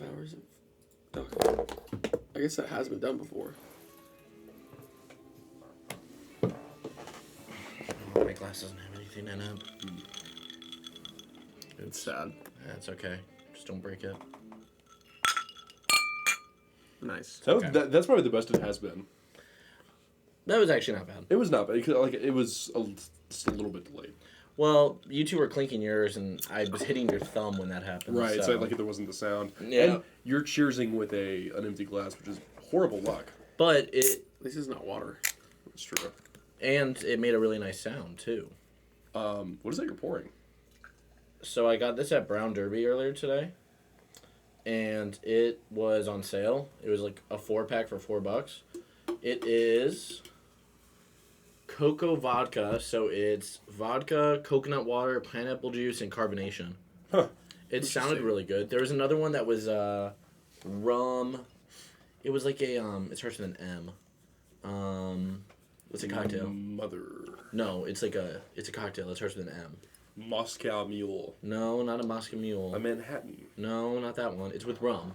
hours of... Okay. I guess that has been done before. My glass doesn't have anything in it. It's sad. That's okay. Just don't break it. Nice. So Okay. that's probably the best it has been. That was actually not bad. It was not bad. It was just a little bit delayed. Well, you two were clinking yours, and I was hitting your thumb when that happened. Right, So so there wasn't the sound. Yeah. And you're cheersing with an empty glass, which is horrible luck. But it... This is not water. It's true. And it made a really nice sound, too. What is that you're pouring? So I got this at Brown Derby earlier today. And it was on sale. It was like a 4-pack for $4. It is cocoa vodka. So it's vodka, coconut water, pineapple juice, and carbonation. Huh. It sounded really good. There was another one that was rum. It was like a it starts with an M. What's a cocktail? Mother. No, it's a cocktail. It starts with an M. Moscow Mule. No, not a Moscow Mule. A Manhattan. No, not that one. It's with rum.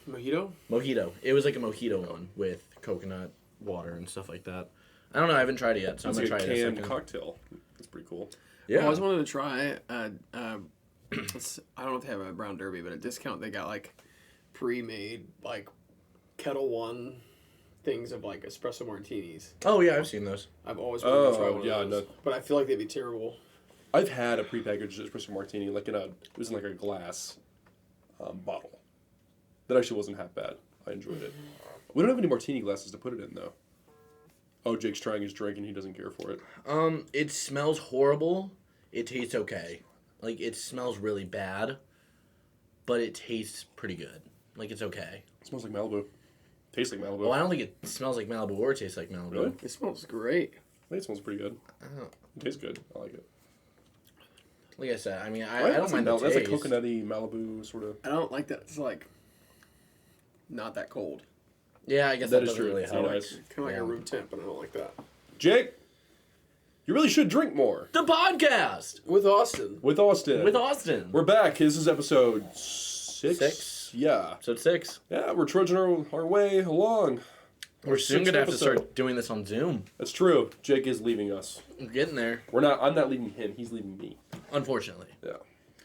Mojito? Mojito. It was like a mojito one with coconut water and stuff like that. I don't know. I haven't tried it yet, so It's I'm gonna like try a it. canned cocktail. That's pretty cool. Yeah. I always wanted to try. I don't know if they have a Brown Derby, but at discount they got like pre-made like Kettle One things of like espresso martinis. Oh yeah, I've seen those. I've always wanted to try one yeah, of those, no. but I feel like they'd be terrible. I've had a prepackaged espresso martini, it was in like a glass bottle. That actually wasn't half bad. I enjoyed it. We don't have any martini glasses to put it in, though. Oh, Jake's trying his drink and he doesn't care for it. It smells horrible. It tastes okay. Like, it smells really bad, but it tastes pretty good. Like, it's okay. It smells like Malibu. Tastes like Malibu. Well, I don't think it smells like Malibu or tastes like Malibu. Really? It smells great. I think it smells pretty good. It tastes good. I like it. Like I said, I mean, I don't mind the That's taste. a coconutty Malibu sort of. I don't like that. It's like not that cold. Yeah, I guess That that is doesn't true. really It's help. nice. Kind of like a room temp, and I don't like that. Jake, you really should drink more. The podcast With Austin. With Austin. with Austin. We're back. This is episode 6. 6? Yeah. Episode 6. Yeah, we're trudging our way along. We're soon Sixth gonna have to episode. start doing this on Zoom. That's true. Jake is leaving us. We're getting there, I'm not leaving him. He's leaving me. unfortunately. Yeah.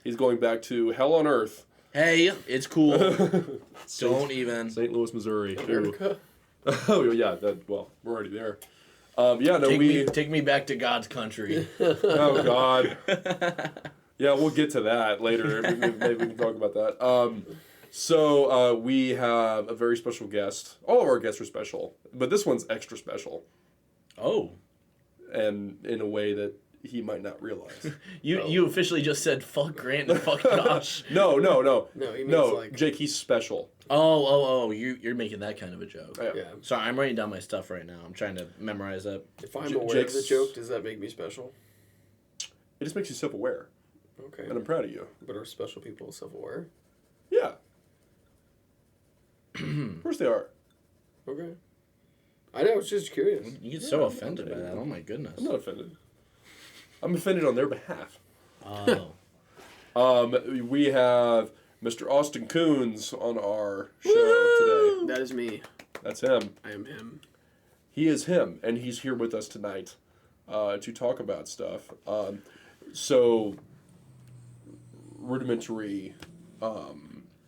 He's going back to hell on earth. Hey, it's cool. Don't even. St. Louis, Missouri. Too. America. Oh, yeah. We're already there. Yeah, no, Take me back to God's country. Oh, God. Yeah, we'll get to that later. Maybe we can talk about that. So we have a very special guest. All of our guests are special, but this one's extra special. Oh. And in a way that he might not realize. You officially just said fuck Grant and fuck Josh. No. No, he means like... Jake, he's special. Oh, you're making that kind of a joke. Yeah. Sorry, I'm writing down my stuff right now. I'm trying to memorize it. If I'm aware of the joke, does that make me special? It just makes you self-aware. Okay. And I'm proud of you. But are special people self-aware? Yeah. Of course they are. Okay. I know, I was just curious. You get so offended by that. Oh my goodness. I'm not offended. I'm offended on their behalf. Oh. We have Mr. Austin Coons on our show today. That is me. That's him. I am him. He is him, and he's here with us tonight to talk about stuff. So, rudimentary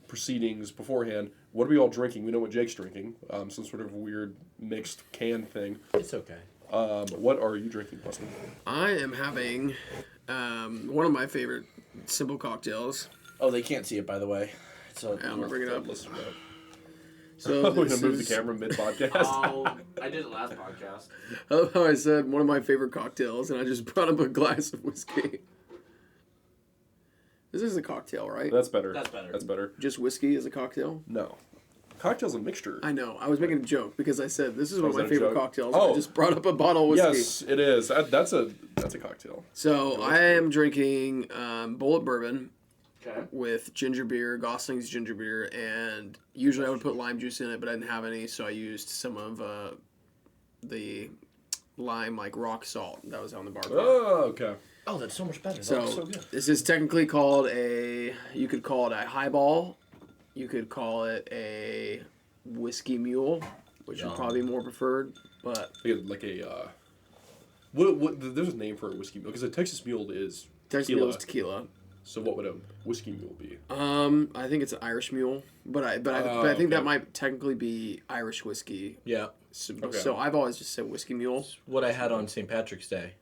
proceedings beforehand. What are we all drinking? We know what Jake's drinking. Some sort of weird mixed can thing. It's okay. What are you drinking, Austin? I am having one of my favorite simple cocktails. Oh, they can't see it, by the way. So I'm gonna bring it up. Listen to that. So We're this gonna move is, the camera mid-podcast. Oh, I did it last podcast. I love how I said one of my favorite cocktails, and I just brought up a glass of whiskey. This is a cocktail, right? That's better. That's better. That's better. Just whiskey as a cocktail? No. Cocktail's a mixture. I know. I was making a joke because I said this is one of is my that a favorite joke? cocktails. Oh. I just brought up a bottle of whiskey. Yes, it is. That's a cocktail. So I am drinking Bullet Bourbon Okay. with ginger beer, Gosling's ginger beer, and usually I would put lime juice in it, but I didn't have any, so I used some of the lime, like rock salt that was on the bar. Oh, okay. Oh, that's so much better. So, That's so good. this is technically called you could call it a highball, You could call it a whiskey mule, which Yum. would probably be more preferred. But Like a what? There's a name for a whiskey mule because a Texas mule is Texas tequila. mule is tequila. So what would a whiskey mule be? I think it's an Irish mule, but I think okay. that might technically be Irish whiskey. Yeah. So, Okay. so I've always just said whiskey mule. What I had on St. Patrick's Day.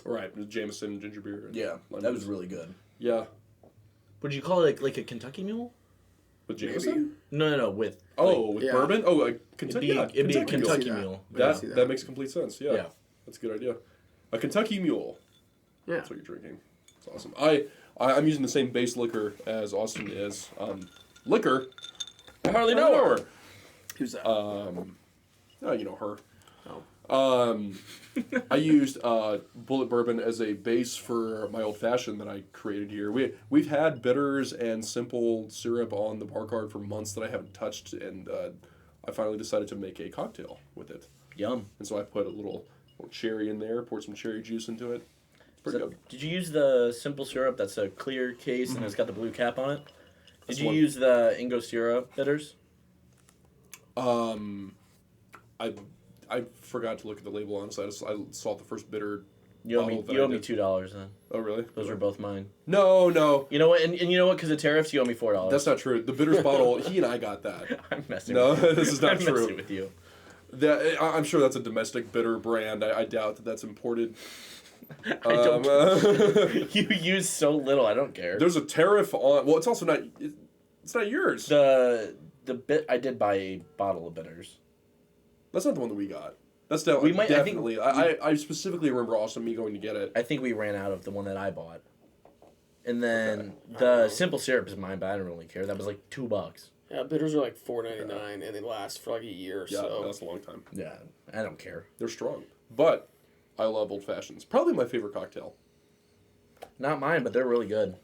Right, Jameson ginger beer. And Yeah, lemon that was juice. really good. Yeah, Would you call it like a Kentucky mule? with Jameson. No, with With yeah. bourbon. Oh, a it'd Kentucky. be, Yeah, it'd be a Kentucky mule. Kentucky mule. mule. I can see That that. makes complete sense. Yeah. Yeah. That's a good idea. A Kentucky mule. Yeah. That's what you're drinking. It's awesome. I'm using the same base liquor as Austin is. Liquor. I hardly I know her. Who's that? Oh, you know her. Oh. I used bullet bourbon as a base for my old fashioned that I created here. We've had bitters and simple syrup on the bar card for months that I haven't touched, and I finally decided to make a cocktail with it. Yum. And so I put a little cherry in there, poured some cherry juice into it. It's pretty good. Did you use the simple syrup that's a clear case and it's got the blue cap on it? That's Did you one. use the Angostura bitters? I forgot to look at the label. Honestly, I saw the first bitter. You owe me bottle that I did. $2 then. Oh really? Those were both mine. No. You know what? And you know what? Because of tariffs, you owe me $4. That's not true. The bitters bottle. He and I got that. I'm messing. No, with you. this is not I'm true. messing with you. I'm sure that's a domestic bitter brand. I doubt that that's imported. I don't. You use so little. I don't care. There's a tariff on. Well, it's also not. It's not yours. The bit I did buy a bottle of bitters. That's not the one that we got. That's We might- I think- definitely. I specifically remember Austin me going to get it. I think we ran out of the one that I bought. And then the simple syrup is mine, but I don't really care. That was like $2. Yeah, bitters are like $4.99 and they last for like a year. Yeah, So that's a long time. Yeah, I don't care. They're strong, but I love old fashions. Probably my favorite cocktail. Not mine, but they're really good.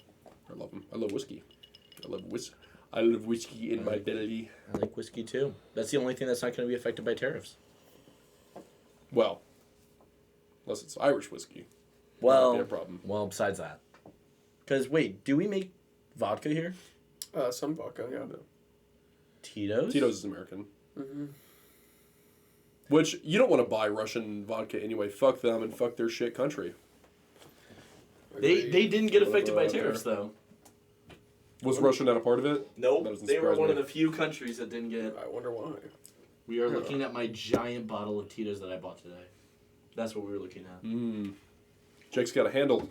I love them. I love whiskey. I love whiskey in my belly. I like whiskey too. That's the only thing that's not going to be affected by tariffs. Well, unless it's Irish whiskey. Well, Not a problem. well, besides that. Because, wait, do we make vodka here? some vodka, yeah. Tito's? Tito's is American. Mm-hmm. Which, you don't want to buy Russian vodka anyway. Fuck them and fuck their shit country. They didn't get affected by Okay. tariffs, though. Was Russia not a part of it? Nope. That doesn't They were surprise one me. of the few countries that didn't get... I wonder why. We are looking at my giant bottle of Tito's that I bought today. That's what we were looking at. Jake's got a handle.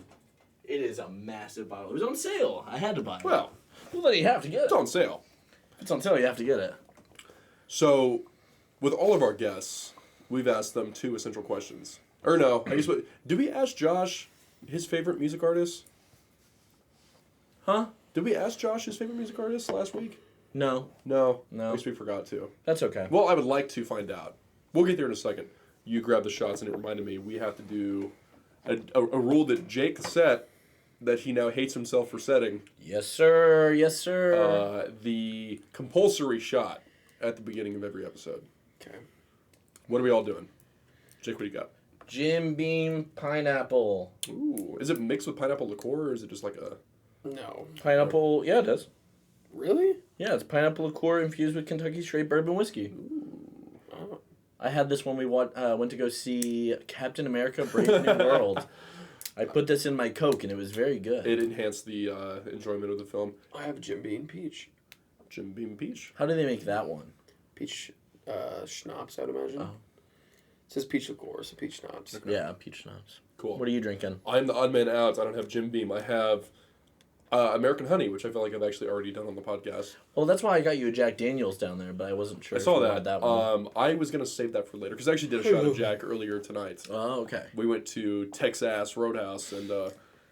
It is a massive bottle. It was on sale. I had to buy it. Well, then you have to get it's on sale. If it's on sale, you have to get it. So, with all of our guests, we've asked them 2 essential questions. Or no, I guess did we ask Josh his favorite music artist? Huh? Did we ask Josh his favorite music artist last week? No. No. No. I guess we forgot to. That's okay. Well, I would like to find out. We'll get there in a second. You grabbed the shots, and it reminded me we have to do a rule that Jake set that he now hates himself for setting. Yes, sir. Yes, sir. The compulsory shot at the beginning of every episode. Okay. What are we all doing? Jake, what do you got? Jim Beam pineapple. Ooh, is it mixed with pineapple liqueur, or is it just like a... No. Pineapple, yeah, it does. Really? Yeah, it's pineapple liqueur infused with Kentucky straight bourbon whiskey. Oh. I had this when we went to go see Captain America Brave New World. I put this in my Coke, and it was very good. It enhanced the enjoyment of the film. I have Jim Beam Peach. Jim Beam Peach. How do they make that one? Peach schnapps, I'd imagine. Oh. It says peach liqueur, so peach schnapps. Okay. Yeah, peach schnapps. Cool. What are you drinking? I'm the odd man out. I don't have Jim Beam. I have American Honey, which I feel like I've actually already done on the podcast. Well, that's why I got you a Jack Daniels down there, but I wasn't sure. I saw if you that. wanted that one. I was going to save that for later, because I actually did a shot of Jack earlier tonight. Oh, okay. We went to Texas Roadhouse, and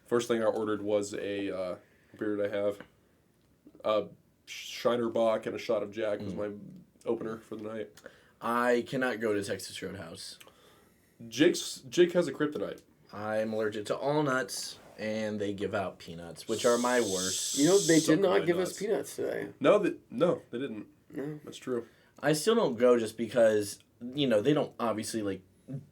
first thing I ordered was a beer that I have. Shiner Bock and a shot of Jack was my opener for the night. I cannot go to Texas Roadhouse. Jake has a kryptonite. I'm allergic to all nuts, and they give out peanuts, which are my worst. You know, they Suck did not my give nuts. us peanuts today. No, they didn't. No. That's true. I still don't go just because, you know, they don't obviously, like,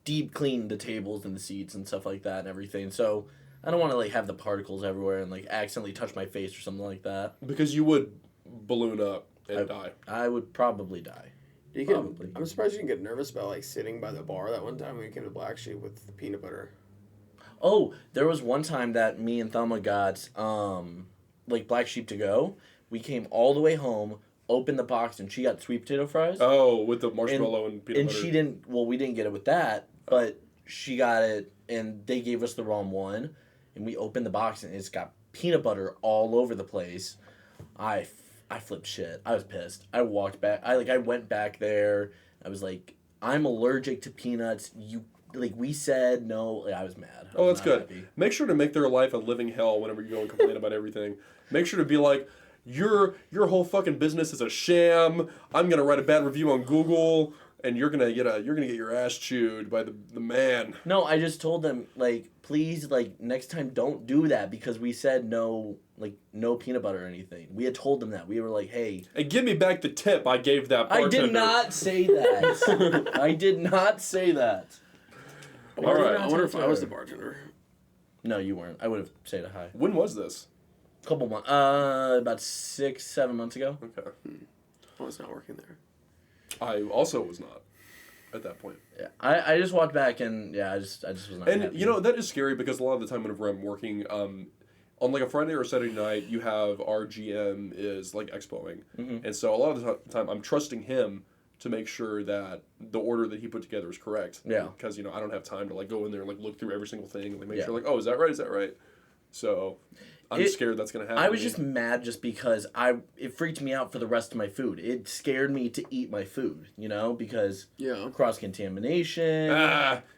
deep clean the tables and the seats and stuff like that and everything. So I don't want to, like, have the particles everywhere and, like, accidentally touch my face or something like that. Because you would balloon up and die. I would probably die. You can. Probably. I'm surprised you didn't get nervous about like sitting by the bar that one time when we came to Black Sheep with the peanut butter. Oh, there was one time that me and Thelma got like Black Sheep to go. We came all the way home, opened the box, and she got sweet potato fries. Oh, with the marshmallow and peanut butter. And she didn't. Well, we didn't get it with that, but she got it, and they gave us the wrong one, and we opened the box, and it's got peanut butter all over the place. I flipped shit. I was pissed. I walked back. I went back there. I was like, I'm allergic to peanuts. We said no. Like, I was mad. Oh, that's good. Happy. Make sure to make their life a living hell whenever you go and complain about everything. Make sure to be like, your whole fucking business is a sham. I'm gonna write a bad review on Google, and you're gonna get your ass chewed by the man. No, I just told them, like, please, like, next time don't do that because we said no, like, no peanut butter or anything. We had told them that. We were like, hey. And give me back the tip I gave that bartender. I did not say that. I did not say that. All right. I wonder if I was the bartender. No, you weren't. I would have said hi. When was this? Couple months. About 6-7 months ago. Okay. I was not working there. I also was not at that point. Yeah. I just walked back and, yeah, I just was not And, happy. you know, that is scary because a lot of the time whenever I'm working, on like a Friday or Saturday night, you have our GM is like expoing. Mm-hmm. And so a lot of the time I'm trusting him to make sure that the order that he put together is correct. Yeah. Because, you know, I don't have time to like go in there and like look through every single thing and like make Yeah. sure like, oh, is that right? Is that right? So I'm scared that's going to happen. I was just mad just because it freaked me out for the rest of my food. It scared me to eat my food, you know, because cross-contamination.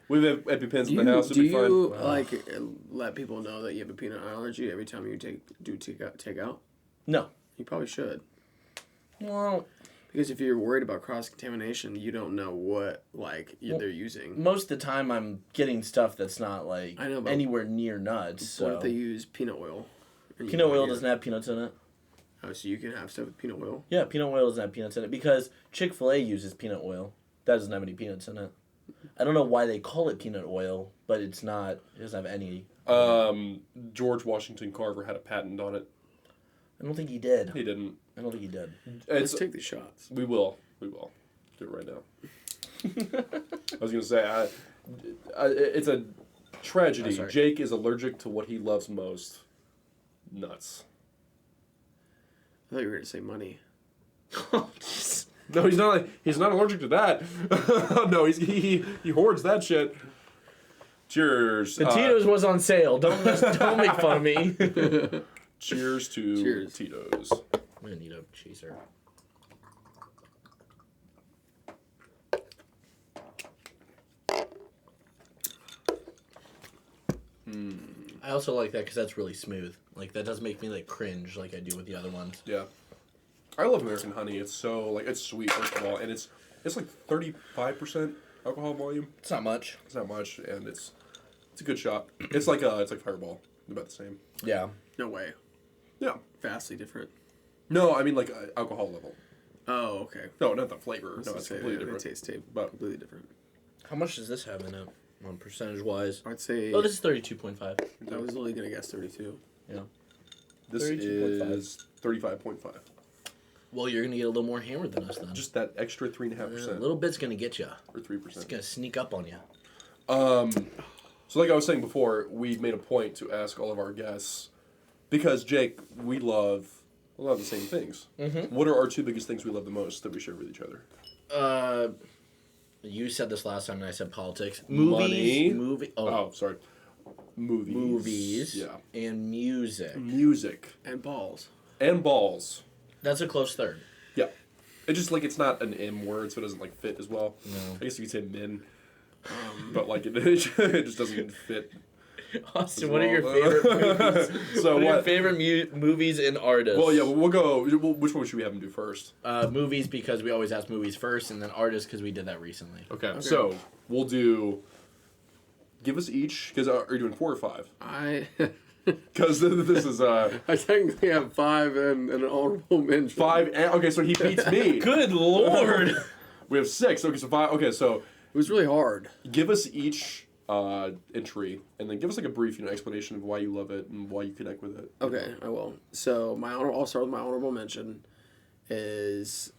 We have EpiPens in the house. It'll Do be fine. you like let people know that you have a peanut allergy every time you take out? No. You probably should. Well, Because if you're worried about cross-contamination, you don't know what they're using. most of the time I'm getting stuff that's not like I know, but anywhere near nuts. So. What if they use peanut oil? Peanut oil doesn't have peanuts in it. Oh, so you can have stuff with peanut oil? Yeah, peanut oil doesn't have peanuts in it because Chick-fil-A uses peanut oil. That doesn't have any peanuts in it. I don't know why they call it peanut oil, but it's not. It doesn't have any. George Washington Carver had a patent on it. I don't think he did. He didn't. I don't think he did. Let's take these shots. We will. Do it right now. I was going to say, it's a tragedy. sorry. Jake is allergic to what he loves most. Nuts. I thought you were going to say money. No, he's not. He's not allergic to that. No, he hoards that shit. Cheers. The Tito's was on sale. Don't make fun of me. Cheers to Tito's. I'm gonna need a chaser. I also like that because that's really smooth. Like that doesn't make me like cringe like I do with the other ones. Yeah, I love American honey. It's so like it's sweet first of all, and it's like 35% alcohol volume. It's not much. It's not much, and it's a good shot. It's like Fireball, about the same. Yeah. No way. Yeah. Vastly different. No, I mean like alcohol level. Oh, okay. No, not the flavor. No, it's completely different. It tastes But completely different. How much does this have in it, on percentage wise? I'd say. Oh, this is 32.5. I was only gonna guess 32. Yeah. this 32.5. is 35.5. Well, you're gonna get a little more hammered than us then. Just that extra a 3.5% little bit's gonna get you. or 3%. It's gonna sneak up on you. So like I was saying before, we made a point to ask all of our guests because Jake, we love a lot of the same things. Mm-hmm. What are our two biggest things we love the most that we share with each other? You said this last time, and I said politics. Money. Oh, Sorry. Movies. movies. Yeah. And music. Music. And balls. And balls. That's a close third. Yeah. It just like it's not an M word, so it doesn't like fit as well. No. I guess you could say men. But like it just doesn't fit. Austin, what are your favorite movies? So what are your favorite movies and artists? Well, yeah, we'll go. Which one should we have him do first? Movies because we always ask movies first, and then artists because we did that recently. Okay. So we'll do. Give us each, because are you doing 4 or 5? Because this is I technically have 5 and an honorable mention. 5. Okay, so he beats me. Good lord! We have 6. Okay, so 5. Okay, so It was really hard. give us each entry, and then give us like a brief, explanation of why you love it and why you connect with it. Okay, I will. So I'll start with my honorable mention, is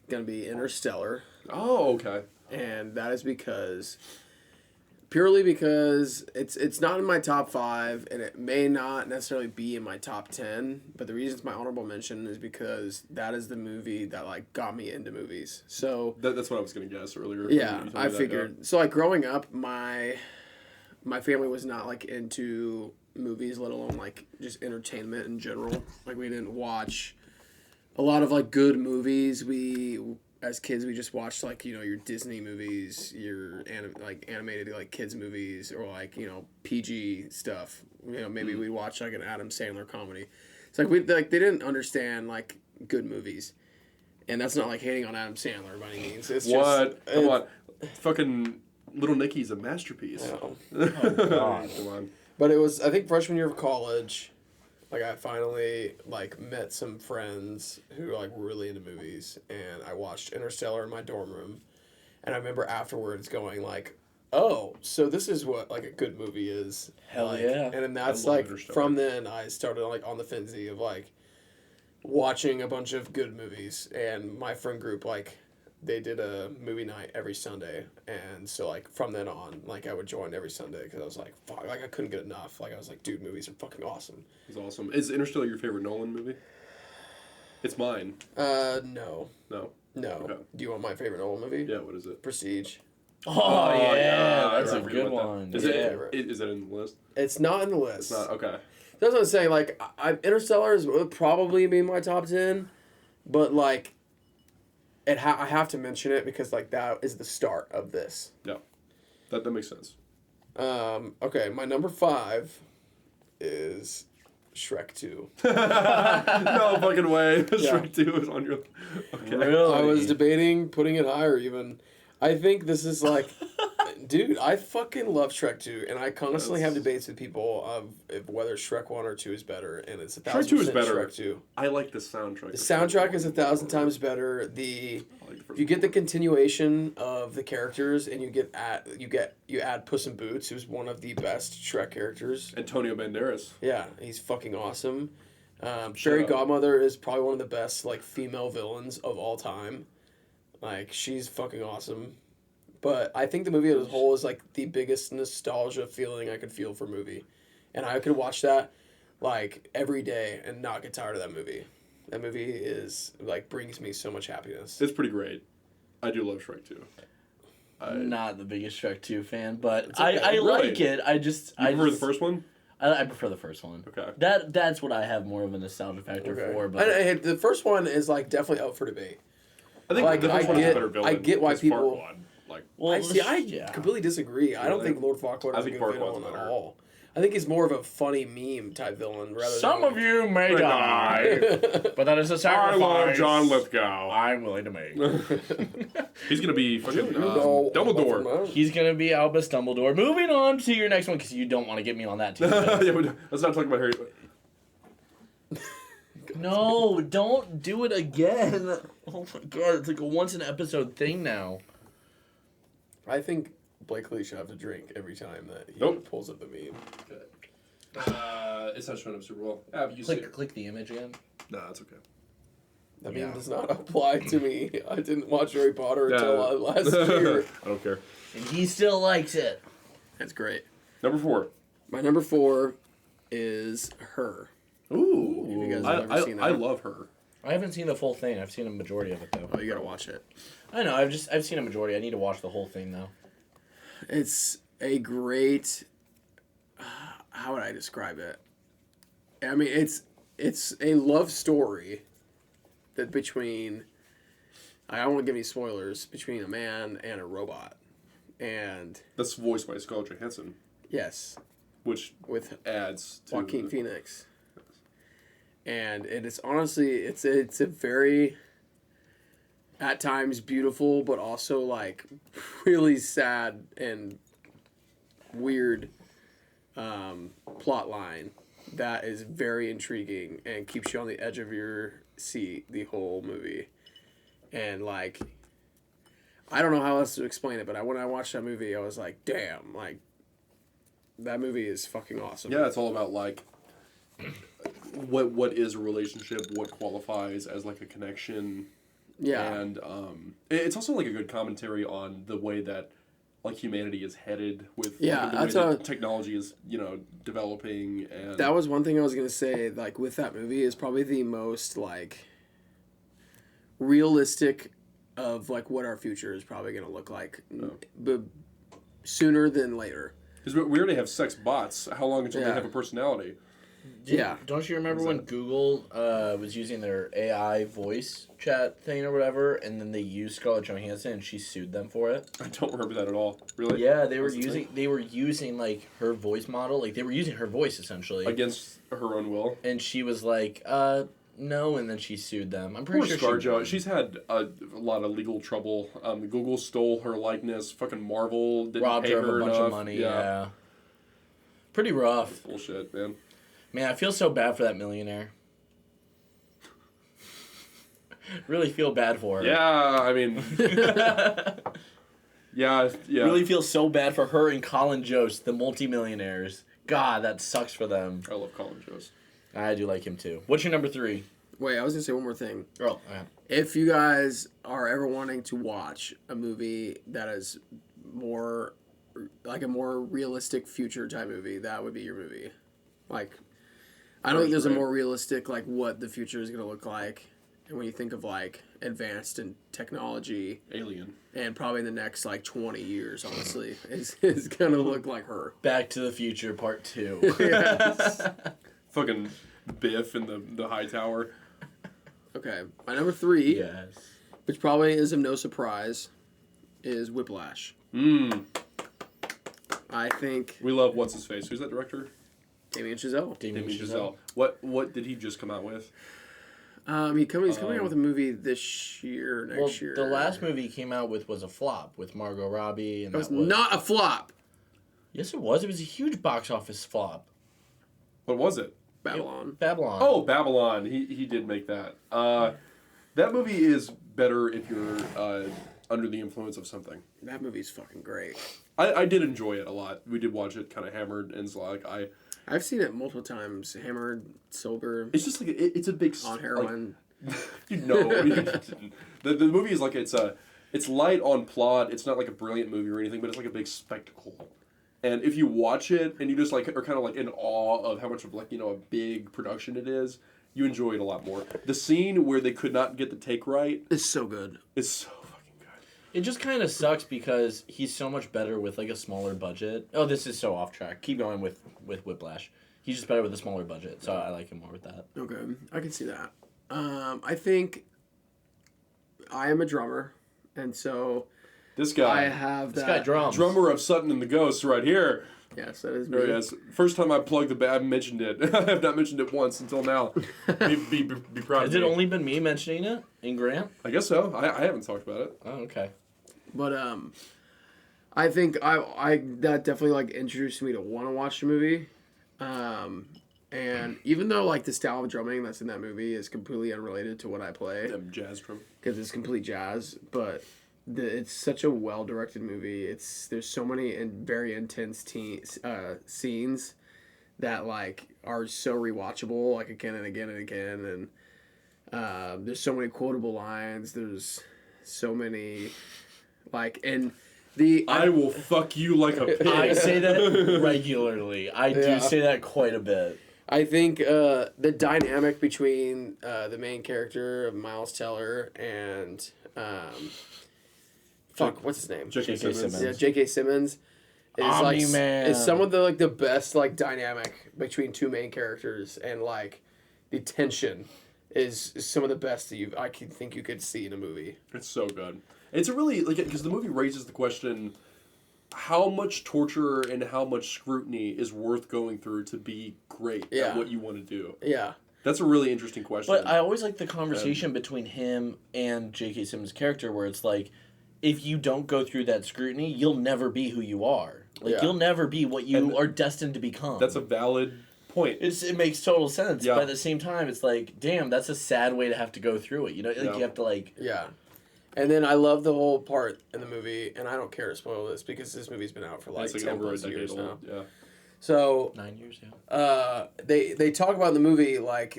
going to be Interstellar. Oh, okay. And that is purely because it's not in my top 5, and it may not necessarily be in my top 10, but the reason it's my honorable mention is because that is the movie that like got me into movies. So That's what I was gonna guess earlier. yeah, You told me I that, figured. So like growing up, my family was not like into movies, let alone like just entertainment in general. Like we didn't watch a lot of like good movies. As kids, we just watched like your Disney movies, your animated like kids movies, or like PG stuff. Maybe we watch like an Adam Sandler comedy. It's like they didn't understand like good movies, and that's not like hating on Adam Sandler by any means. It's What? Just, Come on, fucking Little Nicky's a masterpiece. No. Oh, God. Come on. But it was, I think, freshman year of college. Like I finally like met some friends who like were really into movies, and I watched Interstellar in my dorm room, and I remember afterwards going like, "Oh, so this is what like a good movie is." Hell like, yeah. And then that's I love like Interstellar. from then I started like on the Finsy of like watching a bunch of good movies, and my friend group like they did a movie night every Sunday, and so like from then on like I would join every Sunday because I was like fuck, like I couldn't get enough. Like I was like, dude, movies are fucking awesome. It's awesome. Is Interstellar your favorite Nolan movie? It's mine. No. No. No. Okay. Do you want my favorite Nolan movie? Yeah. What is it? Prestige. Oh, yeah, that's I a forget good about that. one. Is Yeah. is it in the list? It's not in the list. It's not. Okay. That's what I'm saying. Like, Interstellar would probably be in my top 10, but like, I have to mention it because like that is the start of this. Yeah. That makes sense. Okay, my number 5 is Shrek 2. No fucking way. Shrek 2 is on your. Okay. Really? I was debating putting it higher even. I think this is like, dude, I fucking love Shrek 2, and I constantly have debates with people of if whether Shrek 1 or 2 is better, and it's 1,000% Shrek 2 is better. Shrek 2. I like the soundtrack. The soundtrack is 1,000 times better. You get the continuation of the characters, and you add Puss in Boots, who's one of the best Shrek characters. Antonio Banderas. Yeah, he's fucking awesome. Shut Fairy up. Godmother is probably one of the best like female villains of all time. Like she's fucking awesome. But I think the movie as a whole is like the biggest nostalgia feeling I could feel for a movie, and I could watch that like every day and not get tired of that movie. That movie is like brings me so much happiness. It's pretty great. I do love Shrek 2. I'm not the biggest Shrek 2 fan, but It's okay. I Really? like it. I prefer the first one? I prefer the first one. Okay. That's what I have more of a nostalgia factor for. But And the first one is like definitely up for debate. I think Like, the first I one is a get- better villain. I get why It's people- Farquaad. Like, well, I completely disagree. I don't Really? think Lord Farquaad I is a think good Farquaad's villain at better. all. I think he's more of a funny meme type villain rather Some than of you may May die, but that is a I sacrifice love John Lithgow. I'm willing to make. He's gonna be fucking You know Dumbledore. nothing He's gonna be Albus Dumbledore. Moving on to your next one, because you don't want to get me on that too. Yeah, let's not talk about Harry. No, don't do it again. Oh my god, it's like a once an episode thing now. I think Blakely should have to drink every time that he Nope. pulls up the meme. It's not showing up super well. Yeah, you see it. Click the image again. Nah, it's okay. That Yeah. meme does not apply to me. I didn't watch Harry Potter Yeah. until last year. I don't care. And he still likes it. That's great. Number 4. My number 4 is Her. Ooh. Have you guys ever seen that? I love her. I haven't seen the full thing. I've seen a majority of it though. Oh, you gotta watch it. I know. I've seen a majority. I need to watch the whole thing though. It's a great. How would I describe it? I mean, it's a love story that between. I don't want to give any spoilers between a man and a robot, and That's voiced by Scarlett Johansson, yes, which with adds to Joaquin Phoenix. And it is honestly, it's a very, at times beautiful, but also like really sad and weird plot line that is very intriguing and keeps you on the edge of your seat the whole movie. And like, I don't know how else to explain it, but when I watched that movie, I was like, damn, like, that movie is fucking awesome. Yeah, it's all about like what is a relationship, what qualifies as like a connection. Yeah. And it's also like a good commentary on the way that like humanity is headed with Yeah, like, the that's way that technology is, developing. And that was one thing I was gonna say. Like with that movie, is probably the most like realistic of like what our future is probably gonna look like, but sooner than later. because we already have sex bots. How long until they Yeah. have a personality? Yeah. Don't you remember when Google was using their AI voice chat thing or whatever, and then they used Scarlett Johansson and she sued them for it? I don't remember that at all. Really? Yeah, they were What's the using like her voice model, like they were using her voice essentially against her own will. and she was like, no, and then she sued them. I'm pretty Poor sure ScarJo. She's had a lot of legal trouble. Google stole her likeness. Fucking Marvel didn't robbed pay her of her a bunch enough. of money. Yeah. Pretty rough. Bullshit, man. Man, I feel so bad for that millionaire. Really feel bad for her. Yeah, I mean, yeah. Really feel so bad for her and Colin Jost, the multimillionaires. God, that sucks for them. I love Colin Jost. I do like him too. What's your number 3? Wait, I was gonna say one more thing. Oh, yeah. If you guys are ever wanting to watch a movie that is more like a more realistic future type movie, that would be your movie. Like, I don't think there's a more realistic like what the future is gonna look like. And when you think of like advanced in technology, Alien. and probably in the next like 20 years, honestly, is gonna look like her. Back to the Future Part 2. Yes. Fucking Biff in the high tower. Okay, my number 3, Yes. which probably is of no surprise, is Whiplash. I think We love what's his face. Who's that director? Damien Chazelle. Damien Damien Chazelle. Chazelle. What did he just come out with? He's coming out with a movie this year, next year. The last movie he came out with was a flop with Margot Robbie, and It was not a flop. Yes, it was. It was a huge box office flop. What was it? Babylon. Babylon. Oh, Babylon. He did make that. That movie is better if you're under the influence of something. That movie's fucking great. I did enjoy it a lot. We did watch it kind of hammered, and it's like I've seen it multiple times. Hammered, sober, it's just like it's a big on heroin. You know, the movie is like it's light on plot. It's not like a brilliant movie or anything, but it's like a big spectacle. And if you watch it and you just like are kind of like in awe of how much of like a big production it is, you enjoy it a lot more. The scene where they could not get the take right It's so good. is so fucking good. It just kind of sucks because he's so much better with like a smaller budget. Oh, this is so off track. Keep going with Whiplash. He's just better with a smaller budget, so I like him more with that. Okay, I can see that. I think I am a drummer, and so This guy, I have This that. guy drums. drummer of Sutton and the Ghosts, right here. Yes, that is me. There he is. First time I plugged the band, I mentioned it. I have not mentioned it once until now. Be proud Has of it me. only been me mentioning it in Grant? I guess so. I haven't talked about it. Oh, okay. But I think I that definitely like introduced me to want to watch the movie. And even though like the style of drumming that's in that movie is completely unrelated to what I play, Jazz drum. because it's complete jazz, but it's such a well directed movie. There's so many and very intense scenes that like are so rewatchable like again and again and again, and there's so many quotable lines. There's so many like and the I will fuck you like a pig. I say that regularly. I Yeah. do say that quite a bit. I think the dynamic between the main character of Miles Teller and what's his name? J.K. J.K. Simmons. Yeah, J.K. Simmons is Omni-Man. is some of the like the best like dynamic between two main characters, and like the tension is some of the best that I can think you could see in a movie. It's so good. It's a really like because the movie raises the question: how much torture and how much scrutiny is worth going through to be great Yeah. at what you want to do? Yeah. That's a really interesting question. But I always like the conversation between him and J.K. Simmons' character where it's like, if you don't go through that scrutiny, you'll never be who you are. Like, Yeah. you'll never be what you And are destined to become. That's a valid point. It makes total sense, Yeah. but at the same time, it's like, damn, that's a sad way to have to go through it. You know, like Yeah. you have to like. Yeah. And then I love the whole part in the movie, and I don't care to spoil this because this movie's been out for like It's like 10 over a plus decade years now. old. Yeah. So 9 years, yeah. they talk about in the movie like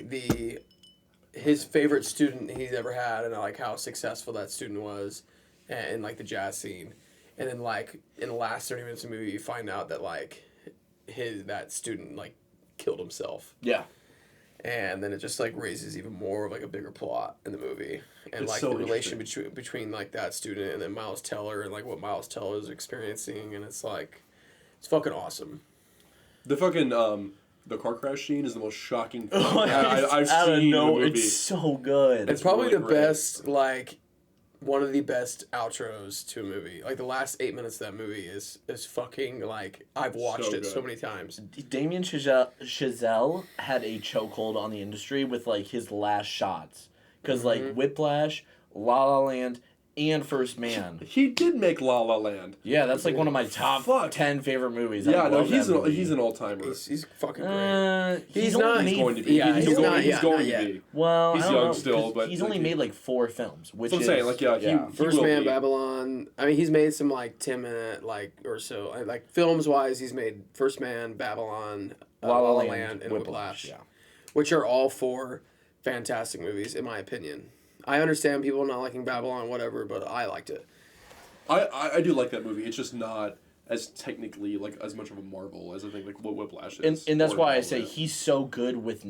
his favorite student he's ever had and like how successful that student was in like the jazz scene, and then like in the last 30 minutes of the movie you find out that like that student like killed himself. Yeah. And then it just like raises even more of like a bigger plot in the movie, and It's like so the relation between like that student and then Miles Teller and like what Miles Teller is experiencing, and it's like it's fucking awesome. The fucking the car crash scene is the most shocking thing I've seen in the movie. It's so good. It's probably really the great. best, like one of the best outros to a movie. Like the last 8 minutes of that movie is fucking like I've watched So it so good. many times. Damien Chazelle had a chokehold on the industry with like his last shots, because like Whiplash, La La Land, and First Man. He did make La La Land. Yeah, that's like one of my top Fuck. 10 favorite movies. Yeah, I no, love that movie. he's an all timer. He's fucking great. He's not- only He's made, going to be. yeah, he's he's going, not- he's yeah, going not to yet. be. Well, He's I don't young know, still, 'cause but he's like only he- made like 4 films, which That's what I'm is saying. Like, yeah, he First will Man, be. Babylon. I mean, he's made some like 10-minute like or so like films wise. He's made First Man, Babylon, La La Land, Land, and Whiplash, yeah. which are all 4 fantastic movies in my opinion. I understand people not liking Babylon, whatever, but I liked it. I do like that movie. It's just not as technically like as much of a marvel as I think like what Whiplash is. And that's or why I La La say Land. he's so good with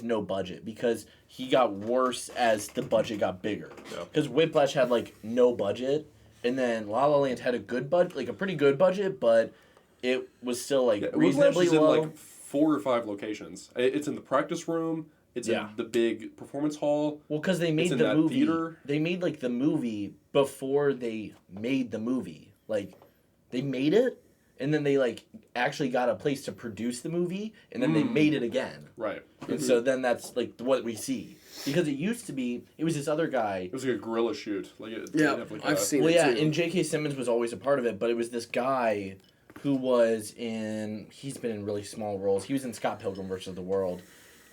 no budget, because he got worse as the budget got bigger. Yeah. Because Whiplash had like no budget, and then La La Land had a good budget, like a pretty good budget, but it was still like Whiplash reasonably is low. in like 4 or 5 locations. It's in the practice room. It's Yeah. in the big performance hall. Well, because they made in the that movie. theater. They made like the movie before they made the movie. Like, they made it, and then they like actually got a place to produce the movie, and then they made it again. Right. And so then that's like what we see, because it used to be it was this other guy. It was like a guerrilla shoot. Like Yeah, have, like, I've seen Well, it yeah, too. and J.K. Simmons was always a part of it, but it was this guy who was in. He's been in really small roles. He was in Scott Pilgrim vs. the World,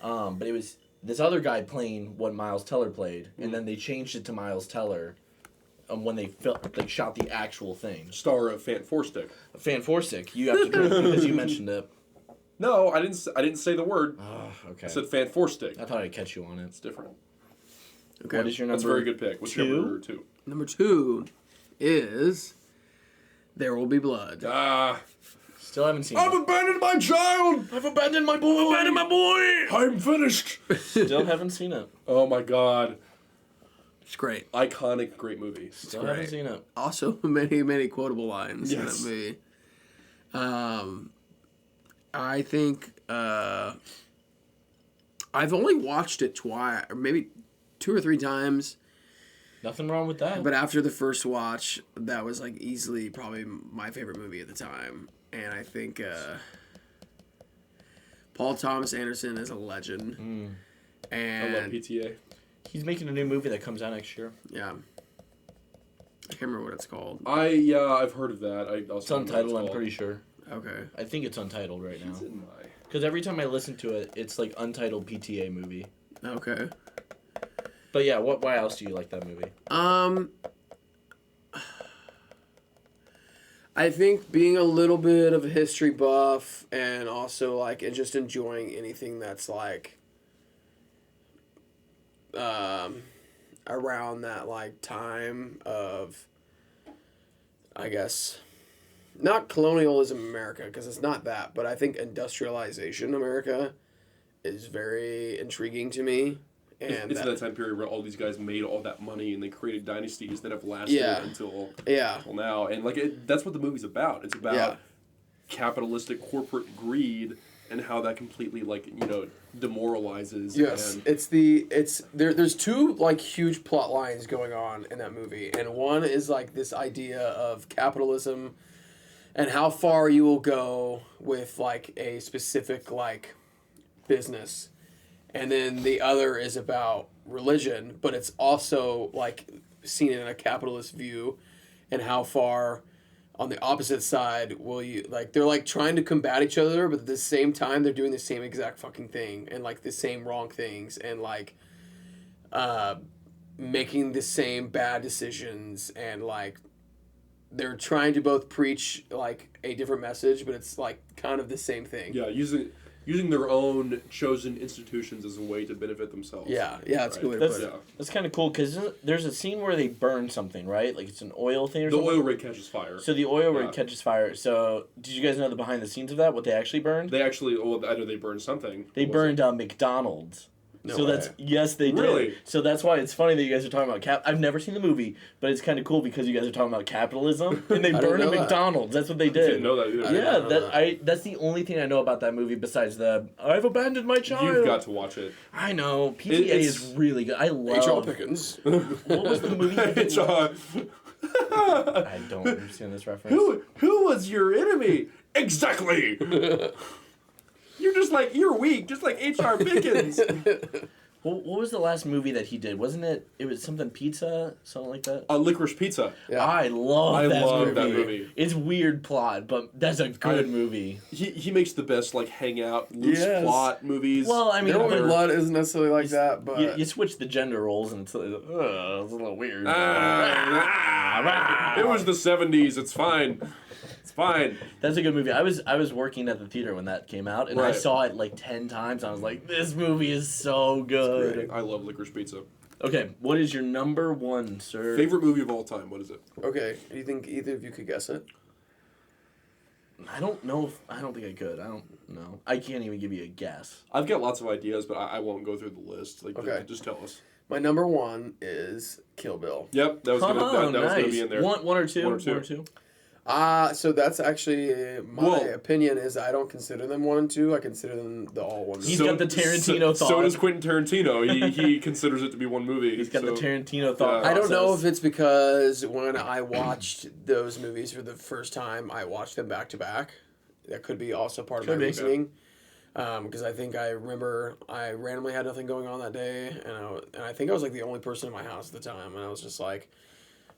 but it was this other guy playing what Miles Teller played, and then they changed it to Miles Teller, when they shot the actual thing. Star of Fan Four Stick. Fan Forstick, you have to drink because you mentioned it. No, I didn't say the word. Oh, okay. I said Fan Four Stick. I thought I'd catch you on it. It's different. Okay. What is your number? That's a very good pick. What's your number 2? Number 2 is There Will Be Blood. Still haven't seen I've it. abandoned my child. I've abandoned my boy. Abandoned my boy. I'm finished. Still haven't seen it. Oh my god. It's great. Iconic, great movie. Still haven't great. seen it. Also, many quotable lines Yes. in that movie. I think I've only watched it twice, or maybe 2 or 3 times. Nothing wrong with that. But after the first watch, that was like easily probably my favorite movie at the time. And I think Paul Thomas Anderson is a legend. I And love PTA. He's making a new movie that comes out next year. yeah, I can't remember what it's called. I've heard of that. It's untitled, I'm pretty sure. Okay. I think it's untitled right now. It's in my... Because every time I listen to it, it's like untitled PTA movie. Okay. But yeah, why else do you like that movie? I think being a little bit of a history buff and also like and just enjoying anything that's like around that like time of, I guess, not colonialism America, because it's not that, but I think industrialization America is very intriguing to me. And It's that time period where all these guys made all that money and they created dynasties that have lasted Yeah. until yeah. now. And like that's what the movie's about. It's about Yeah. capitalistic corporate greed and how that completely demoralizes. Yes, And there's 2 like huge plot lines going on in that movie, and one is like this idea of capitalism and how far you will go with like a specific like business, and then the other is about religion, but it's also like seen in a capitalist view, and how far on the opposite side will you like they're like trying to combat each other, but at the same time they're doing the same exact fucking thing and like the same wrong things and like making the same bad decisions and like they're trying to both preach like a different message, but it's like kind of the same thing. Yeah, using their own chosen institutions as a way to benefit themselves. Yeah, that's a good way to That's, put it. that's kind of cool because there's a scene where they burn something, right? Like it's an oil thing or The something. oil rig catches fire. So the oil rig Yeah. catches fire. So did you guys know the behind the scenes of that? What they actually burned? They actually, well, I know they burned something. They Was burned it? McDonald's. No So way. yes, they did. Really? So that's why it's funny that you guys are talking about I've never seen the movie, but it's kind of cool because you guys are talking about capitalism and they I didn't burned a know that. McDonald's. That's what they I did. didn't know that either. I didn't Yeah, know that's the only thing I know about that movie besides the I've abandoned my child. You've got to watch it. I know PTA It's- is really good. I H.R. love. Pickens. What was the movie? You did HR. I don't understand this reference. Who was your enemy? Exactly. You're weak, just like H.R. Pickens. What was the last movie that he did? Wasn't it? It was something pizza, something like that. Licorice Pizza. Yeah. I love that movie. It's weird plot, but that's a good movie. He makes the best like hangout loose Yes. plot movies. Well, I mean, There Will Be they're- Blood isn't necessarily like that, but you switch the gender roles and it's a little weird. It was the 70s. It's fine. It's fine. That's a good movie. I was working at the theater when that came out, and I Right. saw it like 10 times. I was like, this movie is so good. I love Licorice Pizza. Okay, what is your number one, sir? Favorite movie of all time? What is it? okay. Do you think either of you could guess it? I don't know. I don't think I could. I don't know. I can't even give you a guess. I've got lots of ideas, but I won't go through the list. Like, Okay. just tell us. My number one is Kill Bill. Yep, that was gonna that was gonna be in there. One or two. One or two. One or two. So that's actually my Whoa. opinion is I don't consider them 1 and 2. I consider them the all one. He's got the Tarantino so, thought. So does Quentin Tarantino. He considers it to be one movie. He's got so. the Tarantino thought. Yeah. I don't know process. if it's because when I watched those movies for the first time, I watched them back to back. That could be also part of Could my be. reasoning. Because I think I remember I randomly had nothing going on that day, and I think I was like the only person in my house at the time, and I was just like,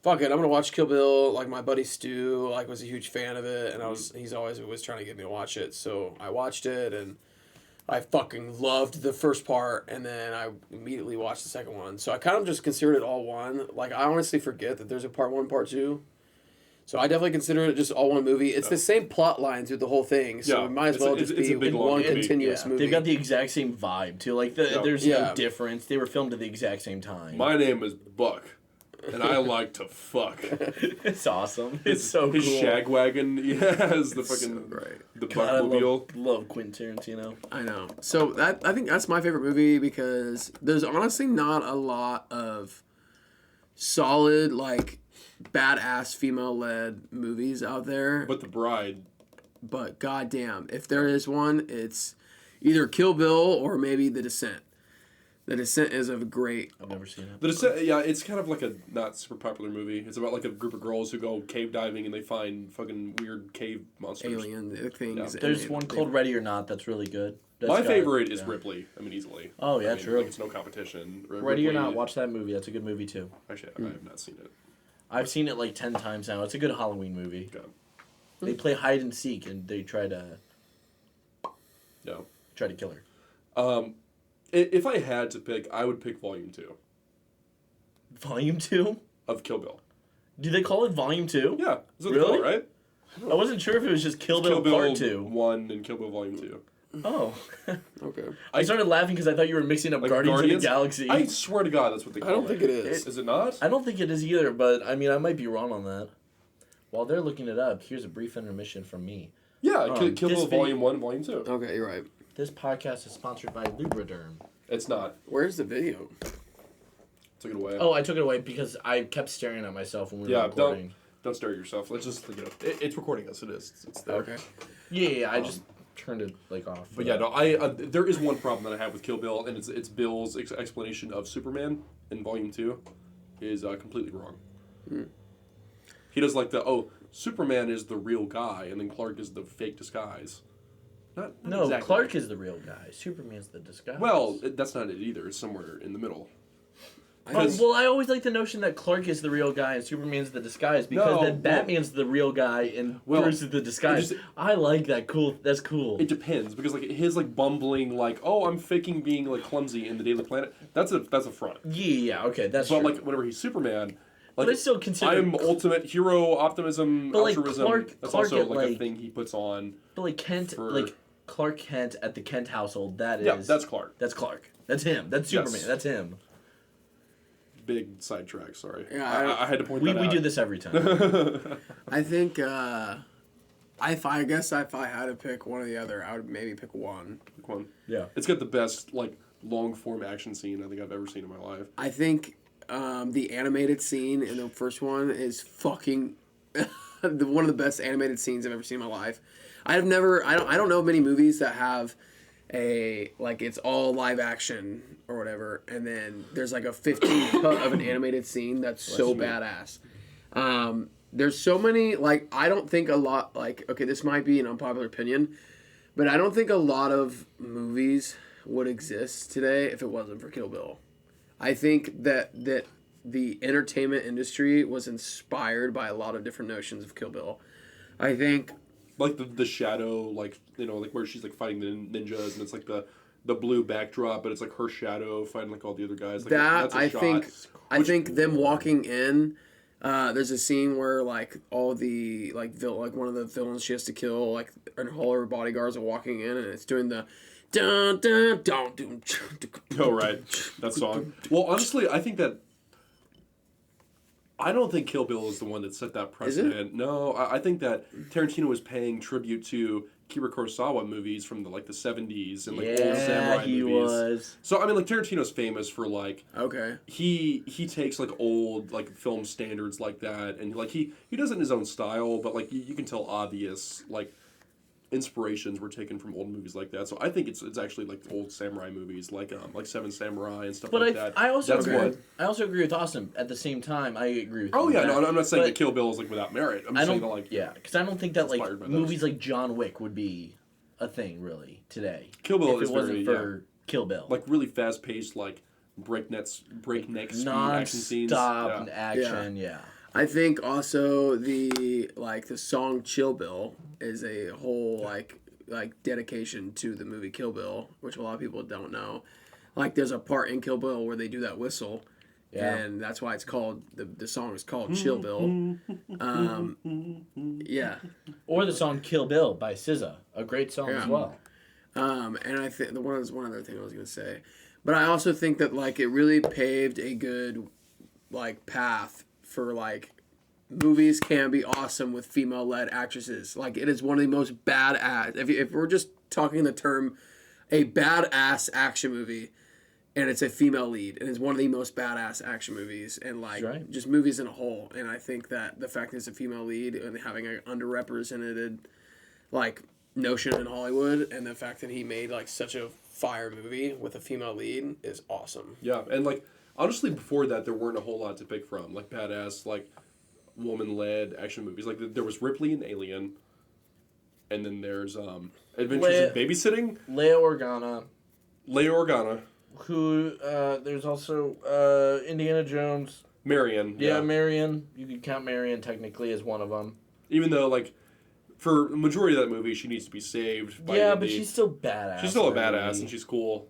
"Fuck it, I'm gonna watch Kill Bill." Like my buddy Stu, like was a huge fan of it, and he's always was trying to get me to watch it, so I watched it, and I fucking loved the first part, and then I immediately watched the second one. So I kind of just considered it all one. Like I honestly forget that there's a part 1, part 2. So I definitely consider it just all one movie. It's the same plot line through the whole thing, so Yeah, it might as it's a- well it's- just it's a be big, in long one movie. continuous Yeah, movie. they've got the exact same vibe too. Like there's Yeah. no difference. They were filmed at the exact same time. My name is Buck, and I like to fuck. It's awesome. It's so His cool. shagwagon, he has the so fucking great. the God, I Buckmobile. love Quentin Tarantino. I know. So I think that's my favorite movie because there's honestly not a lot of solid like badass female led movies out there. But the Bride. But goddamn, if there is one, it's either Kill Bill or maybe The Descent. The Descent is a great. I've never seen it. The Descent, yeah, it's kind of like a not super popular movie. It's about like a group of girls who go cave diving and they find fucking weird cave monsters. Alien things. Yeah. and There's they- one they- called Ready or Not that's really good. That's My got- favorite is yeah. Ripley. I mean, easily. Oh, yeah, I mean, true. Like, it's no competition. Ready or Ripley- Not, watch that movie. That's a good movie too. Actually, I have not seen it. I've seen it like 10 times now. It's a good Halloween movie. Okay. They play hide and seek and they try to Yeah. kill her. If I had to pick, I would pick Volume 2 Volume 2? of Kill Bill. Do they call it Volume 2? Yeah, is what they Really? call it, right? I wasn't sure if it was just Kill Kill Bill, Bill Part 2. 1 and Kill Bill Volume 2. Oh. Okay. I started laughing because I thought you were mixing up Like Guardians of Guardians? the Galaxy. I swear to God, that's what they call it. I don't think it is. Is it not? I don't think it is either, but I mean, I might be wrong on that. While they're looking it up, here's a brief intermission from me. Yeah, Kill this Bill video- Volume 1, Volume 2. Okay, you're right. This podcast is sponsored by Lubriderm. It's not. Where's the video? Took it away. Oh, I took it away because I kept staring at myself when we were Yeah, recording. don't stare at yourself. Let's just, it's recording us. It is. It's there. Okay. Yeah, I just turned it like off. But yeah, no, there is one problem that I have with Kill Bill, and it's Bill's explanation of Superman in Volume 2 is completely wrong. He does like Superman is the real guy, and then Clark is the fake disguise. Not No, exactly. Clark is the real guy. Superman's the disguise. Well, that's not it either. It's somewhere in the middle. Well, I always like the notion that Clark is the real guy and Superman's the disguise because No, then Batman's the real guy and Well, Bruce is the disguise. it just- I like that. Cool. That's cool. It depends because like his like bumbling like I'm faking being like clumsy in the Daily Planet. That's a front. Yeah. Okay. That's But true. like whenever he's Superman, But it's still considered. I'm ultimate hero, optimism, But, like, altruism. That's Clark also at, like a like- thing he puts on. But like Kent, For- like Clark Kent at the Kent household, that is. Yeah, that's Clark. That's Clark. That's him. That's Yes. Superman. That's him. Big sidetrack. Sorry. Yeah, I had to point We that out. do this every time. I think I guess if I had to pick one or the other, I would maybe pick one. Pick one. Yeah. It's got the best like long form action scene I think I've ever seen in my life. I think the animated scene in the first one is fucking one of the best animated scenes I've ever seen in my life. I don't know of many movies that have a like it's all live action or whatever, and then there's like a 15 cut of an animated scene that's so badass. There's so many like I don't think a lot like okay, this might be an unpopular opinion, but I don't think a lot of movies would exist today if it wasn't for Kill Bill. I think that the entertainment industry was inspired by a lot of different notions of Kill Bill. I think Like the shadow, like like where she's like fighting the ninjas, and it's like the blue backdrop, but it's like her shadow fighting like all the other guys. Like, that's a I shot. think them walking in. There's a scene where like all the like one of the villains she has to kill like and all her bodyguards are walking in and it's doing the dun dun dun dun. Oh right, that song. Well, honestly, I think that. I don't think Kill Bill is the one that set that precedent. No, I think that Tarantino was paying tribute to Akira Kurosawa movies from the 70s and like old samurai he movies. was. So I mean, like Tarantino's famous for like Okay. he takes like old like film standards like that, and like he does it in his own style, but like you can tell obvious like inspirations were taken from old movies like that. So I think it's actually like old samurai movies like Seven Samurai and stuff But like that. I also That's agree. what. I also agree with Austin. At the same time, I agree with. Oh you yeah, on no, that. I'm not saying But that Kill Bill is like without merit. I'm I saying don't. that like Because I don't think that like inspired by those. movies like John Wick would be a thing really today. Kill Bill if is it wasn't very, for Kill Bill. like really fast paced like breakneck speed action scenes. Non-stop Yeah. action. Yeah. I think also the song Chill Bill is a whole like dedication to the movie Kill Bill, which a lot of people don't know. Like there's a part in Kill Bill where they do that whistle. Yeah. And that's why it's called the song is called Chill Bill. Yeah. Or the song Kill Bill by SZA, a great song as Yeah. well. And I think one other thing I was gonna say, but I also think that like it really paved a good like path for like movies can be awesome with female-led actresses. Like it is one of the most badass. If we're just talking the term, a badass action movie, and it's a female lead, and it's one of the most badass action movies, and like Right. just movies in a whole. And I think that the fact that it's a female lead and having an underrepresented like notion in Hollywood, and the fact that he made like such a fire movie with a female lead is awesome. Yeah, and like honestly, before that, there weren't a whole lot to pick from. Like badass, like woman-led action movies. Like there was Ripley in Alien, and then there's Adventures in Babysitting. Leia Organa, Leia Organa, who there's also Indiana Jones. Marion. Yeah, Marion. You could count Marion technically as one of them. Even though like for the majority of that movie, she needs to be saved. By Yeah, but she's still badass. She's still a in that badass, movie. and she's cool.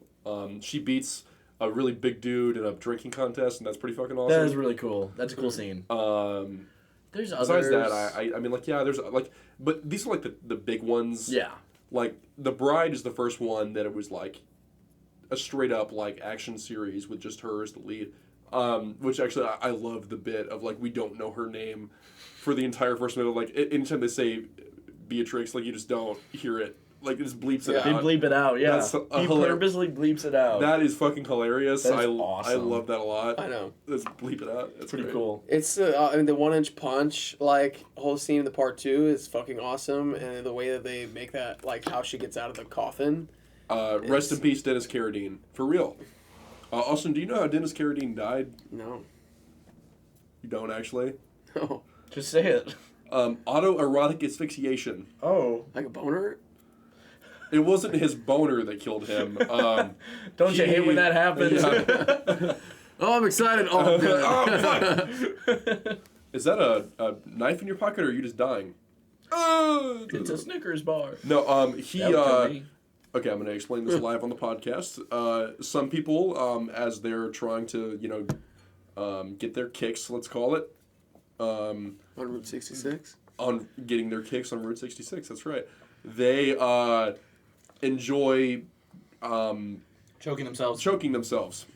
She beats a really big dude in a drinking contest, and that's pretty fucking awesome. That is really cool. That's a cool scene. There's Besides others. that, I mean, like, yeah, there's, like, but these are, like, the big ones. Yeah. Like, The Bride is the first one that it was, like, a straight-up, like, action series with just her as the lead. Which, actually, I love the bit of, like, we don't know her name for the entire first minute. Like, anytime they say Beatrix, like, you just don't hear it. Like, it just bleeps it They out. bleep it out, yeah. That's He purposely bleeps it out. That is fucking hilarious. That is I awesome. love that a lot. I know. Let's bleep it out. That's pretty great. cool. It's I mean the 1-inch punch like whole scene in the part 2 is fucking awesome, and the way that they make that like how she gets out of the coffin. Rest in peace, Dennis Carradine. For real. Austin, do you know how Dennis Carradine died? No. You don't actually. No. Just say it. Autoerotic asphyxiation. Oh. Like a boner? It wasn't his boner that killed him. Don't you hate when that happens? Yeah. Oh, I'm excited. Oh, good. Oh, fuck. Is that a knife in your pocket, or are you just dying? It's a Snickers bar. No, he. That would kill me. Okay, I'm going to explain this live on the podcast. Some people, as they're trying to, get their kicks, let's call it. On Route 66? On getting their kicks on Route 66, that's right. They enjoy choking themselves.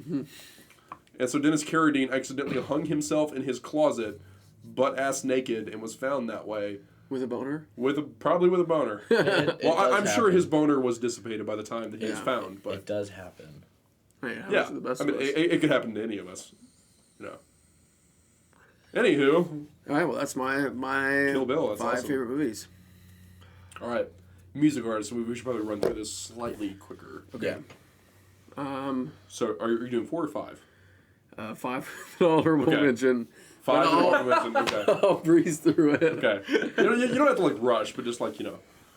And so Dennis Carradine accidentally hung himself in his closet, butt-ass naked, and was found that way. With a boner? Probably with a boner. I'm sure his boner was dissipated by the time that he was found. But it does happen. Yeah, I mean, it could happen to any of us. Anywho. All right, well, that's my Kill Bill, that's 5 awesome. favorite movies. All right, music artists. We should probably run through this slightly quicker. Okay. So, are you doing 4 or 5? 5 honorable mention. 5 honorable mention. Okay. I'll breeze through it. Okay. You don't have to rush, but just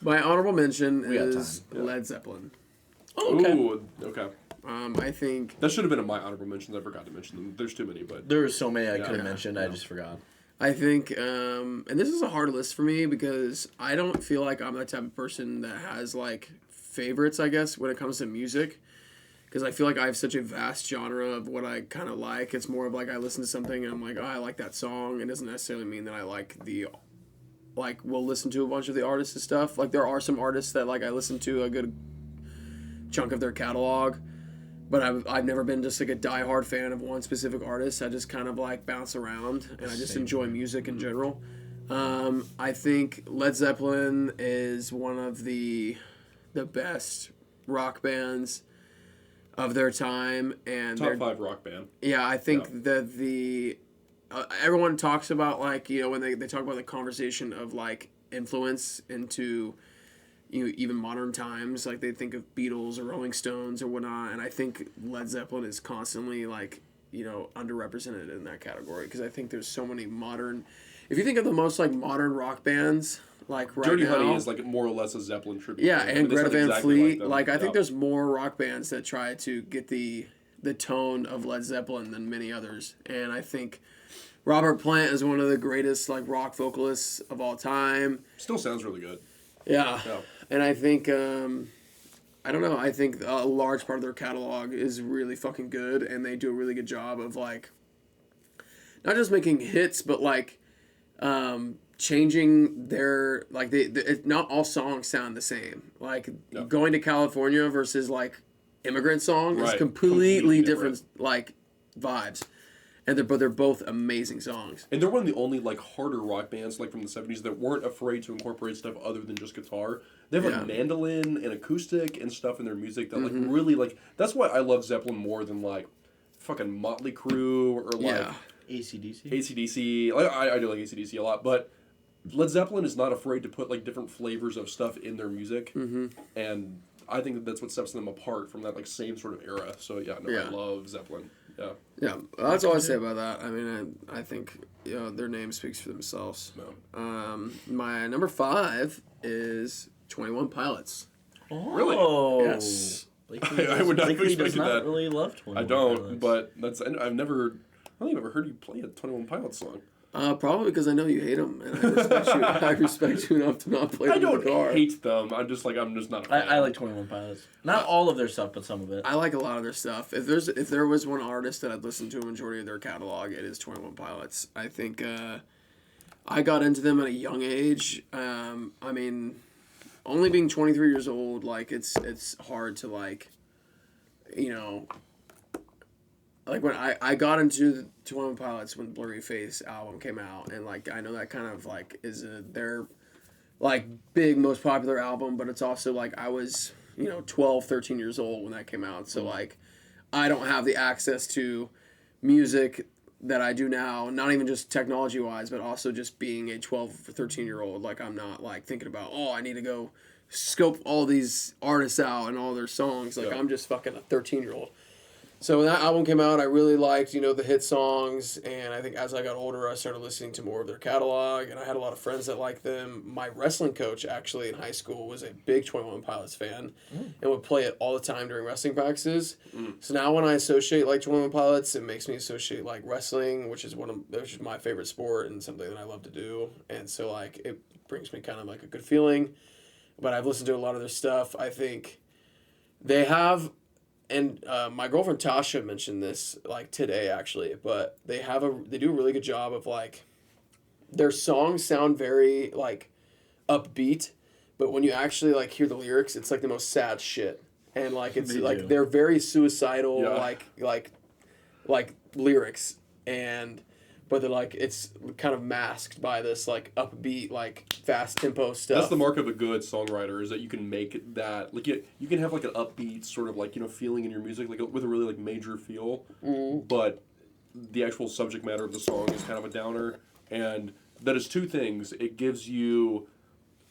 My honorable mention is Yeah. Led Zeppelin. Oh, okay. Ooh, okay. I think That should have been in my honorable mentions. I forgot to mention them. There's too many, but There were so many I could have mentioned. Yeah. I just forgot. I think, and this is a hard list for me because I don't feel like I'm the type of person that has favorites, I guess, when it comes to music. Because I feel like I have such a vast genre of what I kind of like. It's more of I listen to something and I'm like, oh, I like that song. It doesn't necessarily mean that I like we'll listen to a bunch of the artists and stuff. There are some artists that I listen to a good chunk of their catalog. But I've never been just a diehard fan of one specific artist. I just kind of bounce around, and I just enjoy music in general. I think Led Zeppelin is one of the best rock bands of their time, and top 5 rock band. Yeah, I think that everyone talks about when they talk about the conversation of influence into even modern times, they think of Beatles or Rolling Stones or whatnot, and I think Led Zeppelin is constantly underrepresented in that category because I think there's so many modern. If you think of the most modern rock bands right Dirty now, Honey is more or less a Zeppelin tribute. yeah, and Greta Van Fleet. Like them. I think there's more rock bands that try to get the tone of Led Zeppelin than many others, and I think Robert Plant is one of the greatest rock vocalists of all time. Still sounds really good. Yeah. And I think, I don't know, I think a large part of their catalog is really fucking good, and they do a really good job of, not just making hits, but, changing their, not all songs sound the same. Going to California versus, Immigrant Song is completely different, vibes. And they're both amazing songs. And they're one of the only harder rock bands from the 70s that weren't afraid to incorporate stuff other than just guitar. They have mandolin and acoustic and stuff in their music that really that's why I love Zeppelin more than fucking Motley Crue or AC/DC. AC/DC. I do like AC/DC a lot, but Led Zeppelin is not afraid to put different flavors of stuff in their music. And I think that's what sets them apart from that same sort of era. So I love Zeppelin. Yeah. Yeah, that's all I say about that. I mean, I think their name speaks for themselves. No. My number 5 is 21 Pilots. Oh, really? Yes. I would not have does expected not that. really love 21 I don't, Pilots. but I don't think I've ever heard you play a 21 Pilots song. Probably because I know you hate them, and I respect you. I respect you enough to not play them I don't guitar. hate them. I'm just not a fan. I like 21 Pilots. Not all of their stuff, but some of it. I like a lot of their stuff. If there was one artist that I'd listen to a majority of their catalog, it is 21 Pilots. I think I got into them at a young age. I mean, only being 23 years old, it's hard to when I got into 21 Pilots when Blurry Face album came out, and I know that kind of is their big most popular album, but it's also I was 12, 13 years old when that came out, so I don't have the access to music that I do now, not even just technology wise, but also just being a 12 or 13 year old. I'm not thinking about, oh, I need to go scope all these artists out and all their songs. I'm just fucking a 13-year-old. So when that album came out, I really liked, the hit songs, and I think as I got older, I started listening to more of their catalog, and I had a lot of friends that liked them. My wrestling coach, actually, in high school, was a big 21 Pilots fan, and would play it all the time during wrestling practices. So now when I associate, 21 Pilots, it makes me associate, wrestling, which is my favorite sport and something that I love to do, and so, it brings me kind of, a good feeling. But I've listened to a lot of their stuff. I think they have and my girlfriend Tasha mentioned this like today actually, but they do a really good job of like their songs sound very like upbeat, but when you actually like hear the lyrics, it's like the most sad shit, and like it's like they're very suicidal like lyrics, but they're like it's kind of masked by this like upbeat like fast tempo stuff. That's the mark of a good songwriter, is that you can make that like you can have like an upbeat sort of like feeling in your music like with a really like major feel, but the actual subject matter of the song is kind of a downer, and that is two things. It gives you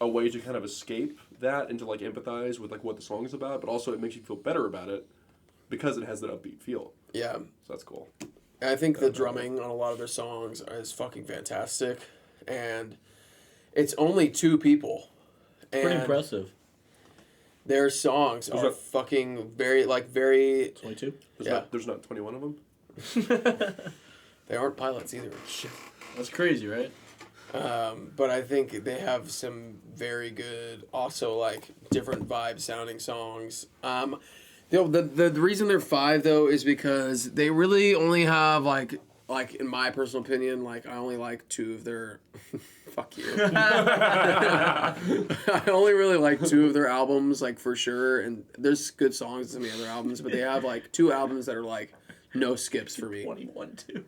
a way to kind of escape that and to like empathize with like what the song is about, but also it makes you feel better about it because it has that upbeat feel. Yeah. So that's cool. I think the drumming on a lot of their songs is fucking fantastic, and it's only 2 people. And Pretty impressive. Their songs are fucking very 22? There's not 21 of them? They aren't pilots either. Shit. That's crazy, right? But I think they have some very good, also like different vibe sounding songs. The reason they're 5 though is because they really only have like in my personal opinion, like I only like 2 of their fuck you. I only really like 2 of their albums, like for sure, and there's good songs in the other albums, but they have like 2 albums that are like no skips for me. 21 too.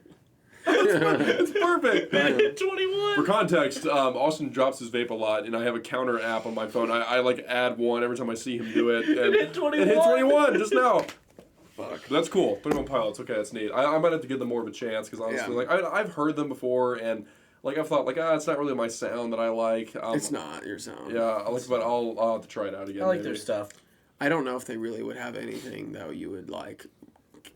It's perfect. 21. For context, Austin drops his vape a lot, and I have a counter app on my phone. I like add 1 every time I see him do it. And It hit 21. It hit 21 just now. Fuck. But that's cool. Put them on pilots. Okay, that's neat. I might have to give them more of a chance because honestly, like I've heard them before, and like I've thought like it's not really my sound that I like. It's not your sound. Yeah, but I'll have to try it out again. I like maybe. their stuff. I don't know if they really would have anything that you would like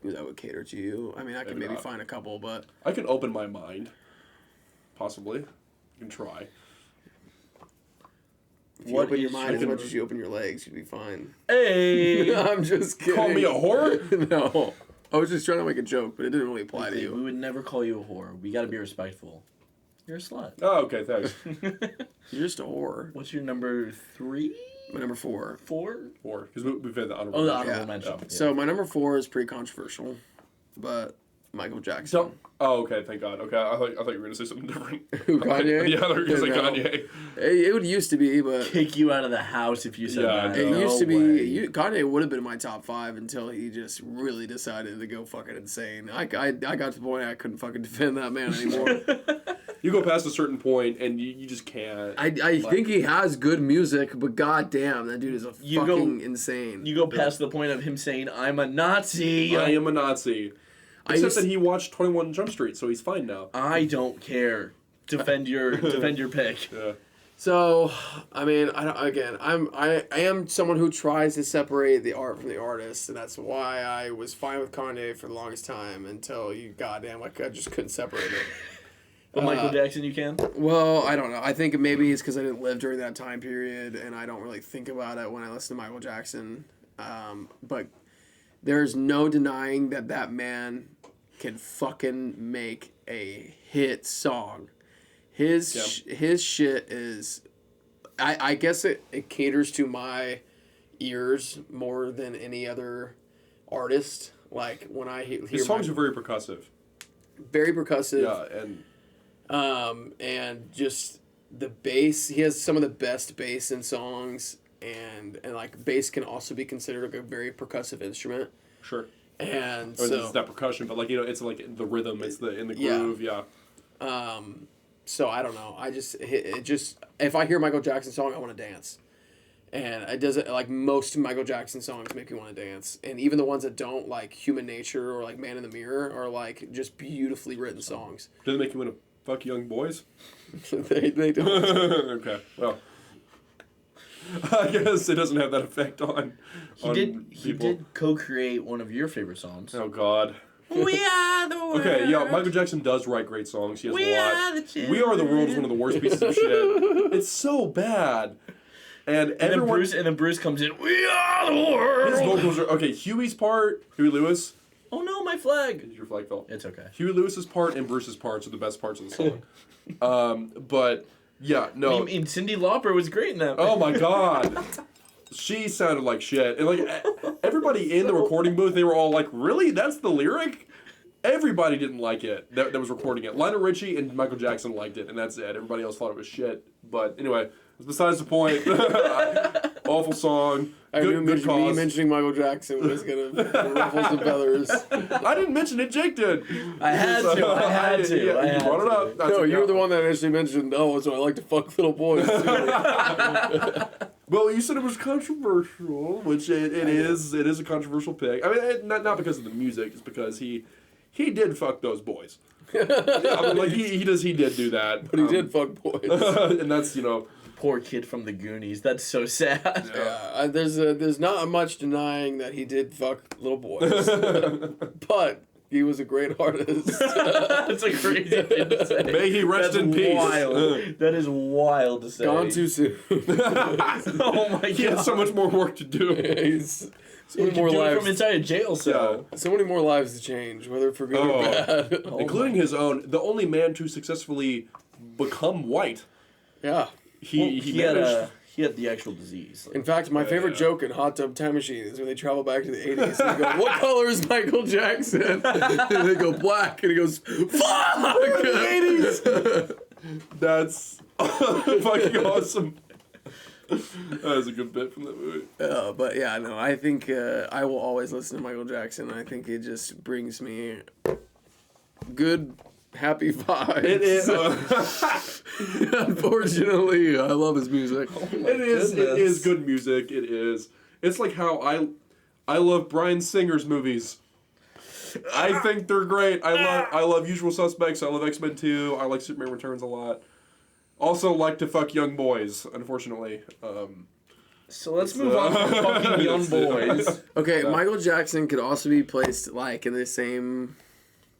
that would cater to you. I mean, I could maybe find a couple, but I can open my mind. Possibly, you can try. if you open your mind as much as you open your legs, you'd be fine. Hey! I'm just kidding. Call me a whore? No. I was just trying to make a joke, but it didn't really apply to We you. would never call you a whore. We gotta be respectful. You're a slut. Oh, okay, thanks. You're just a whore. What's your number 3? My number 4. 4? 4, because we've had the honorable. Oh, the mention. honorable mention. Yeah. Yeah. So my number 4 is pretty controversial, but Michael Jackson. So, oh, okay, thank God. Okay, I thought you were gonna say something different. Who, Kanye? Yeah, I thought you were gonna say No. Kanye. It would used to be, but Kick you out of the house if you said Yeah, that. it No used to be. way. Kanye would have been in my top 5 until he just really decided to go fucking insane. I got to the point I couldn't fucking defend that man anymore. You go past a certain point and you just can't. I think he has good music, but goddamn, that dude is fucking insane. You go past the point of him saying, "I'm a Nazi." I am a Nazi. Except that he watched 21 Jump Street, so he's fine now. I don't care. Defend your pick. Yeah. So, I mean, I am someone who tries to separate the art from the artist, and that's why I was fine with Kanye for the longest time until I just couldn't separate it. But Michael Jackson, you can. Well, I don't know. I think maybe it's because I didn't live during that time period, and I don't really think about it when I listen to Michael Jackson. But there's no denying that man can fucking make a hit song. His shit is, I guess it caters to my ears more than any other artist. Like when I hear His songs are very percussive. very percussive. Yeah, And just the bass. He has some of the best bass in songs, and like bass can also be considered like a very percussive instrument. sure. And I mean, so it's not percussion, but like it's like the rhythm, it's in the groove, yeah. So I don't know. It just if I hear a Michael Jackson song, I want to dance. And it doesn't like most Michael Jackson songs make me want to dance, and even the ones that don't, like Human Nature or like Man in the Mirror, are like just beautifully written songs. Does it make you want to fuck young boys? they don't. Okay, well, I guess it doesn't have that effect on He did co-create one of your favorite songs. Oh God. We are the world. Okay, yeah, Michael Jackson does write great songs. He has We a lot. are the children. We Are the World is one of the worst pieces of shit. It's so bad. And everyone. And then Bruce comes in. We are the world. His vocals are okay. Huey Lewis. Oh no, my flag. Your flag fell. It's okay. Huey Lewis's part and Bruce's parts are the best parts of the song. But yeah, no. I mean, Cyndi Lauper was great in that. Oh my God. she sounded like shit. And like everybody in the recording booth, they were all like, "Really? That's the lyric?" Everybody didn't like it that was recording it. Lionel Richie and Michael Jackson liked it, and that's it. Everybody else thought it was shit. But anyway, it's besides the point. Awful song. Good Me cause. mentioning Michael Jackson was gonna ruffle some feathers. I didn't mention it. Jake did. I had to. Yeah, you brought it up. No, you were the one that initially mentioned. Oh, so I like to fuck little boys. Well, you said it was controversial, which it is. It is a controversial pick. I mean, not because of the music, it's because he did fuck those boys. I mean, like he did do that. But he did fuck boys. And that's Poor kid from the Goonies. That's so sad. Yeah, there's not much denying that he did fuck little boys, but he was a great artist. That's a crazy thing to say. May he rest in peace. Wild. That is wild to say. Gone too soon. Oh my god. He had so much more work to do. He's so You many can more do it lives. from inside a jail cell. So many more lives to change, whether for good or bad. Including his own. The only man to successfully become white. Yeah. He had managed. he had the actual disease. In fact, my favorite joke in Hot Tub Time Machine is when they travel back to the 80s and they go, "What color is Michael Jackson?" And they go, "Black." And he goes, "Fuck!" The 80s. That's fucking awesome. That is a good bit from that movie. But yeah, no, I think I will always listen to Michael Jackson. I think it just brings me good, happy vibes. It is. Unfortunately, I love his music. It is good music. It is. It's like how I love Bryan Singer's movies. I think they're great. I love Usual Suspects. I love X-Men 2. I like Superman Returns a lot. Also like to fuck young boys, unfortunately. So let's move on from fucking young boys. Okay, Michael Jackson could also be placed like in the same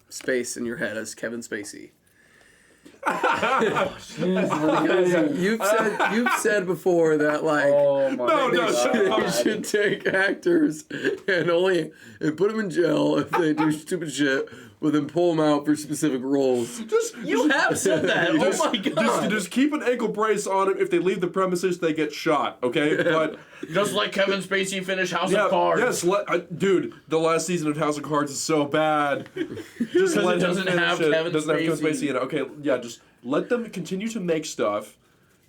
space in your head as Kevin Spacey. You've said before that like you should take actors and put them in jail if they do stupid shit, but then pull them out for specific roles. You have said that. Oh my god. Just keep an ankle brace on them. If they leave the premises, they get shot. Okay, but Just like Kevin Spacey finished House of Cards. Yes, dude. The last season of House of Cards is so bad. Just let it him doesn't finish have it. Kevin Doesn't have Kevin Spacey. Spacey in it. Okay, yeah, just let them continue to make stuff.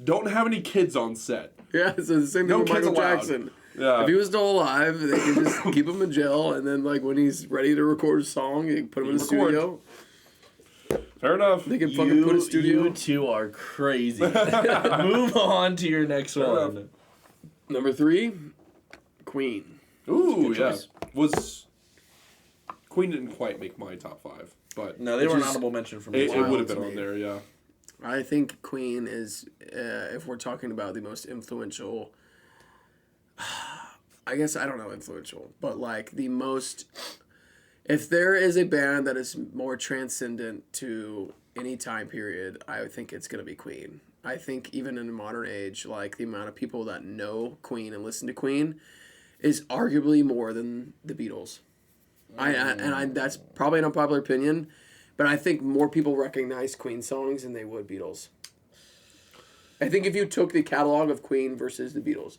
Don't have any kids on set. Yeah, so the same thing No with kids Michael allowed. Jackson. Yeah. If he was still alive, they could just keep him in jail, and then like when he's ready to record a song, you can put him in the Record. studio. Fair enough. They can fucking put a studio. You two are crazy. Move on to your next one. Number 3, Queen. Ooh, Good yeah. choice. Queen didn't quite make my top 5, but No, they were an is- honorable mention for me. it wild would have to been me. on there. Yeah. I think Queen is, if we're talking about the most influential, I guess I don't know influential, but like the most, if there is a band that is more transcendent to any time period, I would think it's going to be Queen. I think even in the modern age, like the amount of people that know Queen and listen to Queen is arguably more than the Beatles. That's probably an unpopular opinion, but I think more people recognize Queen songs than they would Beatles. I think if you took the catalog of Queen versus the Beatles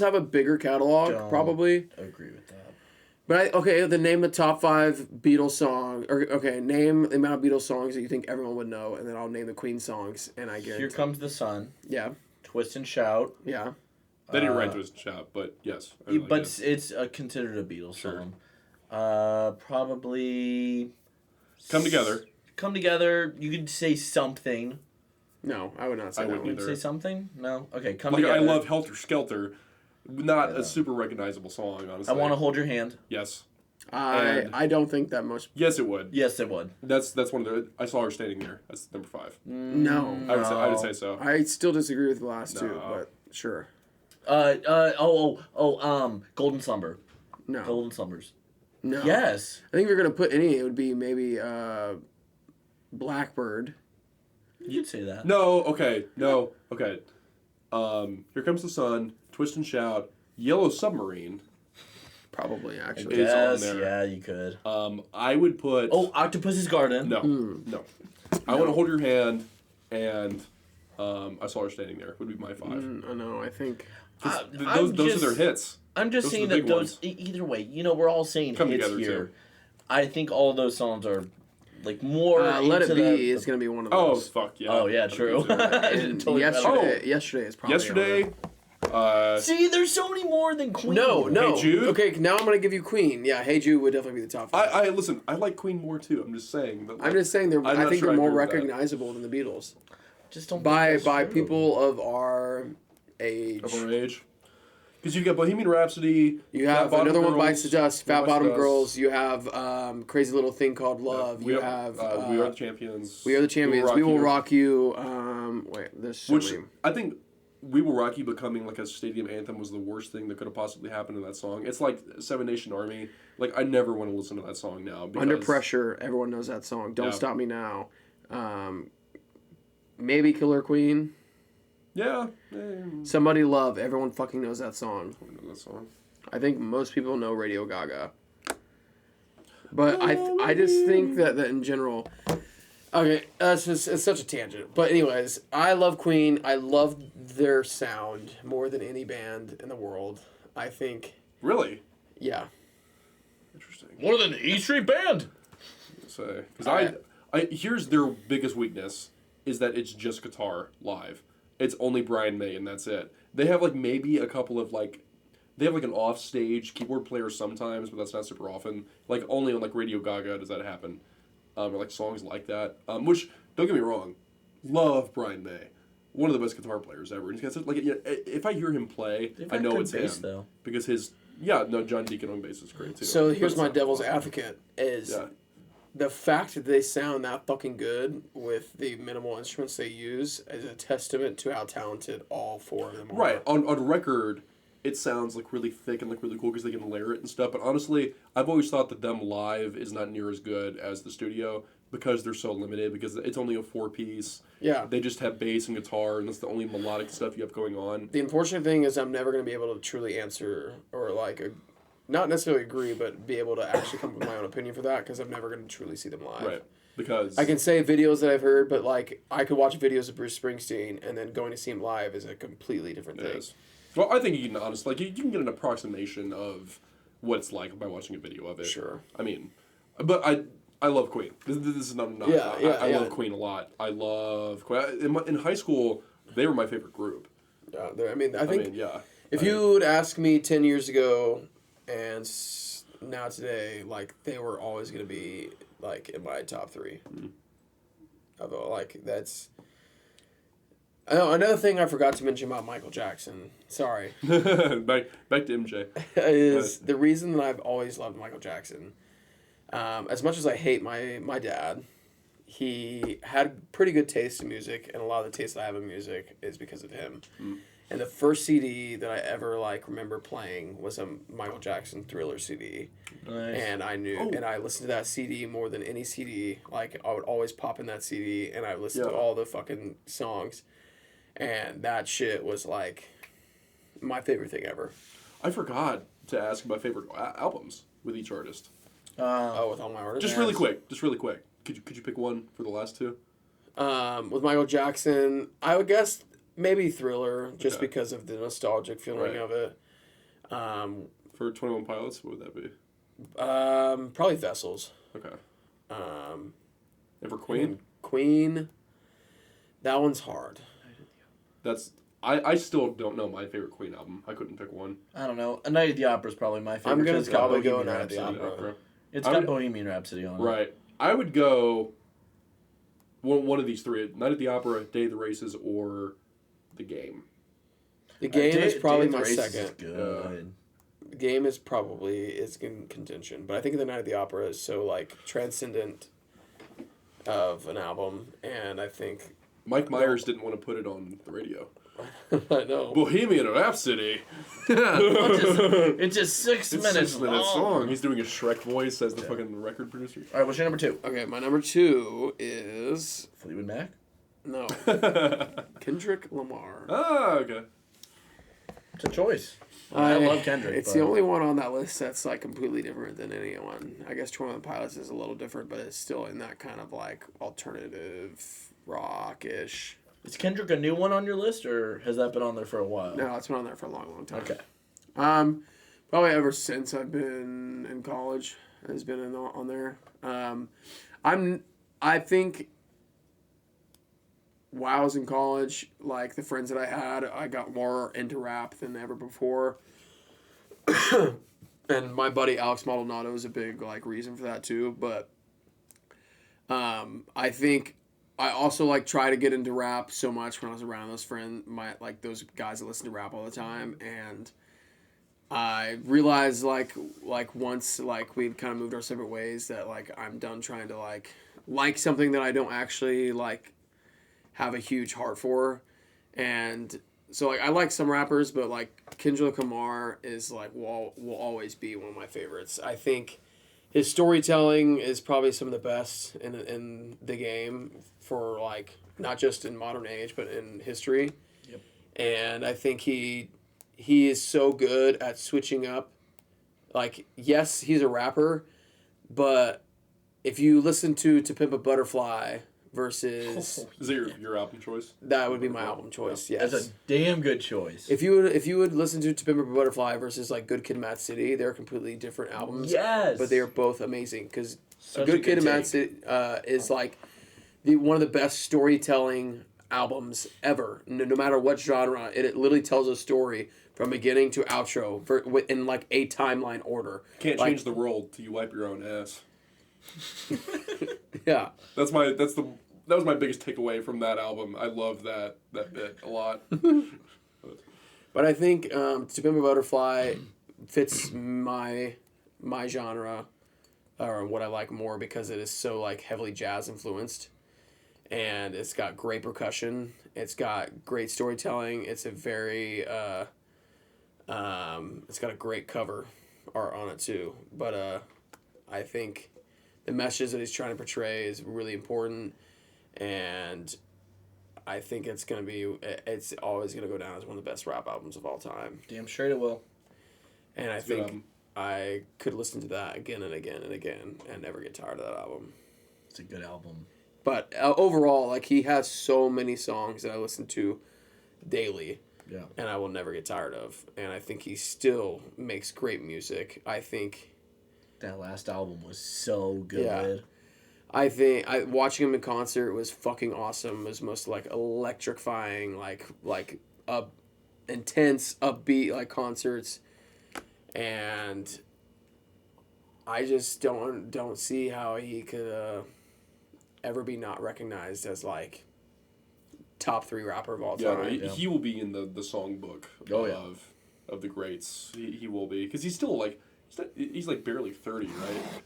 have a bigger catalog, probably. I agree with that. But then name the top 5 Beatles songs, name the amount of Beatles songs that you think everyone would know, and then I'll name the Queen songs, and I guarantee. Here Comes the Sun. Yeah, Twist and Shout. yeah. They didn't write to his shout, but yes. I know, But yes. it's considered a Beatles Sure. song. Probably Come Together. Come Together. You could say something. No, I would not say I that wouldn't one. You'd either. say something? No? Okay, Come Like, Together. I love Helter Skelter. Not a super recognizable song, honestly. I Want to Hold Your Hand. Yes. I don't think that most. Yes, it would. Yes, it would. That's one of the. I saw her standing there. That's number 5. No. I would say so. I still disagree with the last two, No. but sure. Golden Slumber. No. Golden Slumbers. No. Yes. I think if you're going to put any, it would be maybe Blackbird. You'd say that. No. Okay. No. Okay. Here Comes the Sun. Twist and Shout. Yellow Submarine. Probably, actually. It's on Yes, there. yeah, you could. I would put. Oh, Octopus's Garden. No. No. I Want to Hold Your Hand and I Saw Her Standing There would be my 5. I know, I think. Those are their hits. I'm just Those are saying the that big those ones. either way, we're all saying Come hits together, here. too. I think all of those songs are like more. Let It into Be is going to be one of Oh those. fuck yeah! Oh yeah, true. And Totally yesterday is probably on there. See, there's so many more than Queen. No. Hey Jude? Okay, now I'm going to give you Queen. Yeah, Hey Jude would definitely be the top 5. I listen. I like Queen more too. I'm just saying. That, I'm just saying I'm I not think sure they're I more agree with that. recognizable than the Beatles. Just don't By think that's true. people of our age. Of our age. Because you got Bohemian Rhapsody. You have Fat Bottom Another One Girls, Bites the Dust, Fat Bites the Bottom Dust. Girls. You have Crazy Little Thing Called Love. We You have have We Are the Champions. We Are the Champions. We Will Rock You. Wait, there's so Which many. I think We Will Rock You becoming like a stadium anthem was the worst thing that could have possibly happened in that song. It's like Seven Nation Army. Like I never want to listen to that song now. Because, Under Pressure. Everyone knows that song. Don't Yeah. Stop Me Now. Maybe Killer Queen. Yeah. Somebody Love. Everyone fucking knows that song. I know that song. I think most people know Radio Gaga. But I just think that in general... Okay, it's such a tangent. But anyways, I love Queen. I love their sound more than any band in the world. I think... Really? Yeah. Interesting. More than the E Street Band. Because here's their biggest weakness is that it's just guitar live. It's only Brian May and that's it. They have like maybe a couple of like they have like an off stage keyboard player sometimes, but that's not super often. Like only on like Radio Gaga does that happen. Or like songs like that. Which don't get me wrong, love Brian May. One of the best guitar players ever. And he's got such, like if I hear him play, I know it's bass, him. though. Because John Deacon on bass is great too. So But here's it's my not devil's awesome. advocate is Yeah. the fact that they sound that fucking good with the minimal instruments they use is a testament to how talented all 4 of them are. Right. On record, it sounds like really thick and like really cool because they can layer it and stuff. But honestly, I've always thought that them live is not near as good as the studio because they're so limited. Because it's only a 4-piece. Yeah. They just have bass and guitar, and that's the only melodic stuff you have going on. The unfortunate thing is I'm never going to be able to truly answer or not necessarily agree, but be able to actually come up with my own opinion for that because I'm never going to truly see them live. Right. Because I can say videos that I've heard, but like I could watch videos of Bruce Springsteen and then going to see him live is a completely different it thing. is. Well, I think you can honestly you can get an approximation of what it's like by watching a video of it. Sure. I mean, but I love Queen. This is not enough. Yeah, I yeah. love Queen a lot. I love Queen. In high school, they were my favorite group. Yeah, I think yeah. if you would ask me 10 years ago and now today, like they were always going to be like in my top 3. Although like that's. Oh, another thing I forgot to mention about Michael Jackson. Sorry. back to MJ. Is the reason that I've always loved Michael Jackson. As much as I hate my dad, he had pretty good taste in music, and a lot of the taste I have in music is because of him. And the first CD that I ever remember playing was a Michael Jackson Thriller CD. Nice. And I knew, and I listened to that CD more than any CD. Like I would always pop in that CD, and I listened to all the fucking songs, and that shit was like my favorite thing ever. I forgot to ask my favorite albums with each artist. With all my artists. Just really quick. Could you pick one for the last 2? With Michael Jackson, I would guess maybe Thriller, just because of the nostalgic feeling of it. For 21 Pilots, what would that be? Probably Vessels. Okay. And for Queen? Queen, that one's hard. I still don't know my favorite Queen album. I couldn't pick one. I don't know. A Night at the Opera is probably my favorite. I'm gonna It's got probably go Bohemian Night at the Rhapsody. Opera. It's got Bohemian Rhapsody on it. Right. I would go one of these 3. Night at the Opera, Day of the Races, or The Game. The Game is probably my Races is second. Good. The Game is in contention, but I think The Night at the Opera is so transcendent of an album, and I think Mike Myers didn't want to put it on the radio. I know. Bohemian Rhapsody. It's just 6 It's minutes 6 minutes long. long. He's doing a Shrek voice as the fucking record producer. All right, what's your number 2? Okay, my number 2 is Fleetwood Mac? no Kendrick Lamar. Okay. It's a choice. I love Kendrick. It's the only one on that list that's completely different than anyone. I guess 21 Pilots is a little different, but it's still in that kind of alternative rock-ish. Is Kendrick a new one on your list, or has that been on there for a while? No, it's been on there for a long, long time. Okay. Probably ever since I've been in college, has been on there. I think while I was in college, like the friends that I had, I got more into rap than ever before. And my buddy Alex Maldonado is a big like reason for that too. But I think I also like try to get into rap so much when I was around those those guys that listen to rap all the time, and I realized like once like we'd kind of moved our separate ways that like I'm done trying to like something that I don't actually like have a huge heart for, and so like I like some rappers, but like Kendrick Lamar is like will always be one of my favorites. I think his storytelling is probably some of the best in the game for like not just in modern age but in history. Yep. And I think he is so good at switching up. Like yes, he's a rapper, but if you listen to Pimp a Butterfly versus Is it your album choice? that would be my album choice. Yes. That's a damn good choice. If you would listen to Pimp a Butterfly versus like Good Kid, Mad City, they're completely different albums. Yes. But they are both amazing because Such Good a Kid good and Mad take. City is like one of the best storytelling albums ever. No matter what genre, it literally tells a story from beginning to outro in like a timeline order. Can't Like- change the world till you wipe your own ass. Yeah. That was my biggest takeaway from that album. I love that bit a lot. But I think To Pimp a Butterfly fits my genre or what I like more because it is so like heavily jazz influenced, and it's got great percussion. It's got great storytelling. It's a very it's got a great cover art on it too. But I think the message that he's trying to portray is really important, and I think it's always gonna go down as one of the best rap albums of all time. Damn straight it will. And I It's a good think album. I could listen to that again and again and again and never get tired of that album. It's a good album. But overall, like he has so many songs that I listen to daily, Yeah. and I will never get tired of. And I think he still makes great music. I think That last album was so good. watching him in concert was fucking awesome. It was most like electrifying, like intense, upbeat like concerts, and I just don't see how he could ever be not recognized as like top 3 rapper of all Yeah, time. he will be in the songbook Oh, yeah. of the greats. He will be because he's still like he's like barely 30, right?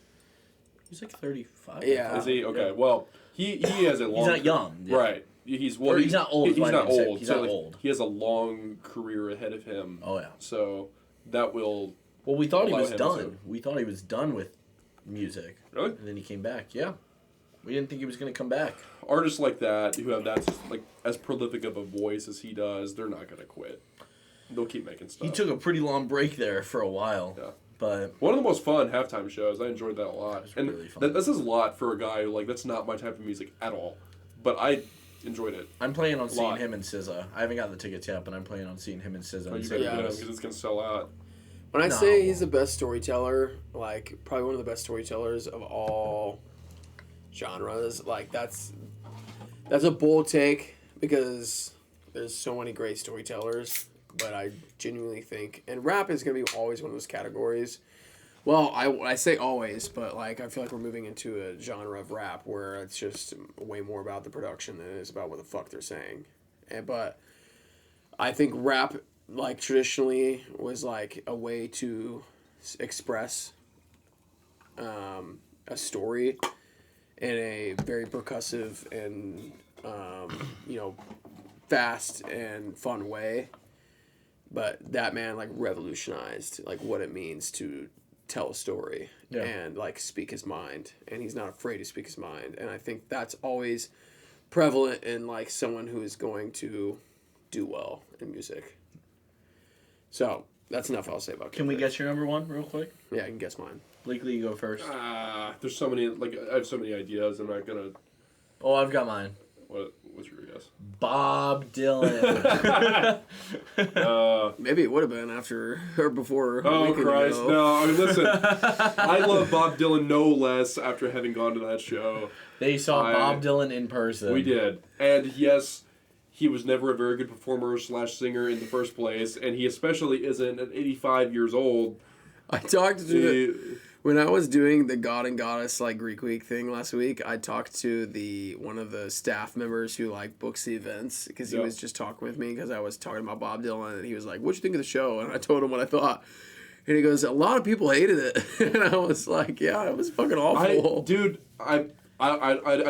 He's like 35. Yeah. Is he okay? Well, he has a long. He's not young. Yeah. Right. He's Or he's not old, He's is what I not mean to say. old. He's so not like, old. He has a long career ahead of him. Oh, yeah. So that will. Well, we thought he allow was him done. to- We thought he was done with music. Really? And then he came back. Yeah. We didn't think he was going to come back. Artists like that who have that like as prolific of a voice as he does, they're not gonna quit. They'll keep making stuff. He took a pretty long break there for a while. Yeah. But One of the most fun halftime shows. I enjoyed that a lot. was And really fun. this is a lot for a guy who, like, that's not my type of music at all. But I enjoyed it. I'm planning on seeing Lot. him and SZA. I haven't got the tickets yet, but I'm planning on seeing him and SZA. But in you St. better get him Louis. because it's going to sell out. When I No. say he's the best storyteller, like probably one of the best storytellers of all genres, like that's a bold take because there's so many great storytellers, but I genuinely think, and rap is gonna be always one of those categories. Well, I say always, but like I feel like we're moving into a genre of rap where it's just way more about the production than it is about what the fuck they're saying. But I think rap, like traditionally, was like a way to express a story in a very percussive and fast and fun way. But that man like revolutionized like what it means to tell a story and like speak his mind, and he's not afraid to speak his mind, and I think that's always prevalent in like someone who is going to do well in music. So that's enough I'll say about Can we Kendrick. guess your number one real quick? Yeah, I can guess mine. Blakely, you go first. There's so many, like, I have so many ideas. I'm not going to. Oh, I've got mine. What's your guess? Bob Dylan. Maybe it would have been after or before. a Oh, weekend Christ. ago. No, I mean, listen. I love Bob Dylan no less after having gone to that show. They saw Bob Dylan in person. We did. And yes, he was never a very good performer / singer in the first place, and he especially isn't at 85 years old. I talked to when I was doing the God and Goddess like Greek Week thing last week. I talked to one of the staff members who like books the events because he was just talking with me because I was talking about Bob Dylan, and he was like, "What'd you think of the show?" And I told him what I thought, and he goes, "A lot of people hated it," and I was like, "Yeah, it was fucking awful." I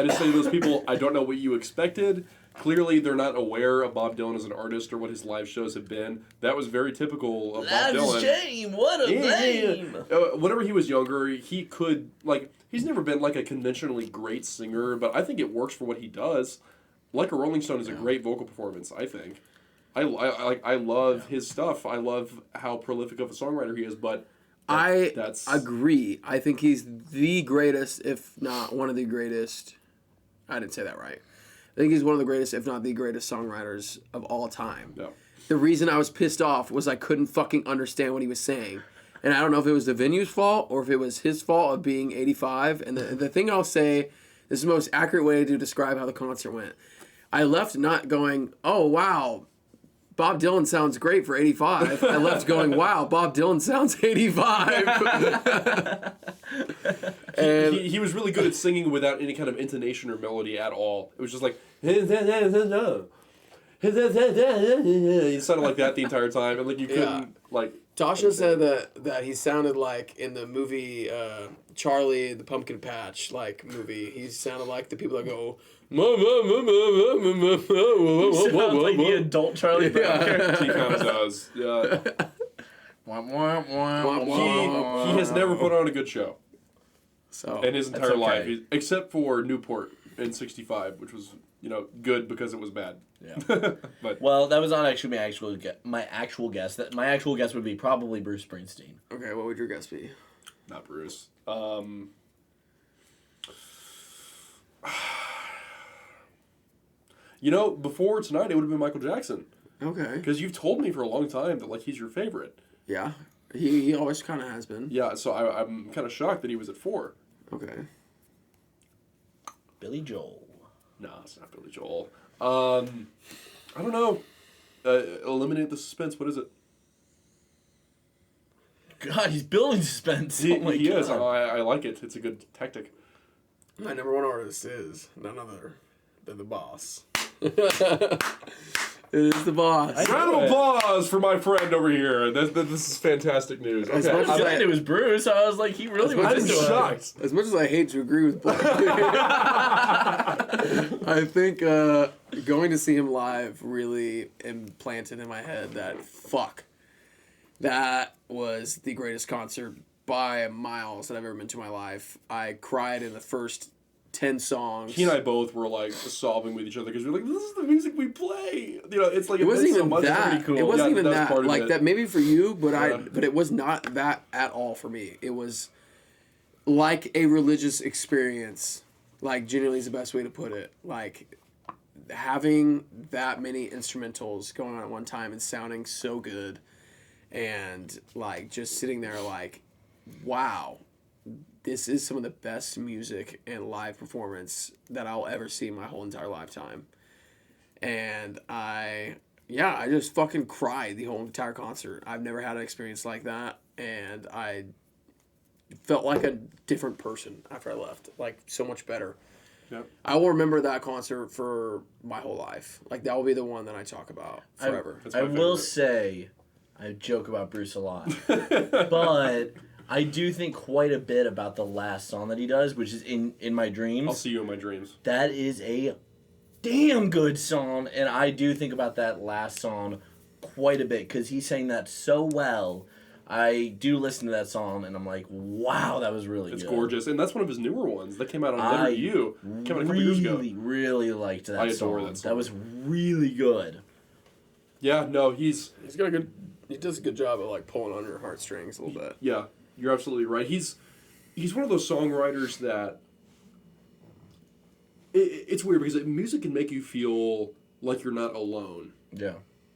just say to those people, I don't know what you expected. Clearly, they're not aware of Bob Dylan as an artist or what his live shows have been. That was very typical of Bob Dylan. That's shame. What a blame. Whenever he was younger, he could, like, he's never been, like, a conventionally great singer, but I think it works for what he does. Like a Rolling Stone is a great vocal performance, I think. I love his stuff. I love how prolific of a songwriter he is, but that's agree. I think he's the greatest, if not one of the greatest. I didn't say that right. I think he's one of the greatest, if not the greatest songwriters of all time. Yeah. The reason I was pissed off was I couldn't fucking understand what he was saying. And I don't know if it was the venue's fault or if it was his fault of being 85. And the thing I'll say, this is the most accurate way to describe how the concert went. I left not going, oh, wow, Bob Dylan sounds great for 85. I left going, wow, Bob Dylan sounds 85. And he was really good at singing without any kind of intonation or melody at all. It was just like, he sounded like that the entire time, and like you couldn't like. Tasha said that he sounded like in the movie Charlie the Pumpkin Patch movie. He sounded like the people that go. He sounds like the adult Charlie Brown character. He kind of does. Yeah. He has never put on a good show. So in his entire okay. life, except for Newport in '65, which was good because it was bad. Yeah. But well, that was not actually my actual guess. That my actual guess would be probably Bruce Springsteen. Okay, what would your guess be? Not Bruce. Before tonight, it would have been Michael Jackson. Okay. Because you've told me for a long time that he's your favorite. Yeah, he always kind of has been. Yeah, so I'm kind of shocked that he was at 4. Okay. Billy Joel. No, it's not Billy Joel. I don't know. Eliminate the suspense. What is it? God, he's building suspense. He God. is. I like it. It's a good tactic. My number one artist is none other than the Boss. It is the Boss. Round of applause for my friend over here. This is fantastic news. Okay. As much I as thought it was Bruce. I was like, he really was I'm into it. shocked. As much as I hate to agree with Blake, I think going to see him live really implanted in my head that was the greatest concert by miles that I've ever been to in my life. I cried in the first 10 songs. He and I both were sobbing with each other because we were like, "This is the music we play." It's like it wasn't even so much. that. Pretty cool. It wasn't even that's that. part of Like it. that maybe for you, but but it was not that at all for me. It was like a religious experience. Like genuinely is the best way to put it. Like having that many instrumentals going on at one time and sounding so good, and just sitting there wow. This is some of the best music and live performance that I'll ever see in my whole entire lifetime. And I just fucking cried the whole entire concert. I've never had an experience like that. And I felt like a different person after I left. So much better. Yep. I will remember that concert for my whole life. That will be the one that I talk about forever. I will say, I joke about Bruce a lot. But I do think quite a bit about the last song that he does, which is In My Dreams. I'll see you in my dreams. That is a damn good song, and I do think about that last song quite a bit, because he sang that so well. I do listen to that song, and I'm like, wow, that was really good. It's gorgeous, and that's one of his newer ones. That came out on Letter to You. Came out a couple years ago. Really liked that song. I adore that song. That was really good. Yeah, no, he's got a good... He does a good job of pulling on your heartstrings a little bit. Yeah. You're absolutely right. He's one of those songwriters that it's weird because music can make you feel like you're not alone. Yeah.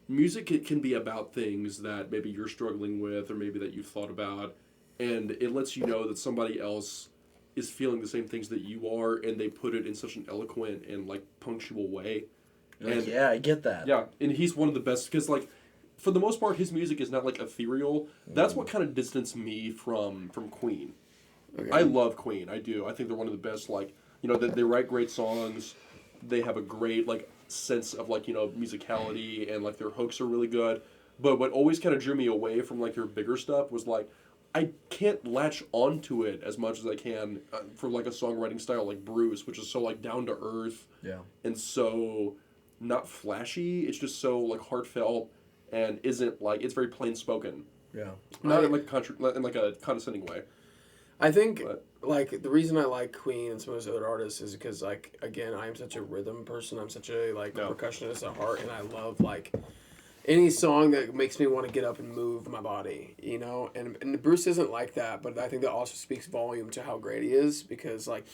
Music can be about things that maybe you're struggling with or maybe that you've thought about, and it lets you know that somebody else is feeling the same things that you are, and they put it in such an eloquent and like punctual way. You're like, yeah, I get that. Yeah, and he's one of the best because like for the most part his music is not like ethereal. That's what kind of distanced me from Queen. Okay. I love Queen. I do. I think they're one of the best. Like, you know, they write great songs. They have a great like sense of like, you know, musicality, and like their hooks are really good. But what always kind of drew me away from like their bigger stuff was like I can't latch onto it as much as I can for like a songwriting style like Bruce, which is so like down to earth. Yeah. And so not flashy. It's just so like heartfelt and isn't like it's very plain spoken. Yeah. Not in like in like a condescending way. I think, like, the reason I like Queen and some of those other artists is because, like, again, I'm such a rhythm person. I'm such a, like, percussionist at heart, and I love, like, any song that makes me want to get up and move my body, you know? And Bruce isn't like that, but I think that also speaks volume to how great he is because, like,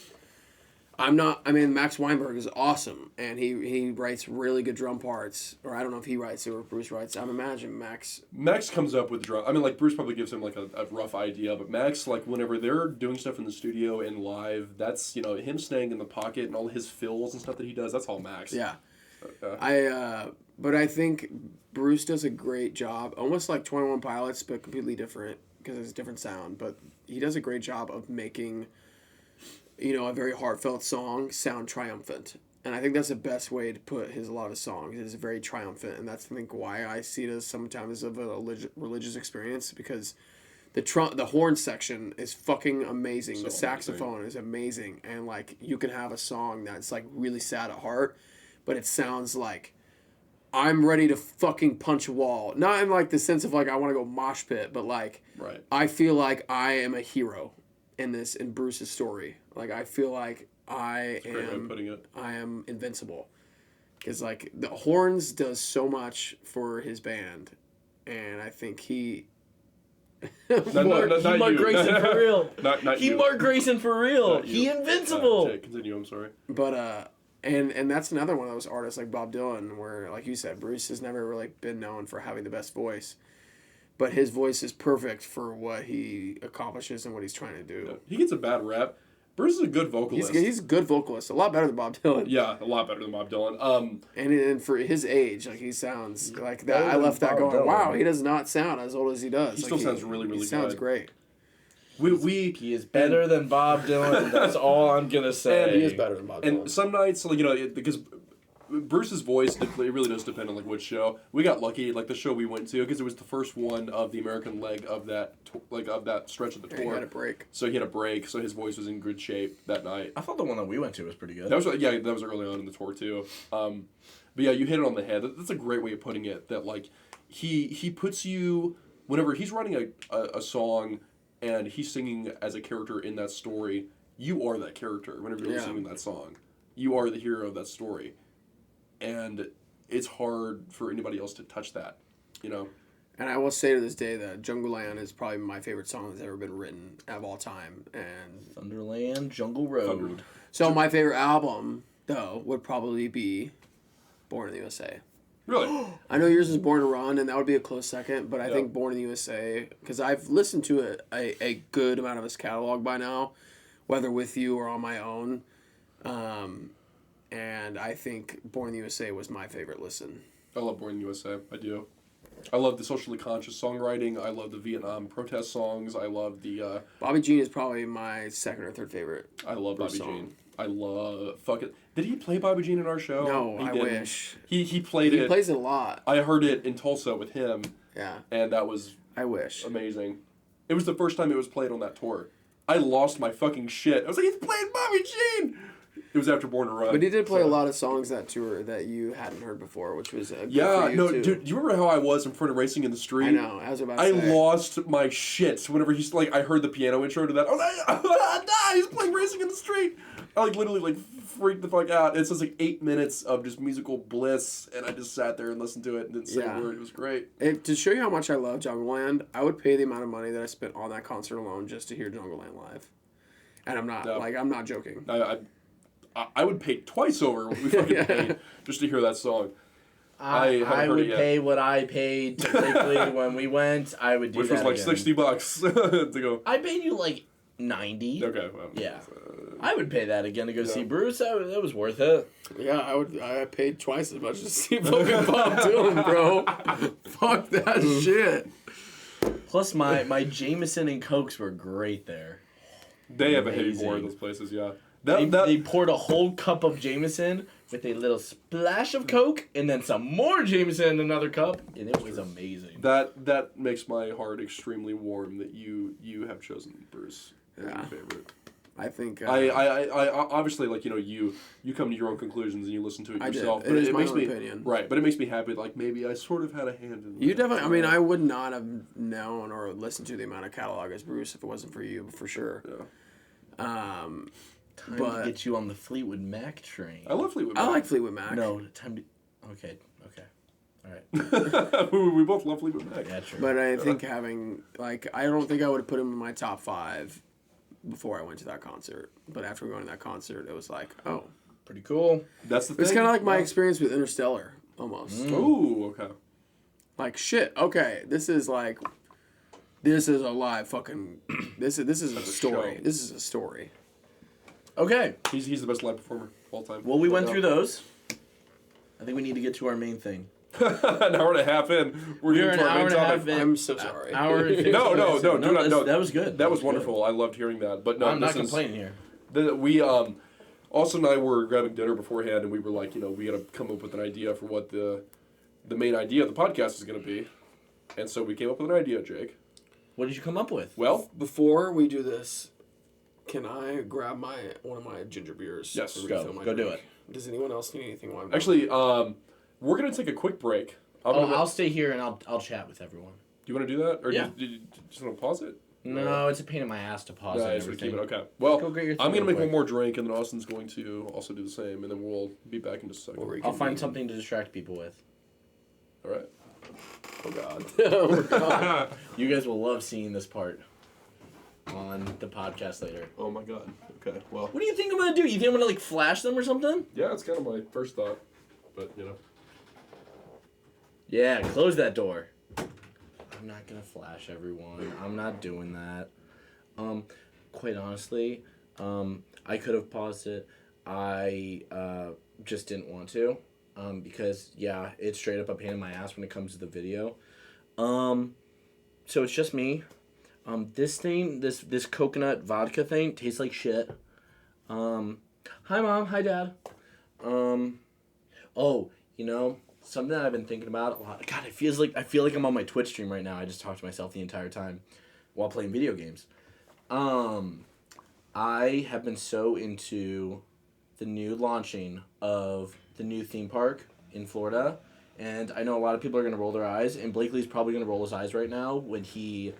Max Weinberg is awesome, and he writes really good drum parts, or I don't know if he writes it or Bruce writes it. I imagine Max comes up with drum. I mean, like, Bruce probably gives him, like, a rough idea, but Max, like, whenever they're doing stuff in the studio and live, that's, you know, him staying in the pocket and all his fills and stuff that he does, that's all Max. Yeah. But I think Bruce does a great job, almost like 21 Pilots, but completely different, because it's a different sound, but he does a great job of making, you know, a very heartfelt song sound triumphant. And I think that's the best way to put a lot of his songs. It's very triumphant, and that's, I think, why I see it as sometimes of a religious experience, because the horn section is fucking amazing. So the saxophone is amazing, and, like, you can have a song that's, like, really sad at heart, but it sounds like I'm ready to fucking punch a wall. Not in, like, the sense of, like, I want to go mosh pit, but, like, right. I feel like I am a hero in Bruce's story. Like, I feel like I am invincible. Because, like, the horns does so much for his band, and I think he... Mark Grayson for real. Not he you. Mark Grayson for real. He invincible. Continue, I'm sorry. But, and that's another one of those artists like Bob Dylan, where, like you said, Bruce has never really been known for having the best voice. But his voice is perfect for what he accomplishes and what he's trying to do. Yeah. He gets a bad rap. Bruce is a good vocalist. He's a good vocalist. A lot better than Bob Dylan. Yeah, a lot better than Bob Dylan. And for his age, like, he sounds like that. I left that going, wow, he does not sound as old as he does. He still sounds really, really good. He sounds great. He is better than Bob Dylan. That's all I'm going to say. He is better than Bob Dylan. And some nights, like, you know, because Bruce's voice, it really does depend on, like, which show. We got lucky, like, the show we went to, because it was the first one of the American leg of that of that stretch of the tour. He had a break. So he had a break, so his voice was in good shape that night. I thought the one that we went to was pretty good. That was early on in the tour, too. But yeah, you hit it on the head. That's a great way of putting it, that, like, he puts you, whenever he's writing a song and he's singing as a character in that story, you are that character whenever you're singing that song. You are the hero of that story. And it's hard for anybody else to touch that, you know? And I will say to this day that Jungle Land is probably my favorite song that's ever been written of all time. And Thunderland, Jungle Road. So my favorite album, though, would probably be Born in the USA. Really? I know yours is Born to Run, and that would be a close second, but I think Born in the USA, because I've listened to it a good amount of his catalog by now, whether with you or on my own. And I think Born in the USA was my favorite listen. I love Born in the USA. I do. I love the socially conscious songwriting. I love the Vietnam protest songs. I love the... Bobby Jean is probably my second or third favorite. I love Bobby Jean. I love... Did he play Bobby Jean in our show? No, I wish. He played it. He plays it a lot. I heard it in Tulsa with him. Yeah. And that was... I wish. Amazing. It was the first time it was played on that tour. I lost my fucking shit. I was like, he's playing Bobby Jean! It was after Born to Run. But he did play a lot of songs that tour that you hadn't heard before, which was good for you dude, do you remember how I was in front of Racing in the Street? I know, I was about to say. I lost my shit whenever he's like, I heard the piano intro to that. I was like, he's playing Racing in the Street. I literally freaked the fuck out. It's just 8 minutes of just musical bliss, and I just sat there and listened to it and didn't say a word. It was great. To show you how much I love Jungle Land, I would pay the amount of money that I spent on that concert alone just to hear Jungle Land live. And I'm not I'm not joking. I would pay twice over what we fucking paid just to hear that song. I haven't heard would it yet. pay what I paid typically when we went. I would do Which that was like again. $60 to go. I paid you like 90. Okay. Well, Yeah. I would pay that again to go Yeah. see Bruce. That was worth it. Yeah, I paid twice as much to see fucking Bob Dylan, bro. Fuck that shit. Plus, my Jameson and Cokes were great there. They have a heavy Amazing. pour in those places, yeah. They poured a whole cup of Jameson with a little splash of Coke and then some more Jameson in another cup, and it was amazing. That makes my heart extremely warm that you have chosen Bruce as your favorite. I think I obviously, like, you know, you come to your own conclusions and you listen to it yourself. It is it my makes own me opinion. right, but it makes me happy. Like, maybe I sort of had a hand in. You definitely. I mean, I would not have known or listened to the amount of catalog as Bruce if it wasn't for you, for sure. Yeah. Time but to get you on the Fleetwood Mac train. I love Fleetwood Mac. I like Fleetwood Mac. No, time to... Okay. All right. we both love Fleetwood Mac. Yeah, true. But I think having, like, I don't think I would have put him in my top 5 before I went to that concert. But after going to that concert, it was like, oh. Pretty cool. That's the thing. It's kind of like my experience with Interstellar, almost. Ooh, okay. Like, shit, okay, this is a live fucking, this is a story. show. This is a story. Okay. He's the best live performer of all time. Well, we No went doubt. through those. I think we need to get to our main thing. An hour and a half in, we're We're getting an to our hour main and a topic. half in. I'm so sorry. Hour and 50 No, minutes. do not. No, That was good. That was good. wonderful. I loved hearing that. But no, I'm not this is- complaining here. We Austin and I were grabbing dinner beforehand, and we were like, you know, we got to come up with an idea for what the main idea of the podcast is going to be, and so we came up with an idea, Jake. What did you come up with? Well, Before we do this, can I grab one of my ginger beers? Yes, to go. refill my Go do drink? Does anyone else need anything while I'm actually, we're going to take a quick break. I'll stay here and I'll chat with everyone. Do you want to do that, or Yeah. do you just want to pause it? No, it's a pain in my ass to pause Yeah, and just wanna everything. keep it okay. Well, Go get your thing I'm going to real make one quick. more drink, and then Austin's going to also do the same, and then we'll be back in just a second. Or we I'll can find do- something to distract people with. All right. Oh god. Oh god. You guys will love seeing this part on the podcast later. Oh my God. Okay. Well. What do you think I'm gonna do? You think I'm gonna like flash them or something? Yeah, it's kind of my first thought, but you know. Yeah, close that door. I'm not gonna flash everyone. I'm not doing that. Quite honestly, I could have paused it. I just didn't want to. Because yeah, it's straight up a pain in my ass when it comes to the video. So it's just me. This thing, this coconut vodka thing tastes like shit. Hi mom, hi dad. Oh, you know, something that I've been thinking about a lot. God, I feel like I'm on my Twitch stream right now. I just talk to myself the entire time while playing video games. I have been so into the new launching of the new theme park in Florida, and I know a lot of people are going to roll their eyes, and Blakely's probably going to roll his eyes right now when he